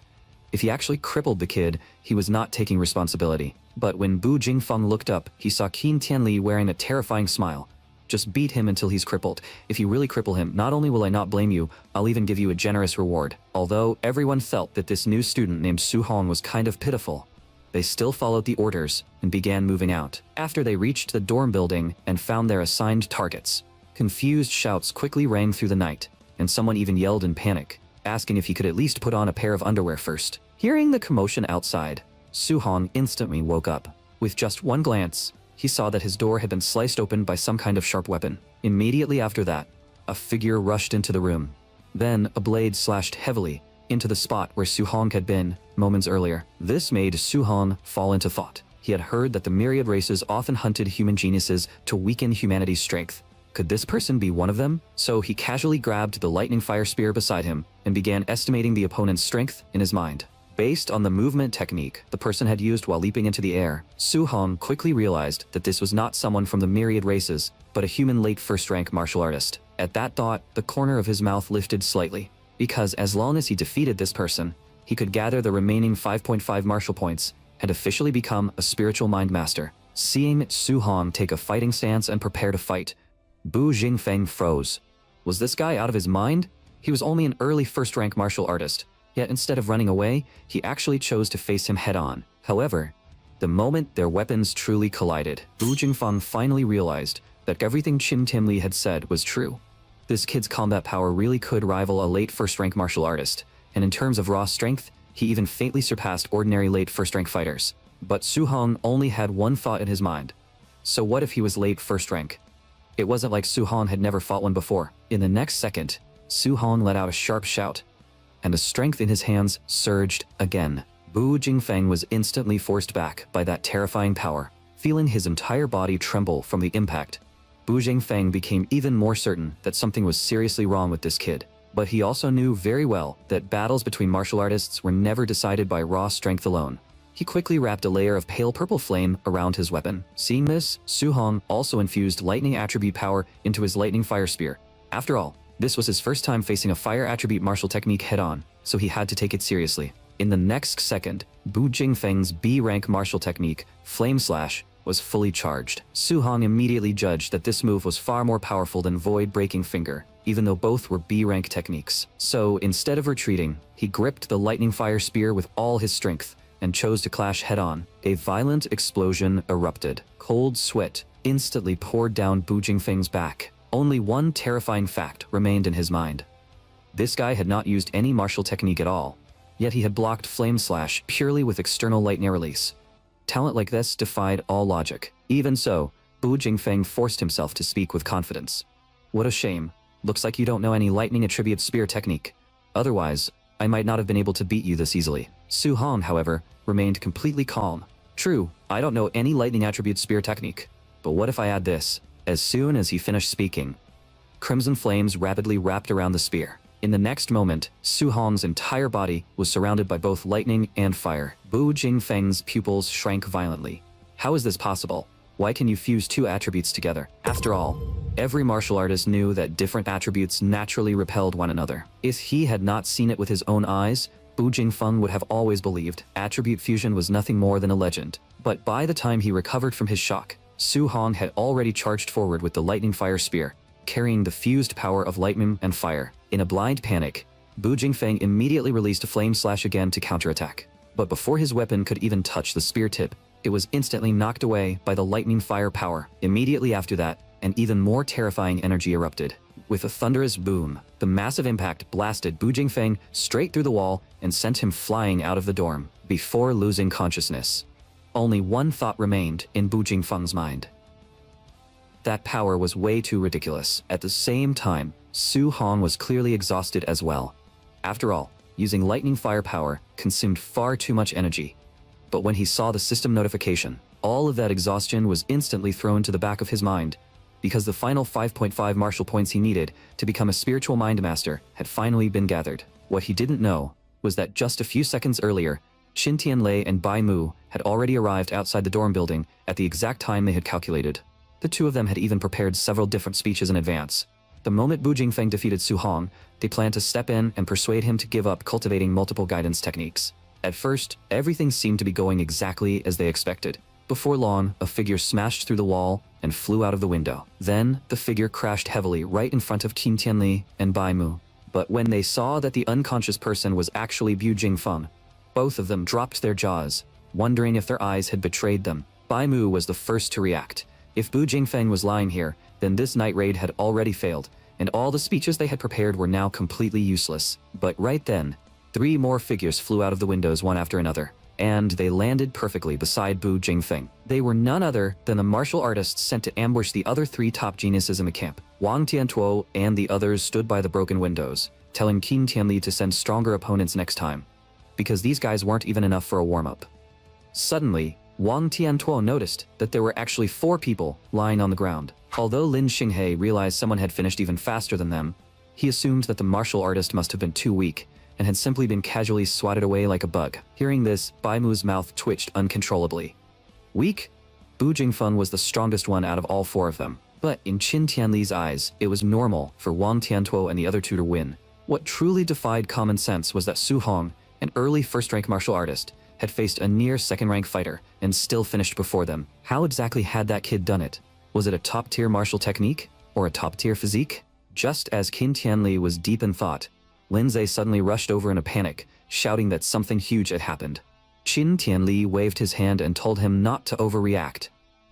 Speaker 1: If he actually crippled the kid, he was not taking responsibility. But when Bu Jingfeng looked up, he saw Qin Tianli wearing a terrifying smile. "Just beat him until he's crippled. If you really cripple him, not only will I not blame you, I'll even give you a generous reward." Although everyone felt that this new student named Su Hong was kind of pitiful, they still followed the orders and began moving out. After they reached the dorm building and found their assigned targets, confused shouts quickly rang through the night, and someone even yelled in panic, asking if he could at least put on a pair of underwear first. Hearing the commotion outside, Su Hong instantly woke up. With just one glance, he saw that his door had been sliced open by some kind of sharp weapon. Immediately after that, a figure rushed into the room. Then a blade slashed heavily into the spot where Su Hong had been moments earlier. This made Su Hong fall into thought. He had heard that the myriad races often hunted human geniuses to weaken humanity's strength. Could this person be one of them? So he casually grabbed the lightning fire spear beside him and began estimating the opponent's strength in his mind. Based on the movement technique the person had used while leaping into the air, Su Hong quickly realized that this was not someone from the myriad races, but a human late first-rank martial artist. At that thought, the corner of his mouth lifted slightly, because as long as he defeated this person, he could gather the remaining 5.5 martial points and officially become a spiritual mind master. Seeing Su Hong take a fighting stance and prepare to fight, Bu Jingfeng froze. Was this guy out of his mind? He was only an early first-rank martial artist, yet instead of running away, he actually chose to face him head-on. However, the moment their weapons truly collided, Bu Jingfeng finally realized that everything Qin Tianli had said was true. This kid's combat power really could rival a late first-rank martial artist, and in terms of raw strength, he even faintly surpassed ordinary late first-rank fighters. But Su Hong only had one thought in his mind. So what if he was late first-rank? It wasn't like Su Hong had never fought one before. In the next second, Su Hong let out a sharp shout, and the strength in his hands surged again. Bu Jingfeng was instantly forced back by that terrifying power. Feeling his entire body tremble from the impact, Bu Jingfeng became even more certain that something was seriously wrong with this kid. But he also knew very well that battles between martial artists were never decided by raw strength alone. He quickly wrapped a layer of pale purple flame around his weapon. Seeing this, Su Hong also infused lightning attribute power into his lightning fire spear. After all, this was his first time facing a fire attribute martial technique head-on, so he had to take it seriously. In the next second, Bu Jingfeng's B-rank martial technique, Flame Slash, was fully charged. Su Hong immediately judged that this move was far more powerful than Void Breaking Finger, even though both were B-rank techniques. So instead of retreating, he gripped the lightning fire spear with all his strength and chose to clash head-on. A violent explosion erupted. Cold sweat instantly poured down Bu Jingfeng's back. Only one terrifying fact remained in his mind. This guy had not used any martial technique at all, yet he had blocked Flame Slash purely with external lightning release. Talent like this defied all logic. Even so, Bu Jingfeng forced himself to speak with confidence. What a shame. Looks like you don't know any lightning attribute spear technique. Otherwise, I might not have been able to beat you this easily. Su Hong, however, remained completely calm. True, I don't know any lightning attribute spear technique. But what if I add this? As soon as he finished speaking, crimson flames rapidly wrapped around the spear. In the next moment, Su Hong's entire body was surrounded by both lightning and fire. Bu Jingfeng's pupils shrank violently. How is this possible? Why can you fuse two attributes together? After all, every martial artist knew that different attributes naturally repelled one another. If he had not seen it with his own eyes, Bu Jingfeng would have always believed attribute fusion was nothing more than a legend. But by the time he recovered from his shock, Su Hong had already charged forward with the lightning fire spear, carrying the fused power of lightning and fire. In a blind panic, Bu Jingfeng immediately released a flame slash again to counterattack. But before his weapon could even touch the spear tip, it was instantly knocked away by the lightning fire power. Immediately after that, an even more terrifying energy erupted. With a thunderous boom, the massive impact blasted Bu Jingfeng straight through the wall and sent him flying out of the dorm. Before losing consciousness, only one thought remained in Bu Jingfeng's mind. That power was way too ridiculous. At the same time, Su Hong was clearly exhausted as well. After all, using lightning fire power consumed far too much energy. But when he saw the system notification, all of that exhaustion was instantly thrown to the back of his mind, because the final 5.5 martial points he needed to become a spiritual mind master had finally been gathered. What he didn't know was that just a few seconds earlier, Qin Tianlei and Bai Mu had already arrived outside the dorm building at the exact time they had calculated. The two of them had even prepared several different speeches in advance. The moment Bu Jingfeng defeated Su Hong, they planned to step in and persuade him to give up cultivating multiple guidance techniques. At first, everything seemed to be going exactly as they expected. Before long, a figure smashed through the wall and flew out of the window. Then, the figure crashed heavily right in front of Qin Tianli and Bai Mu. But when they saw that the unconscious person was actually Bu Jingfeng, both of them dropped their jaws, wondering if their eyes had betrayed them. Bai Mu was the first to react. If Bu Jingfeng was lying here, then this night raid had already failed, and all the speeches they had prepared were now completely useless. But right then, 3 more figures flew out of the windows one after another, and they landed perfectly beside Bu Jingfeng. They were none other than the martial artists sent to ambush the other 3 top geniuses in the camp. Wang Tiantuo and the others stood by the broken windows, telling Qin Tianli to send stronger opponents next time, because these guys weren't even enough for a warm-up. Suddenly, Wang Tiantuo noticed that there were actually 4 people lying on the ground. Although Lin Xinghe realized someone had finished even faster than them, he assumed that the martial artist must have been too weak and had simply been casually swatted away like a bug. Hearing this, Bai Mu's mouth twitched uncontrollably. Weak? Bu Jingfeng was the strongest one out of all 4 of them. But in Qin Tianli's eyes, it was normal for Wang Tiantuo and the other 2 to win. What truly defied common sense was that Su Hong, an early first-rank martial artist, had faced a near second-rank fighter and still finished before them. How exactly had that kid done it? Was it a top-tier martial technique? Or a top-tier physique? Just as Qin Tianli was deep in thought, Lindsay suddenly rushed over in a panic, shouting that something huge had happened. Qin Tianli waved his hand and told him not to overreact.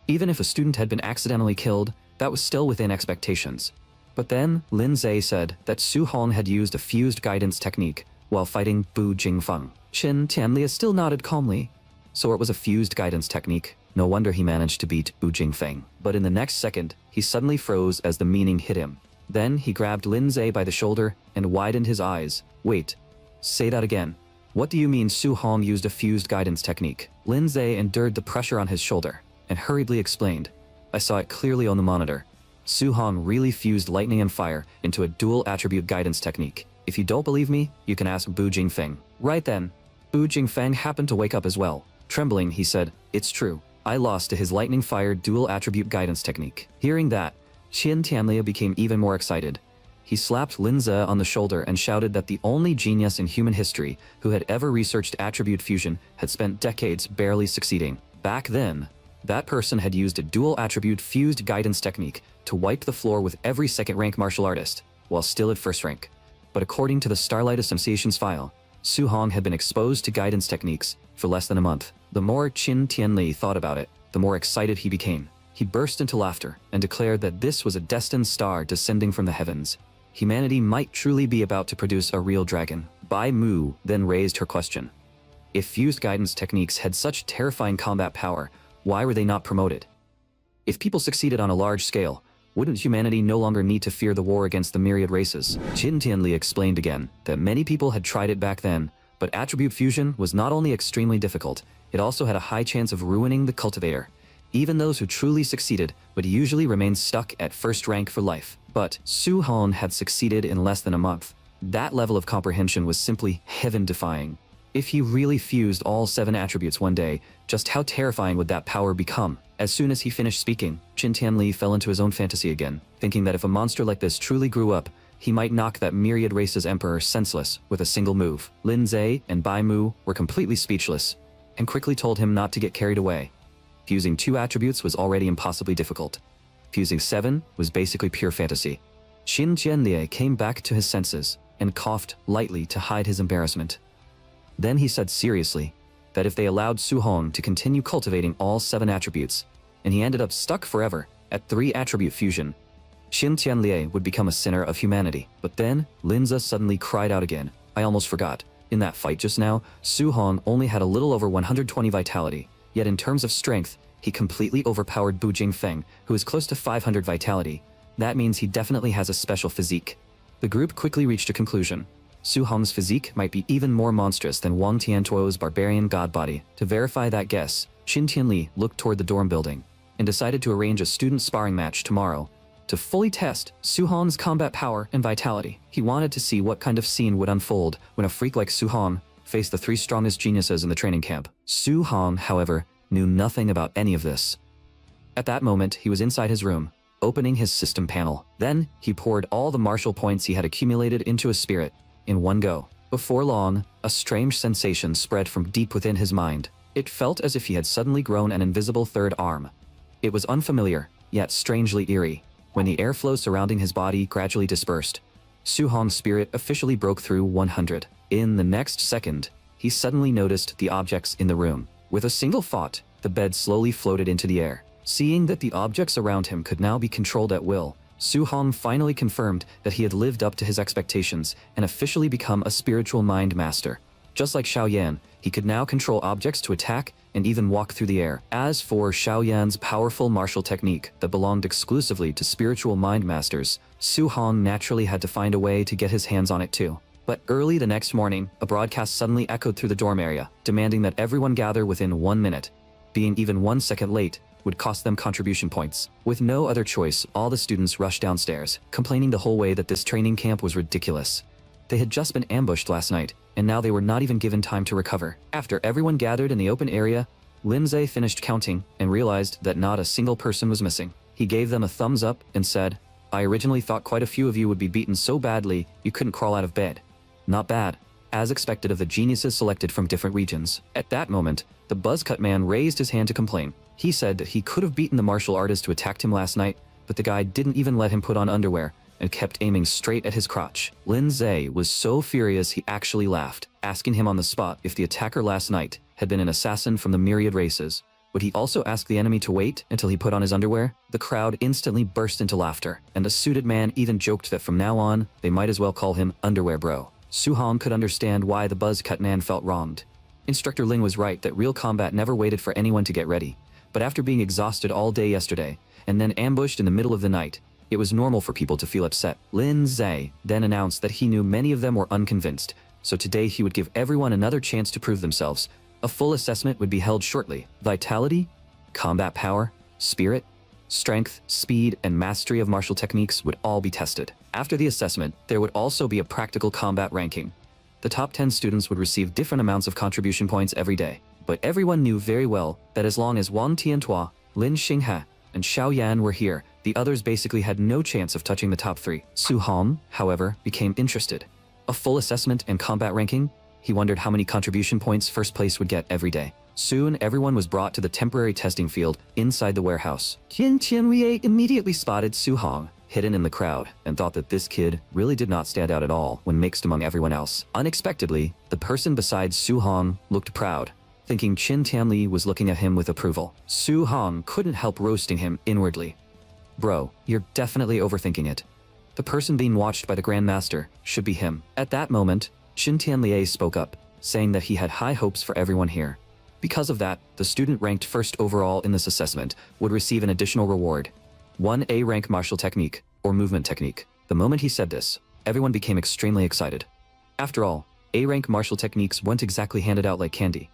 Speaker 1: Even if a student had been accidentally killed, that was still within expectations. But then, Lindsay said that Su Hong had used a fused guidance technique while fighting Bu Jingfeng. Qin Tianli still nodded calmly. So it was a fused guidance technique. No wonder he managed to beat Bu Jingfeng. But in the next second, he suddenly froze as the meaning hit him. Then he grabbed Lindsay by the shoulder and widened his eyes. Wait, say that again. What do you mean Su Hong used a fused guidance technique? Lindsay endured the pressure on his shoulder and hurriedly explained. I saw it clearly on the monitor. Su Hong really fused lightning and fire into a dual attribute guidance technique. If you don't believe me, you can ask Bu Jingfeng. Right then, Bu Jingfeng happened to wake up as well. Trembling, he said, "It's true. I lost to his lightning fire dual attribute guidance technique." Hearing that, Qin Tianli became even more excited. He slapped Linza on the shoulder and shouted that the only genius in human history who had ever researched attribute fusion had spent decades barely succeeding. Back then, that person had used a dual attribute fused guidance technique to wipe the floor with every second-rank martial artist, while still at first rank. But according to the Starlight Association's file, Su Hong had been exposed to guidance techniques for less than a month. The more Qin Tianli thought about it, the more excited he became. He burst into laughter and declared that this was a destined star descending from the heavens. Humanity might truly be about to produce a real dragon. Bai Mu then raised her question. If fused guidance techniques had such terrifying combat power, why were they not promoted? If people succeeded on a large scale, Wouldn't humanity no longer need to fear the war against the myriad races? Qin Tianli explained again that many people had tried it back then, but attribute fusion was not only extremely difficult, it also had a high chance of ruining the cultivator. Even those who truly succeeded would usually remain stuck at first rank for life. But Su Hong had succeeded in less than a month. That level of comprehension was simply heaven-defying. If he really fused all 7 attributes one day, just how terrifying would that power become? As soon as he finished speaking, Qin Tianli fell into his own fantasy again, thinking that if a monster like this truly grew up, he might knock that myriad race's emperor senseless with a single move. Lin Zhe and Bai Mu were completely speechless, and quickly told him not to get carried away. Fusing 2 attributes was already impossibly difficult. Fusing 7 was basically pure fantasy. Qin Tianli came back to his senses and coughed lightly to hide his embarrassment. Then he said seriously that if they allowed Su Hong to continue cultivating all 7 attributes, and he ended up stuck forever at 3 attribute fusion, Qin Tianli would become a sinner of humanity. But then, Linza suddenly cried out again. I almost forgot. In that fight just now, Su Hong only had a little over 120 vitality, yet in terms of strength, he completely overpowered Bu Jingfeng, who is close to 500 vitality. That means he definitely has a special physique. The group quickly reached a conclusion. Su Hong's physique might be even more monstrous than Wang Tiantuo's barbarian god body. To verify that guess, Qin Tianli looked toward the dorm building and decided to arrange a student sparring match tomorrow to fully test Su Hong's combat power and vitality. He wanted to see what kind of scene would unfold when a freak like Su Hong faced the 3 strongest geniuses in the training camp. Su Hong, however, knew nothing about any of this. At that moment, he was inside his room, opening his system panel. Then, he poured all the martial points he had accumulated into a spirit in one go. Before long, a strange sensation spread from deep within his mind. It felt as if he had suddenly grown an invisible 3rd arm. It was unfamiliar, yet strangely eerie. When the airflow surrounding his body gradually dispersed, Su Hong's spirit officially broke through 100. In the next second, he suddenly noticed the objects in the room. With a single thought, the bed slowly floated into the air. Seeing that the objects around him could now be controlled at will, Su Hong finally confirmed that he had lived up to his expectations and officially become a spiritual mind master. Just like Xiao Yan, he could now control objects to attack and even walk through the air. As for Xiao Yan's powerful martial technique that belonged exclusively to spiritual mind masters, Su Hong naturally had to find a way to get his hands on it too. But early the next morning, a broadcast suddenly echoed through the dorm area, demanding that everyone gather within 1 minute. Being even 1 second late would cost them contribution points. With no other choice, all the students rushed downstairs, complaining the whole way that this training camp was ridiculous. They had just been ambushed last night, and now they were not even given time to recover. After everyone gathered in the open area, Lindsay finished counting and realized that not a single person was missing. He gave them a thumbs up and said, I originally thought quite a few of you would be beaten so badly you couldn't crawl out of bed. Not bad, as expected of the geniuses selected from different regions. At that moment, the buzzcut man raised his hand to complain. He said that he could have beaten the martial artist who attacked him last night, but the guy didn't even let him put on underwear and kept aiming straight at his crotch. Lin Zhe was so furious he actually laughed, asking him on the spot if the attacker last night had been an assassin from the myriad races. Would he also ask the enemy to wait until he put on his underwear? The crowd instantly burst into laughter, and the suited man even joked that from now on, they might as well call him Underwear Bro. Su Hong could understand why the buzzcut man felt wronged. Instructor Ling was right that real combat never waited for anyone to get ready. But after being exhausted all day yesterday, and then ambushed in the middle of the night, it was normal for people to feel upset. Lin Zhe then announced that he knew many of them were unconvinced, so today he would give everyone another chance to prove themselves. A full assessment would be held shortly. Vitality, combat power, spirit, strength, speed, and mastery of martial techniques would all be tested. After the assessment, there would also be a practical combat ranking. The top 10 students would receive different amounts of contribution points every day, but everyone knew very well that as long as Wang Tiantua, Lin Xinghe, and Xiao Yan were here, the others basically had no chance of touching the top 3. Su Hong, however, became interested. A full assessment and combat ranking? He wondered how many contribution points first place would get every day. Soon, everyone was brought to the temporary testing field inside the warehouse. Qin Tianli immediately spotted Su Hong, hidden in the crowd, and thought that this kid really did not stand out at all when mixed among everyone else. Unexpectedly, the person beside Su Hong looked proud, thinking Qin Tianli was looking at him with approval. Su Hong couldn't help roasting him inwardly. Bro, you're definitely overthinking it. The person being watched by the Grand Master should be him. At that moment, Qin Tianli spoke up, saying that he had high hopes for everyone here. Because of that, the student ranked first overall in this assessment would receive an additional reward. one A-rank martial technique, or movement technique. The moment he said this, everyone became extremely excited. After all, A-rank martial techniques weren't exactly handed out like candy.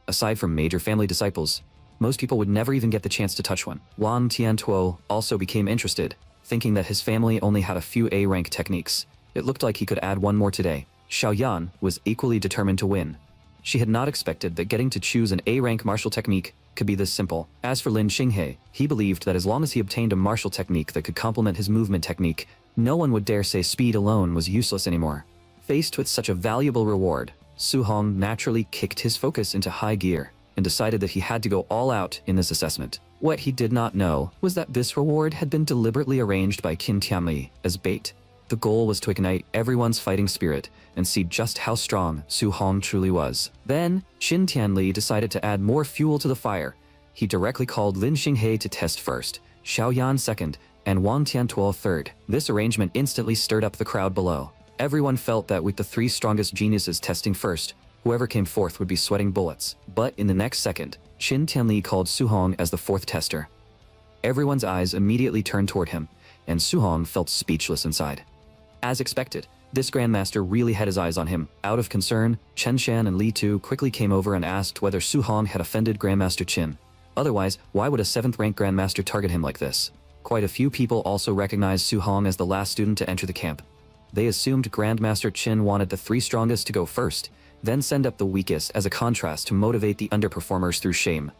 Speaker 1: Aside from major family disciples, most people would never even get the chance to touch one. Wang Tiantuo also became interested, thinking that his family only had a few A-rank techniques. It looked like he could add one more today. Xiaoyan was equally determined to win. She had not expected that getting to choose an A-rank martial technique could be this simple. As for Lin Xinghe, he believed that as long as he obtained a martial technique that could complement his movement technique, no one would dare say speed alone was useless anymore. Faced with such a valuable reward, Su Hong naturally kicked his focus into high gear and decided that he had to go all out in this assessment. What he did not know was that this reward had been deliberately arranged by Qin Tianli as bait. The goal was to ignite everyone's fighting spirit and see just how strong Su Hong truly was. Then, Qin Tianli decided to add more fuel to the fire. He directly called Lin Xinghe to test first, Xiaoyan second, and Wang Tiantuo third. This arrangement instantly stirred up the crowd below. Everyone felt that with the three strongest geniuses testing first, whoever came fourth would be sweating bullets. But in the next second, Qin Tianli called Su Hong as the fourth tester. Everyone's eyes immediately turned toward him, and Su Hong felt speechless inside. As expected, this Grandmaster really had his eyes on him. Out of concern, Chen Shan and Li Tu quickly came over and asked whether Su Hong had offended Grandmaster Qin. Otherwise, why would a 7th-rank Grandmaster target him like this? Quite a few people also recognized Su Hong as the last student to enter the camp. They assumed Grandmaster Qin wanted the three strongest to go first, then send up the weakest as a contrast to motivate the underperformers through shame.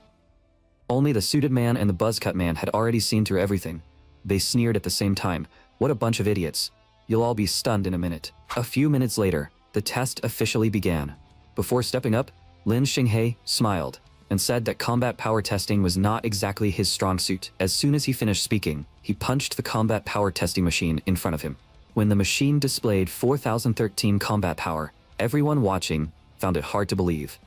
Speaker 1: Only the suited man and the buzzcut man had already seen through everything. They sneered at the same time. What a bunch of idiots. You'll all be stunned in a minute. A few minutes later, the test officially began. Before stepping up, Lin Xinghe smiled and said that combat power testing was not exactly his strong suit. As soon as he finished speaking, he punched the combat power testing machine in front of him. When the machine displayed 4013 combat power, everyone watching found it hard to believe.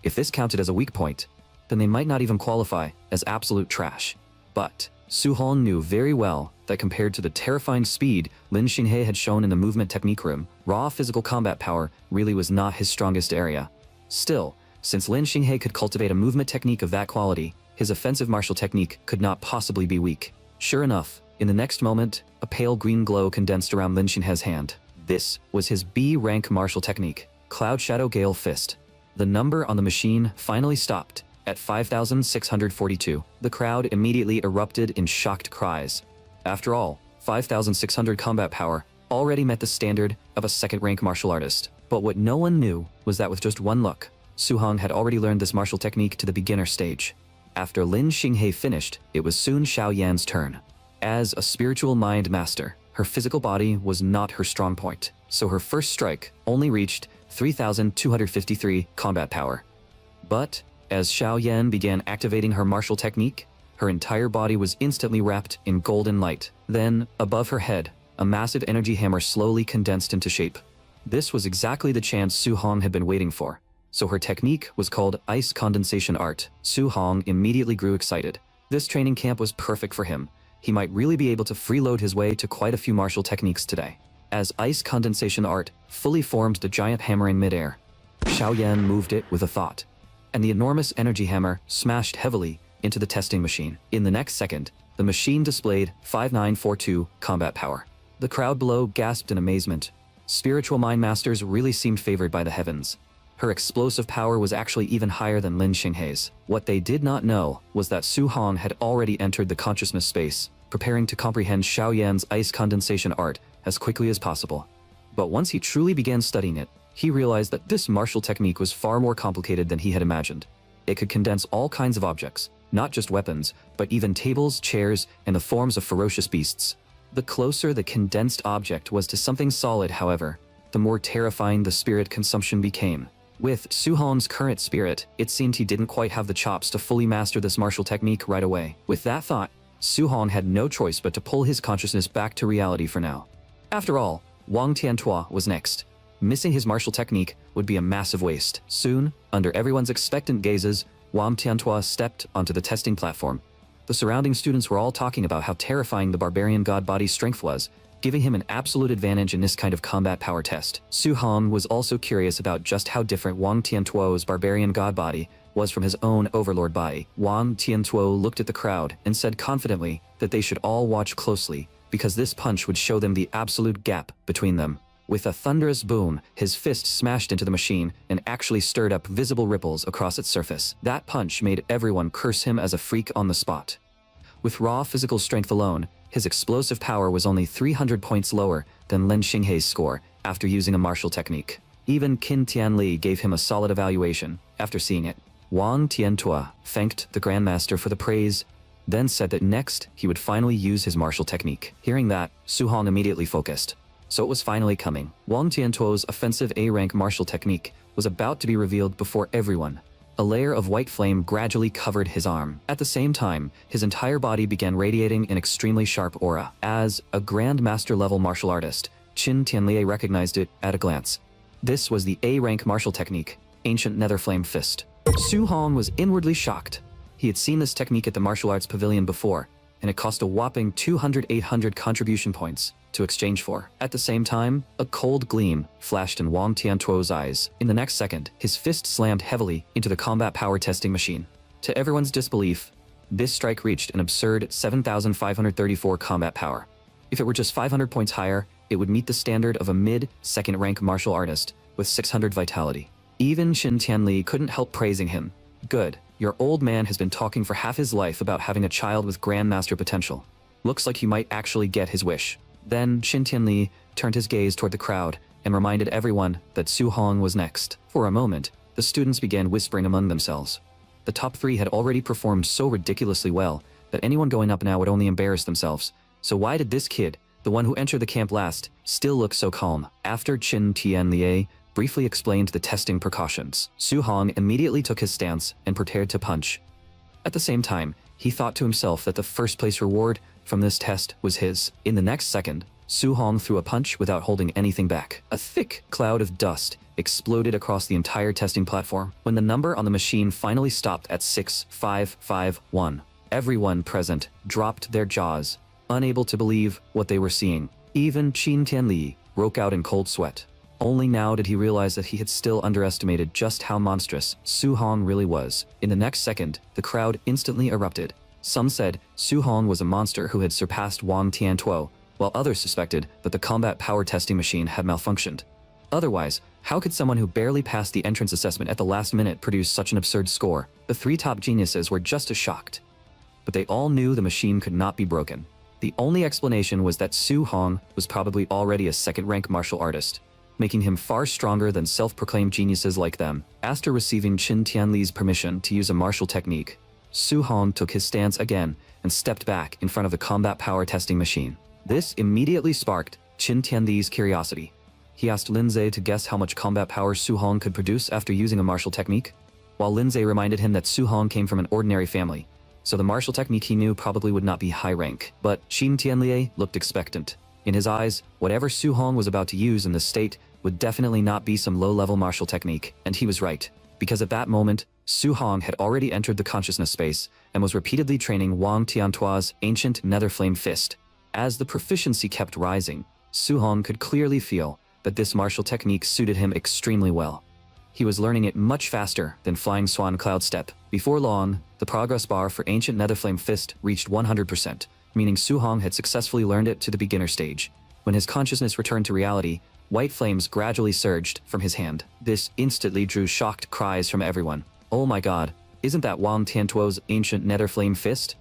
Speaker 1: If this counted as a weak point, then they might not even qualify as absolute trash. But Su Hong knew very well that compared to the terrifying speed Lin Xinghe had shown in the movement technique room, raw physical combat power really was not his strongest area. Still, since Lin Xinghe could cultivate a movement technique of that quality, his offensive martial technique could not possibly be weak. Sure enough, in the next moment, a pale green glow condensed around Lin Xinghe's hand. This was his B-rank martial technique, Cloud Shadow Gale Fist. The number on the machine finally stopped at 5,642. The crowd immediately erupted in shocked cries. After all, 5,600 combat power already met the standard of a second-rank martial artist. But what no one knew was that with just one look, Su Hong had already learned this martial technique to the beginner stage. After Lin Xinghe finished, it was soon Xiaoyan's turn. As a spiritual mind master, her physical body was not her strong point, so her first strike only reached 3,253 combat power. But as Xiaoyan began activating her martial technique, her entire body was instantly wrapped in golden light. Then, above her head, a massive energy hammer slowly condensed into shape. This was exactly the chance Su Hong had been waiting for. So her technique was called Ice Condensation Art. Su Hong immediately grew excited. This training camp was perfect for him. He might really be able to freeload his way to quite a few martial techniques today. As Ice Condensation Art fully formed the giant hammer in midair, Xiaoyan moved it with a thought, and the enormous energy hammer smashed heavily into the testing machine. In the next second, the machine displayed 5942 combat power. The crowd below gasped in amazement. Spiritual mind masters really seemed favored by the heavens. Her explosive power was actually even higher than Lin Xinghe's. What they did not know was that Su Hong had already entered the consciousness space, preparing to comprehend Xiaoyan's ice condensation art as quickly as possible. But once he truly began studying it, he realized that this martial technique was far more complicated than he had imagined. It could condense all kinds of objects, not just weapons, but even tables, chairs, and the forms of ferocious beasts. The closer the condensed object was to something solid, however, the more terrifying the spirit consumption became. With Su Hong's current spirit, it seemed he didn't quite have the chops to fully master this martial technique right away. With that thought, Su Hong had no choice but to pull his consciousness back to reality for now. After all, Wang Tiantuo was next. Missing his martial technique would be a massive waste. Soon, under everyone's expectant gazes, Wang Tiantuo stepped onto the testing platform. The surrounding students were all talking about how terrifying the barbarian god body's strength was, giving him an absolute advantage in this kind of combat power test. Su Hong was also curious about just how different Wang Tiantuo's barbarian god body was from his own overlord Bai. Wang Tiantuo looked at the crowd and said confidently that they should all watch closely, because this punch would show them the absolute gap between them. With a thunderous boom, his fist smashed into the machine and actually stirred up visible ripples across its surface. That punch made everyone curse him as a freak on the spot. With raw physical strength alone, his explosive power was only 300 points lower than Lin Xinghei's score after using a martial technique. Even Qin Tianli gave him a solid evaluation after seeing it. Wang Tiantuo thanked the Grandmaster for the praise, then said that next he would finally use his martial technique. Hearing that, Su Hong immediately focused. So it was finally coming. Wang Tiantuo's offensive A-rank martial technique was about to be revealed before everyone. A layer of white flame gradually covered his arm. At the same time, his entire body began radiating an extremely sharp aura. As a Grandmaster level martial artist, Qin Tianli recognized it at a glance. This was the A-rank martial technique, Ancient Nether Flame Fist. Su Hong was inwardly shocked. He had seen this technique at the martial arts pavilion before, and it cost a whopping 200-800 contribution points to exchange for. At the same time, a cold gleam flashed in Wang Tiantuo's eyes. In the next second, his fist slammed heavily into the combat power testing machine. To everyone's disbelief, this strike reached an absurd 7,534 combat power. If it were just 500 points higher, it would meet the standard of a mid-second rank martial artist with 600 vitality. Even Qin Tianli couldn't help praising him. Good, your old man has been talking for half his life about having a child with Grandmaster potential. Looks like he might actually get his wish. Then Qin Tianli turned his gaze toward the crowd and reminded everyone that Su Hong was next. For a moment, the students began whispering among themselves. The top three had already performed so ridiculously well that anyone going up now would only embarrass themselves. So why did this kid, the one who entered the camp last, still look so calm? After Qin Tianli briefly explained the testing precautions, Su Hong immediately took his stance and prepared to punch. At the same time, he thought to himself that the first place reward from this test was his. In the next second, Su Hong threw a punch without holding anything back. A thick cloud of dust exploded across the entire testing platform. When the number on the machine finally stopped at 6551, everyone present dropped their jaws, unable to believe what they were seeing. Even Qin Tianli broke out in cold sweat. Only now did he realize that he had still underestimated just how monstrous Su Hong really was. In the next second, the crowd instantly erupted. Some said Su Hong was a monster who had surpassed Wang Tiantuo, while others suspected that the combat power testing machine had malfunctioned. Otherwise, how could someone who barely passed the entrance assessment at the last minute produce such an absurd score? The three top geniuses were just as shocked. But they all knew the machine could not be broken. The only explanation was that Su Hong was probably already a second-rank martial artist, making him far stronger than self-proclaimed geniuses like them. After receiving Qin Tianli's permission to use a martial technique, Su Hong took his stance again and stepped back in front of the combat power testing machine. This immediately sparked Qin Tianli's curiosity. He asked Lindsay to guess how much combat power Su Hong could produce after using a martial technique, while Lindsay reminded him that Su Hong came from an ordinary family, so the martial technique he knew probably would not be high rank. But Qin Tianli looked expectant. In his eyes, whatever Su Hong was about to use in this state would definitely not be some low-level martial technique, and he was right, because at that moment, Su Hong had already entered the consciousness space and was repeatedly training Wang Tiantuo's ancient nether flame fist. As the proficiency kept rising, Su Hong could clearly feel that this martial technique suited him extremely well. He was learning it much faster than Flying Swan Cloud Step. Before long, the progress bar for ancient nether flame fist reached 100%, meaning Su Hong had successfully learned it to the beginner stage. When his consciousness returned to reality, white flames gradually surged from his hand. This instantly drew shocked cries from everyone. Oh my god, isn't that Wang Tiantuo's ancient nether flame fist?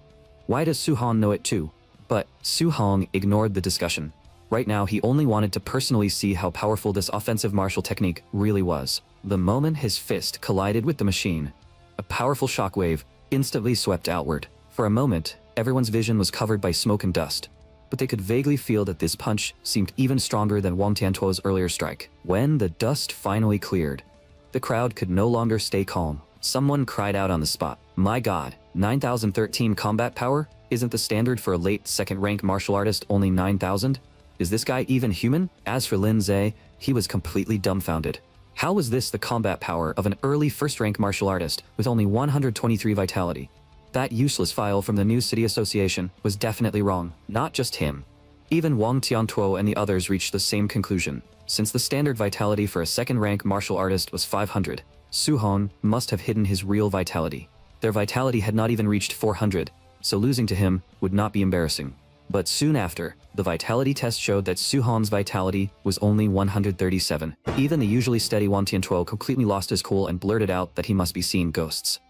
Speaker 1: Why does Su Hong know it too? But Su Hong ignored the discussion. Right now he only wanted to personally see how powerful this offensive martial technique really was. The moment his fist collided with the machine, a powerful shockwave instantly swept outward. For a moment, everyone's vision was covered by smoke and dust, but they could vaguely feel that this punch seemed even stronger than Wang Tiantuo's earlier strike. When the dust finally cleared, the crowd could no longer stay calm. Someone cried out on the spot, "My god, 9,013 combat power? Isn't the standard for a late second-rank martial artist only 9,000? Is this guy even human?" As for Lin Zhe, he was completely dumbfounded. How was this the combat power of an early first-rank martial artist with only 123 vitality? That useless file from the New City Association was definitely wrong. Not just him. Even Wang Tiantuo and the others reached the same conclusion. Since the standard vitality for a second-rank martial artist was 500, Su Hong must have hidden his real vitality. Their vitality had not even reached 400, so losing to him would not be embarrassing. But soon after, the vitality test showed that Su Hong's vitality was only 137. Even the usually steady Wang Tiantuo completely lost his cool and blurted out that he must be seeing ghosts.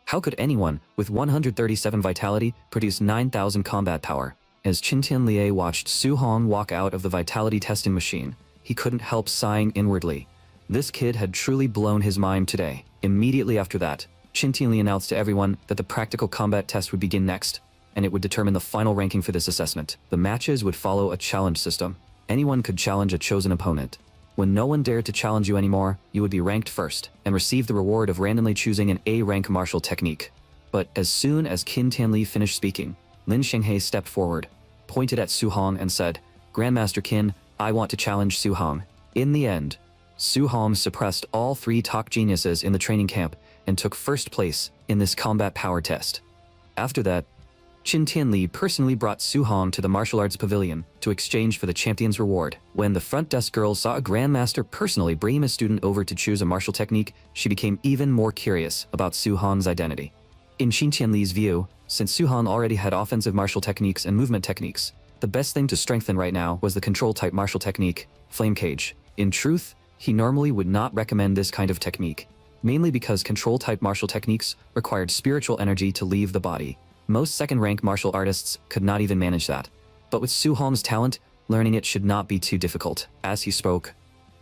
Speaker 1: How could anyone with 137 vitality produce 9,000 combat power? As Qin Tianlie watched Su Hong walk out of the vitality testing machine, he couldn't help sighing inwardly. This kid had truly blown his mind today. Immediately after that, Qin Tianlie announced to everyone that the practical combat test would begin next, and it would determine the final ranking for this assessment. The matches would follow a challenge system. Anyone could challenge a chosen opponent. When no one dared to challenge you anymore, you would be ranked first, and receive the reward of randomly choosing an A-rank martial technique. But as soon as Qin Tianlie finished speaking, Lin Shenghe stepped forward, pointed at Su Hong and said, "Grandmaster Qin, I want to challenge Su Hong." In the end, Su Hong suppressed all 3 top geniuses in the training camp and took first place in this combat power test. After that, Qin Tianlie personally brought Su Hong to the martial arts pavilion to exchange for the champion's reward. When the front desk girl saw a grandmaster personally bring a student over to choose a martial technique, she became even more curious about Su Hong's identity. In Qin Tianlie's view, since Su Hong already had offensive martial techniques and movement techniques, the best thing to strengthen right now was the control-type martial technique, Flame Cage. In truth, he normally would not recommend this kind of technique, mainly because control-type martial techniques required spiritual energy to leave the body. Most second-rank martial artists could not even manage that. But with Su Hong's talent, learning it should not be too difficult. As he spoke,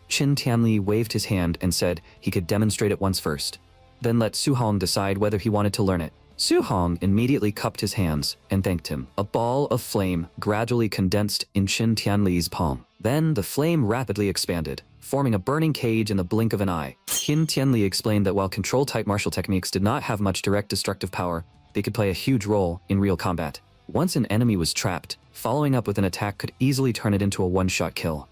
Speaker 1: Qin Tianlie waved his hand and said he could demonstrate it once first, then let Su Hong decide whether he wanted to learn it. Su Hong immediately cupped his hands and thanked him. A ball of flame gradually condensed in Qin Tianlie's palm. Then the flame rapidly expanded, forming a burning cage in the blink of an eye. Qin Tianlie explained that while control-type martial techniques did not have much direct destructive power, they could play a huge role in real combat. Once an enemy was trapped, following up with an attack could easily turn it into a one-shot kill.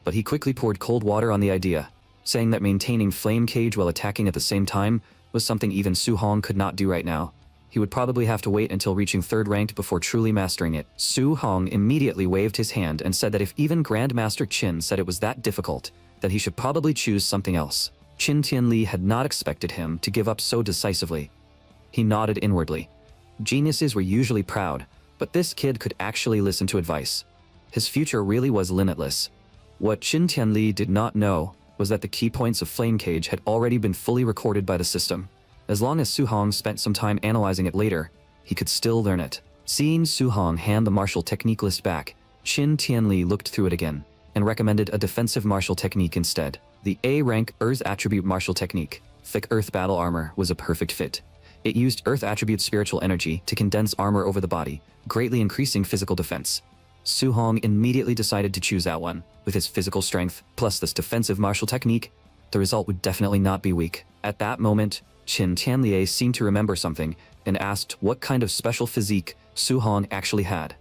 Speaker 1: But he quickly poured cold water on the idea, saying that maintaining flame cage while attacking at the same time was something even Su Hong could not do right now. He would probably have to wait until reaching 3rd ranked before truly mastering it. Su Hong immediately waved his hand and said that if even Grandmaster Qin said it was that difficult, that he should probably choose something else. Qin Tianlie had not expected him to give up so decisively. He nodded inwardly. Geniuses were usually proud, but this kid could actually listen to advice. His future really was limitless. What Qin Tianlie did not know was that the key points of Flame Cage had already been fully recorded by the system. As long as Su Hong spent some time analyzing it later, he could still learn it. Seeing Su Hong hand the martial technique list back, Qin Tianlie looked through it again and recommended a defensive martial technique instead. The A-rank Earth attribute martial technique, Thick Earth Battle Armor, was a perfect fit. It used Earth attribute spiritual energy to condense armor over the body, greatly increasing physical defense. Su Hong immediately decided to choose that one. With his physical strength, plus this defensive martial technique, the result would definitely not be weak. At that moment, Qin Tianlie seemed to remember something and asked what kind of special physique Su Hong actually had.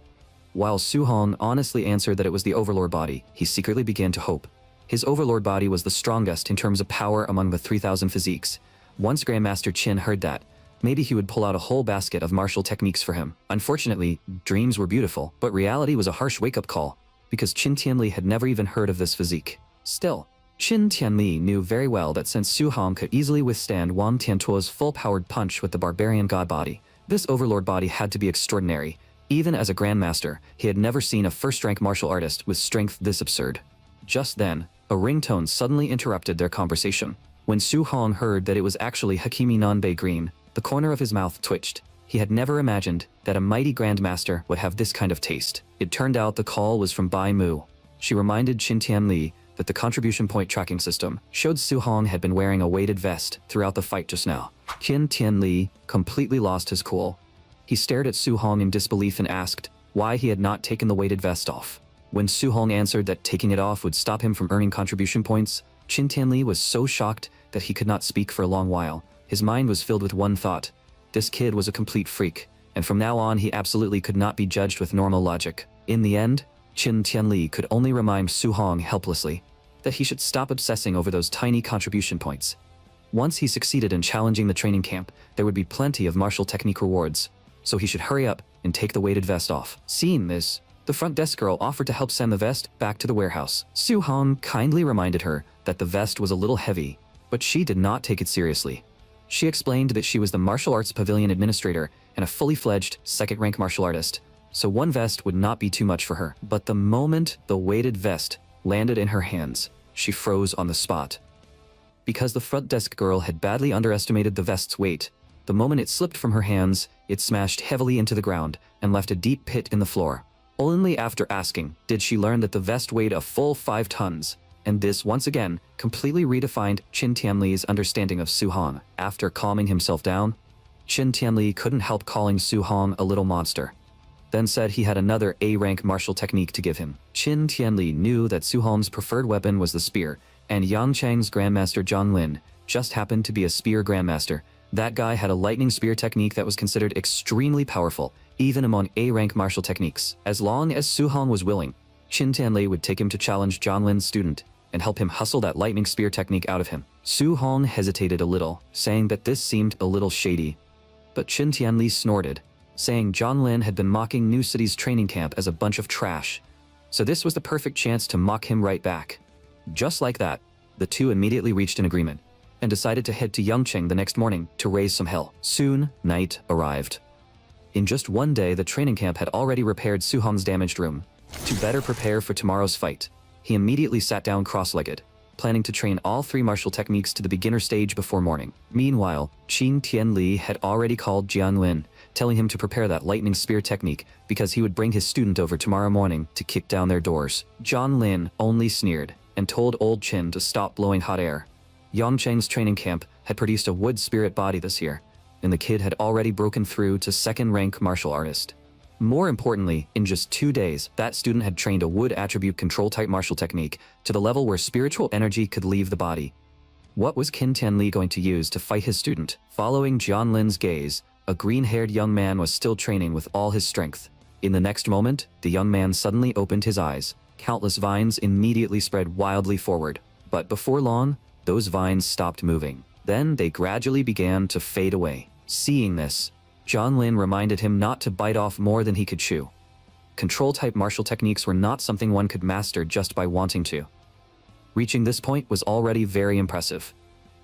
Speaker 1: While Su Hong honestly answered that it was the Overlord body, he secretly began to hope. His Overlord body was the strongest in terms of power among the 3,000 physiques. Once Grandmaster Qin heard that, maybe he would pull out a whole basket of martial techniques for him. Unfortunately, dreams were beautiful, but reality was a harsh wake-up call, because Qin Tianlie had never even heard of this physique. Still, Qin Tianlie knew very well that since Su Hong could easily withstand Wang Tiantuo's full-powered punch with the barbarian god body, this overlord body had to be extraordinary. Even as a grandmaster, he had never seen a first-rank martial artist with strength this absurd. Just then, a ringtone suddenly interrupted their conversation. When Su Hong heard that it was actually Hakimi Nanbei Green, the corner of his mouth twitched. He had never imagined that a mighty grandmaster would have this kind of taste. It turned out the call was from Bai Mu. She reminded Qin Tianlie that the contribution point tracking system showed Su Hong had been wearing a weighted vest throughout the fight just now. Qin Tianlie completely lost his cool. He stared at Su Hong in disbelief and asked why he had not taken the weighted vest off. When Su Hong answered that taking it off would stop him from earning contribution points, Qin Tianlie was so shocked that he could not speak for a long while. His mind was filled with one thought. This kid was a complete freak, and from now on he absolutely could not be judged with normal logic. In the end, Qin Tianlie could only remind Su Hong helplessly that he should stop obsessing over those tiny contribution points. Once he succeeded in challenging the training camp, there would be plenty of martial technique rewards, so he should hurry up and take the weighted vest off. Seeing this, the front desk girl offered to help send the vest back to the warehouse. Su Hong kindly reminded her that the vest was a little heavy, but she did not take it seriously. She explained that she was the martial arts pavilion administrator and a fully fledged second-rank martial artist, so one vest would not be too much for her. But the moment the weighted vest landed in her hands, she froze on the spot. Because the front desk girl had badly underestimated the vest's weight, the moment it slipped from her hands, it smashed heavily into the ground and left a deep pit in the floor. Only after asking did she learn that the vest weighed a full 5 tons, and this once again completely redefined Qin Tianli's understanding of Su Hong. After calming himself down, Qin Tianli couldn't help calling Su Hong a little monster, then said he had another A-rank martial technique to give him. Qin Tianli knew that Su Hong's preferred weapon was the spear, and Yang Cheng's grandmaster Zhang Lin just happened to be a spear grandmaster. That guy had a lightning spear technique that was considered extremely powerful, even among A-rank martial techniques. As long as Su Hong was willing, Qin Tianli would take him to challenge Zhang Lin's student and help him hustle that lightning spear technique out of him. Su Hong hesitated a little, saying that this seemed a little shady. But Qin Tianli snorted, saying Zhang Lin had been mocking New City's training camp as a bunch of trash, so this was the perfect chance to mock him right back. Just like that, the two immediately reached an agreement and decided to head to Yangcheng the next morning to raise some hell. Soon, night arrived. In just one day, the training camp had already repaired Su Hong's damaged room. To better prepare for tomorrow's fight, he immediately sat down cross-legged, planning to train all 3 martial techniques to the beginner stage before morning. Meanwhile, Qin Tianli had already called Jiang Lin, telling him to prepare that lightning spear technique because he would bring his student over tomorrow morning to kick down their doors. Jiang Lin only sneered and told old Qin to stop blowing hot air. Yangcheng's training camp had produced a wood spirit body this year, and the kid had already broken through to second-rank martial artist. More importantly, in just 2 days, that student had trained a wood attribute control-type martial technique to the level where spiritual energy could leave the body. What was Qin Tianli going to use to fight his student? Following Jiang Lin's gaze, a green-haired young man was still training with all his strength. In the next moment, the young man suddenly opened his eyes. Countless vines immediately spread wildly forward, but before long, those vines stopped moving. Then they gradually began to fade away. Seeing this, Zhang Lin reminded him not to bite off more than he could chew. Control-type martial techniques were not something one could master just by wanting to. Reaching this point was already very impressive.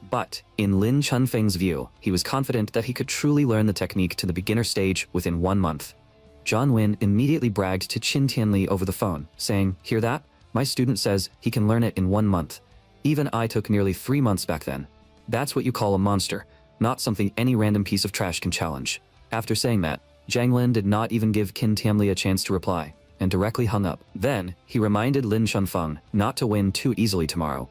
Speaker 1: But, in Lin Chunfeng's view, he was confident that he could truly learn the technique to the beginner stage within 1 month. Zhang Lin immediately bragged to Qin Tianli over the phone, saying, "Hear that? My student says he can learn it in 1 month. Even I took nearly 3 months back then. That's what you call a monster, not something any random piece of trash can challenge." After saying that, Zhang Lin did not even give Qin Tianli a chance to reply, and directly hung up. Then, he reminded Lin Chunfeng not to win too easily tomorrow.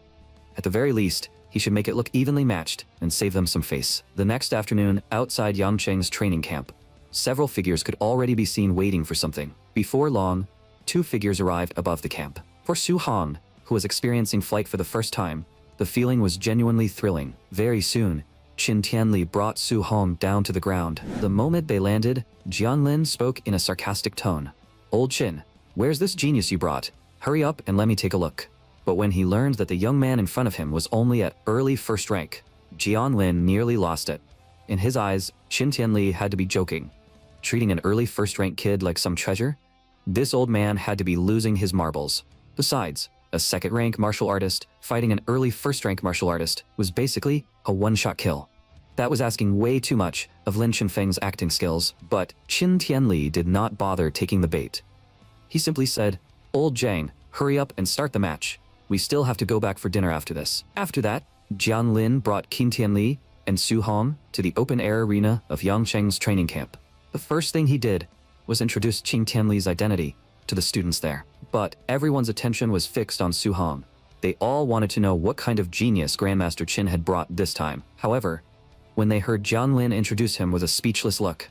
Speaker 1: At the very least, he should make it look evenly matched and save them some face. The next afternoon, outside Yangcheng's training camp, several figures could already be seen waiting for something. Before long, 2 figures arrived above the camp. For Su Hong, who was experiencing flight for the first time, the feeling was genuinely thrilling. Very soon, Qin Tianli brought Su Hong down to the ground. The moment they landed, Jiang Lin spoke in a sarcastic tone. "Old Qin, where's this genius you brought? Hurry up and let me take a look." But when he learned that the young man in front of him was only at early first rank, Jiang Lin nearly lost it. In his eyes, Qin Tianli had to be joking. Treating an early first rank kid like some treasure? This old man had to be losing his marbles. Besides, a second rank martial artist fighting an early first rank martial artist was basically a one-shot kill. That was asking way too much of Lin Chunfeng's acting skills, but Qin Tianli did not bother taking the bait. He simply said, "Old Zhang, hurry up and start the match. We still have to go back for dinner after this." After that, Jiang Lin brought Qin Tianli and Su Hong to the open-air arena of Yangcheng's training camp. The first thing he did was introduce Qin Tianli's identity to the students there. But everyone's attention was fixed on Su Hong. They all wanted to know what kind of genius Grandmaster Qin had brought this time. However, when they heard Jiang Lin introduce him with a speechless look,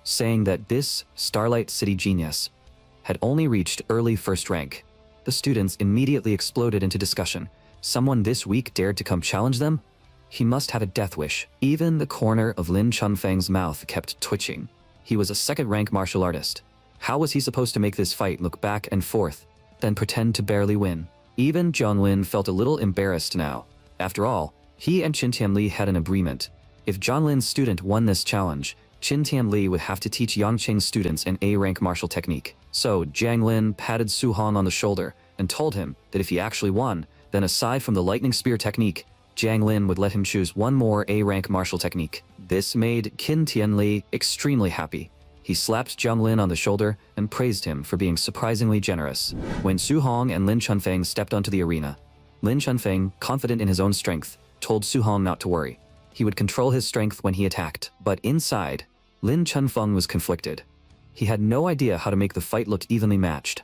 Speaker 1: saying that this Starlight City genius had only reached early first rank, the students immediately exploded into discussion. Someone this weak dared to come challenge them? He must have a death wish. Even the corner of Lin Chunfeng's mouth kept twitching. He was a second-rank martial artist. How was he supposed to make this fight look back and forth, then pretend to barely win? Even Jiang Lin felt a little embarrassed now. After all, he and Qin Tianli had an agreement. If Jiang Lin's student won this challenge, Qin Tianli would have to teach Yangcheng's students an A-rank martial technique. So Jiang Lin patted Su Hong on the shoulder and told him that if he actually won, then aside from the lightning spear technique, Jiang Lin would let him choose one more A-rank martial technique. This made Qin Tianli extremely happy. He slapped Jiang Lin on the shoulder and praised him for being surprisingly generous. When Su Hong and Lin Chunfeng stepped onto the arena, Lin Chunfeng, confident in his own strength, told Su Hong not to worry. He would control his strength when he attacked. But inside, Lin Chunfeng was conflicted. He had no idea how to make the fight look evenly matched.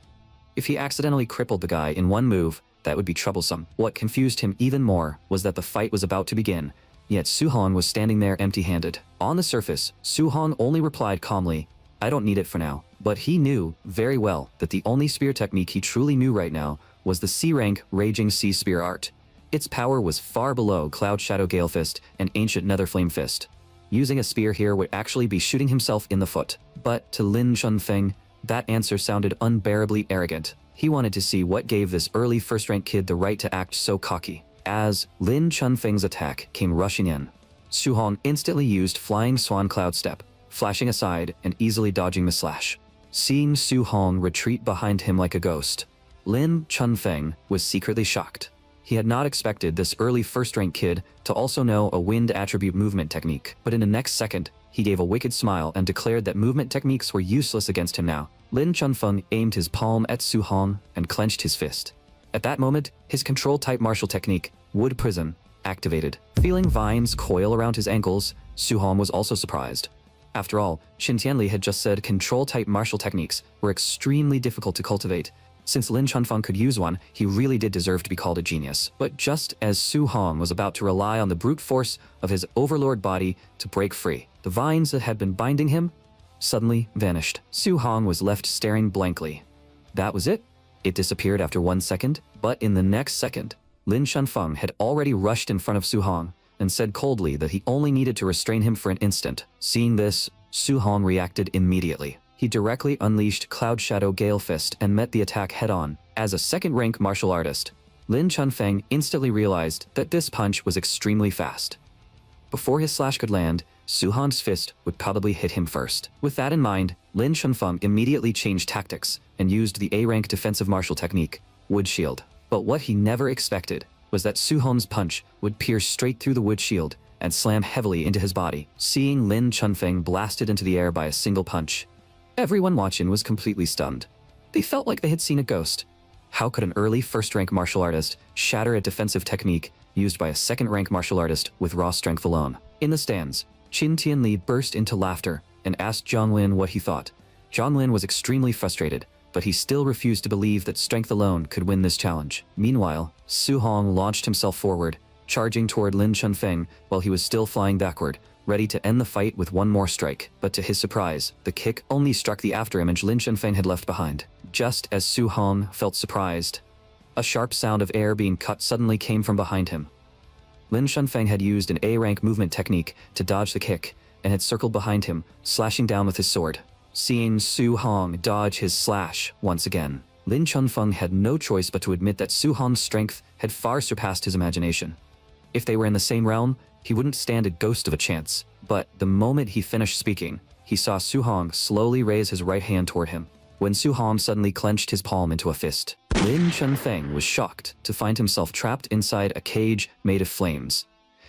Speaker 1: If he accidentally crippled the guy in one move, that would be troublesome. What confused him even more was that the fight was about to begin, yet Su Hong was standing there empty-handed. On the surface, Su Hong only replied calmly, "I don't need it for now." But he knew very well that the only spear technique he truly knew right now was the C-rank Raging Sea Spear art. Its power was far below Cloud Shadow Gale Fist and Ancient Nether Flame Fist. Using a spear here would actually be shooting himself in the foot. But to Lin Chunfeng, that answer sounded unbearably arrogant. He wanted to see what gave this early first-rank kid the right to act so cocky. As Lin Chunfeng's attack came rushing in, Su Hong instantly used Flying Swan Cloud Step, flashing aside and easily dodging the slash. Seeing Su Hong retreat behind him like a ghost, Lin Chunfeng was secretly shocked. He had not expected this early first-rank kid to also know a wind attribute movement technique, but in the next second, he gave a wicked smile and declared that movement techniques were useless against him now. Lin Chunfeng aimed his palm at Su Hong and clenched his fist. At that moment, his control-type martial technique, Wood Prism, activated. Feeling vines coil around his ankles, Su Hong was also surprised. After all, Qin Tianli had just said control-type martial techniques were extremely difficult to cultivate. Since Lin Chunfeng could use one, he really did deserve to be called a genius. But just as Su Hong was about to rely on the brute force of his overlord body to break free, the vines that had been binding him suddenly vanished. Su Hong was left staring blankly. That was it? It disappeared after 1 second, but in the next second, Lin Chunfeng had already rushed in front of Su Hong and said coldly that he only needed to restrain him for an instant. Seeing this, Su Hong reacted immediately. He directly unleashed Cloud Shadow Gale Fist and met the attack head-on. As a second-rank martial artist, Lin Chunfeng instantly realized that this punch was extremely fast. Before his slash could land, Su Hong's fist would probably hit him first. With that in mind, Lin Chunfeng immediately changed tactics and used the A-rank defensive martial technique, Wood Shield. But what he never expected was that Su Hong's punch would pierce straight through the wood shield and slam heavily into his body. Seeing Lin Chunfeng blasted into the air by a single punch, everyone watching was completely stunned. They felt like they had seen a ghost. How could an early first-rank martial artist shatter a defensive technique used by a second-rank martial artist with raw strength alone? In the stands, Qin Tianli burst into laughter and asked Jiang Lin what he thought. Jiang Lin was extremely frustrated, but he still refused to believe that strength alone could win this challenge. Meanwhile, Su Hong launched himself forward, charging toward Lin Chunfeng while he was still flying backward, ready to end the fight with one more strike. But to his surprise, the kick only struck the afterimage Lin Chunfeng had left behind. Just as Su Hong felt surprised, a sharp sound of air being cut suddenly came from behind him. Lin Chunfeng had used an A-rank movement technique to dodge the kick and had circled behind him, slashing down with his sword. Seeing Su Hong dodge his slash once again, Lin Chunfeng had no choice but to admit that Su Hong's strength had far surpassed his imagination. If they were in the same realm, he wouldn't stand a ghost of a chance. But the moment he finished speaking, he saw Su Hong slowly raise his right hand toward him. When Su Hong suddenly clenched his palm into a fist, Lin Chunfeng was shocked to find himself trapped inside a cage made of flames.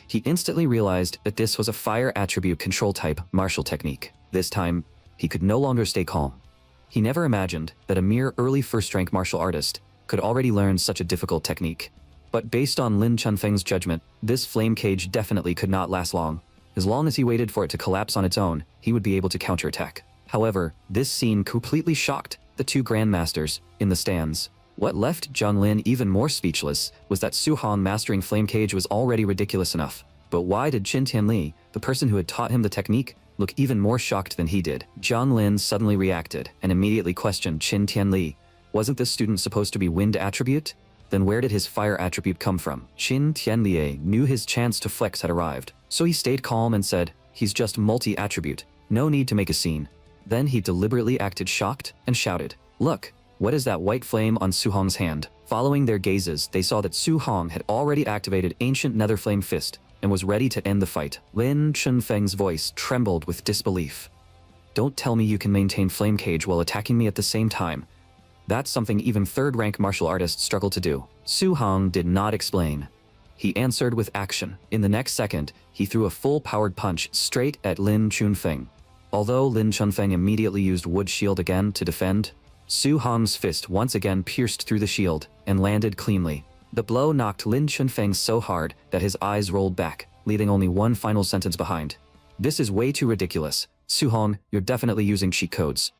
Speaker 1: He instantly realized that this was a fire attribute control type martial technique. This time, he could no longer stay calm. He never imagined that a mere early first-rank martial artist could already learn such a difficult technique. But based on Lin Chunfeng's judgment, this flame cage definitely could not last long. As long as he waited for it to collapse on its own, he would be able to counterattack. However, this scene completely shocked the two grandmasters in the stands. What left Jiang Lin even more speechless was that Su Hong mastering flame cage was already ridiculous enough. But why did Qin Tianli, the person who had taught him the technique, look even more shocked than he did? Jiang Lin suddenly reacted and immediately questioned Qin Tianli. Wasn't this student supposed to be wind attribute? Then where did his fire attribute come from? Qin Tianli knew his chance to flex had arrived, so he stayed calm and said, "He's just multi-attribute. No need to make a scene." Then he deliberately acted shocked and shouted, "Look, what is that white flame on Su Hong's hand?" Following their gazes, they saw that Su Hong had already activated Ancient Nether Flame Fist and was ready to end the fight. Lin Chunfeng's voice trembled with disbelief. "Don't tell me you can maintain flame cage while attacking me at the same time. That's something even third-rank martial artists struggle to do." Su Hong did not explain. he answered with action. In the next second, he threw a full-powered punch straight at Lin Chunfeng. Although Lin Chunfeng immediately used wood shield again to defend, Su Hong's fist once again pierced through the shield and landed cleanly. The blow knocked Lin Chunfeng so hard that his eyes rolled back, leaving only one final sentence behind. "This is way too ridiculous. Su Hong, you're definitely using cheat codes."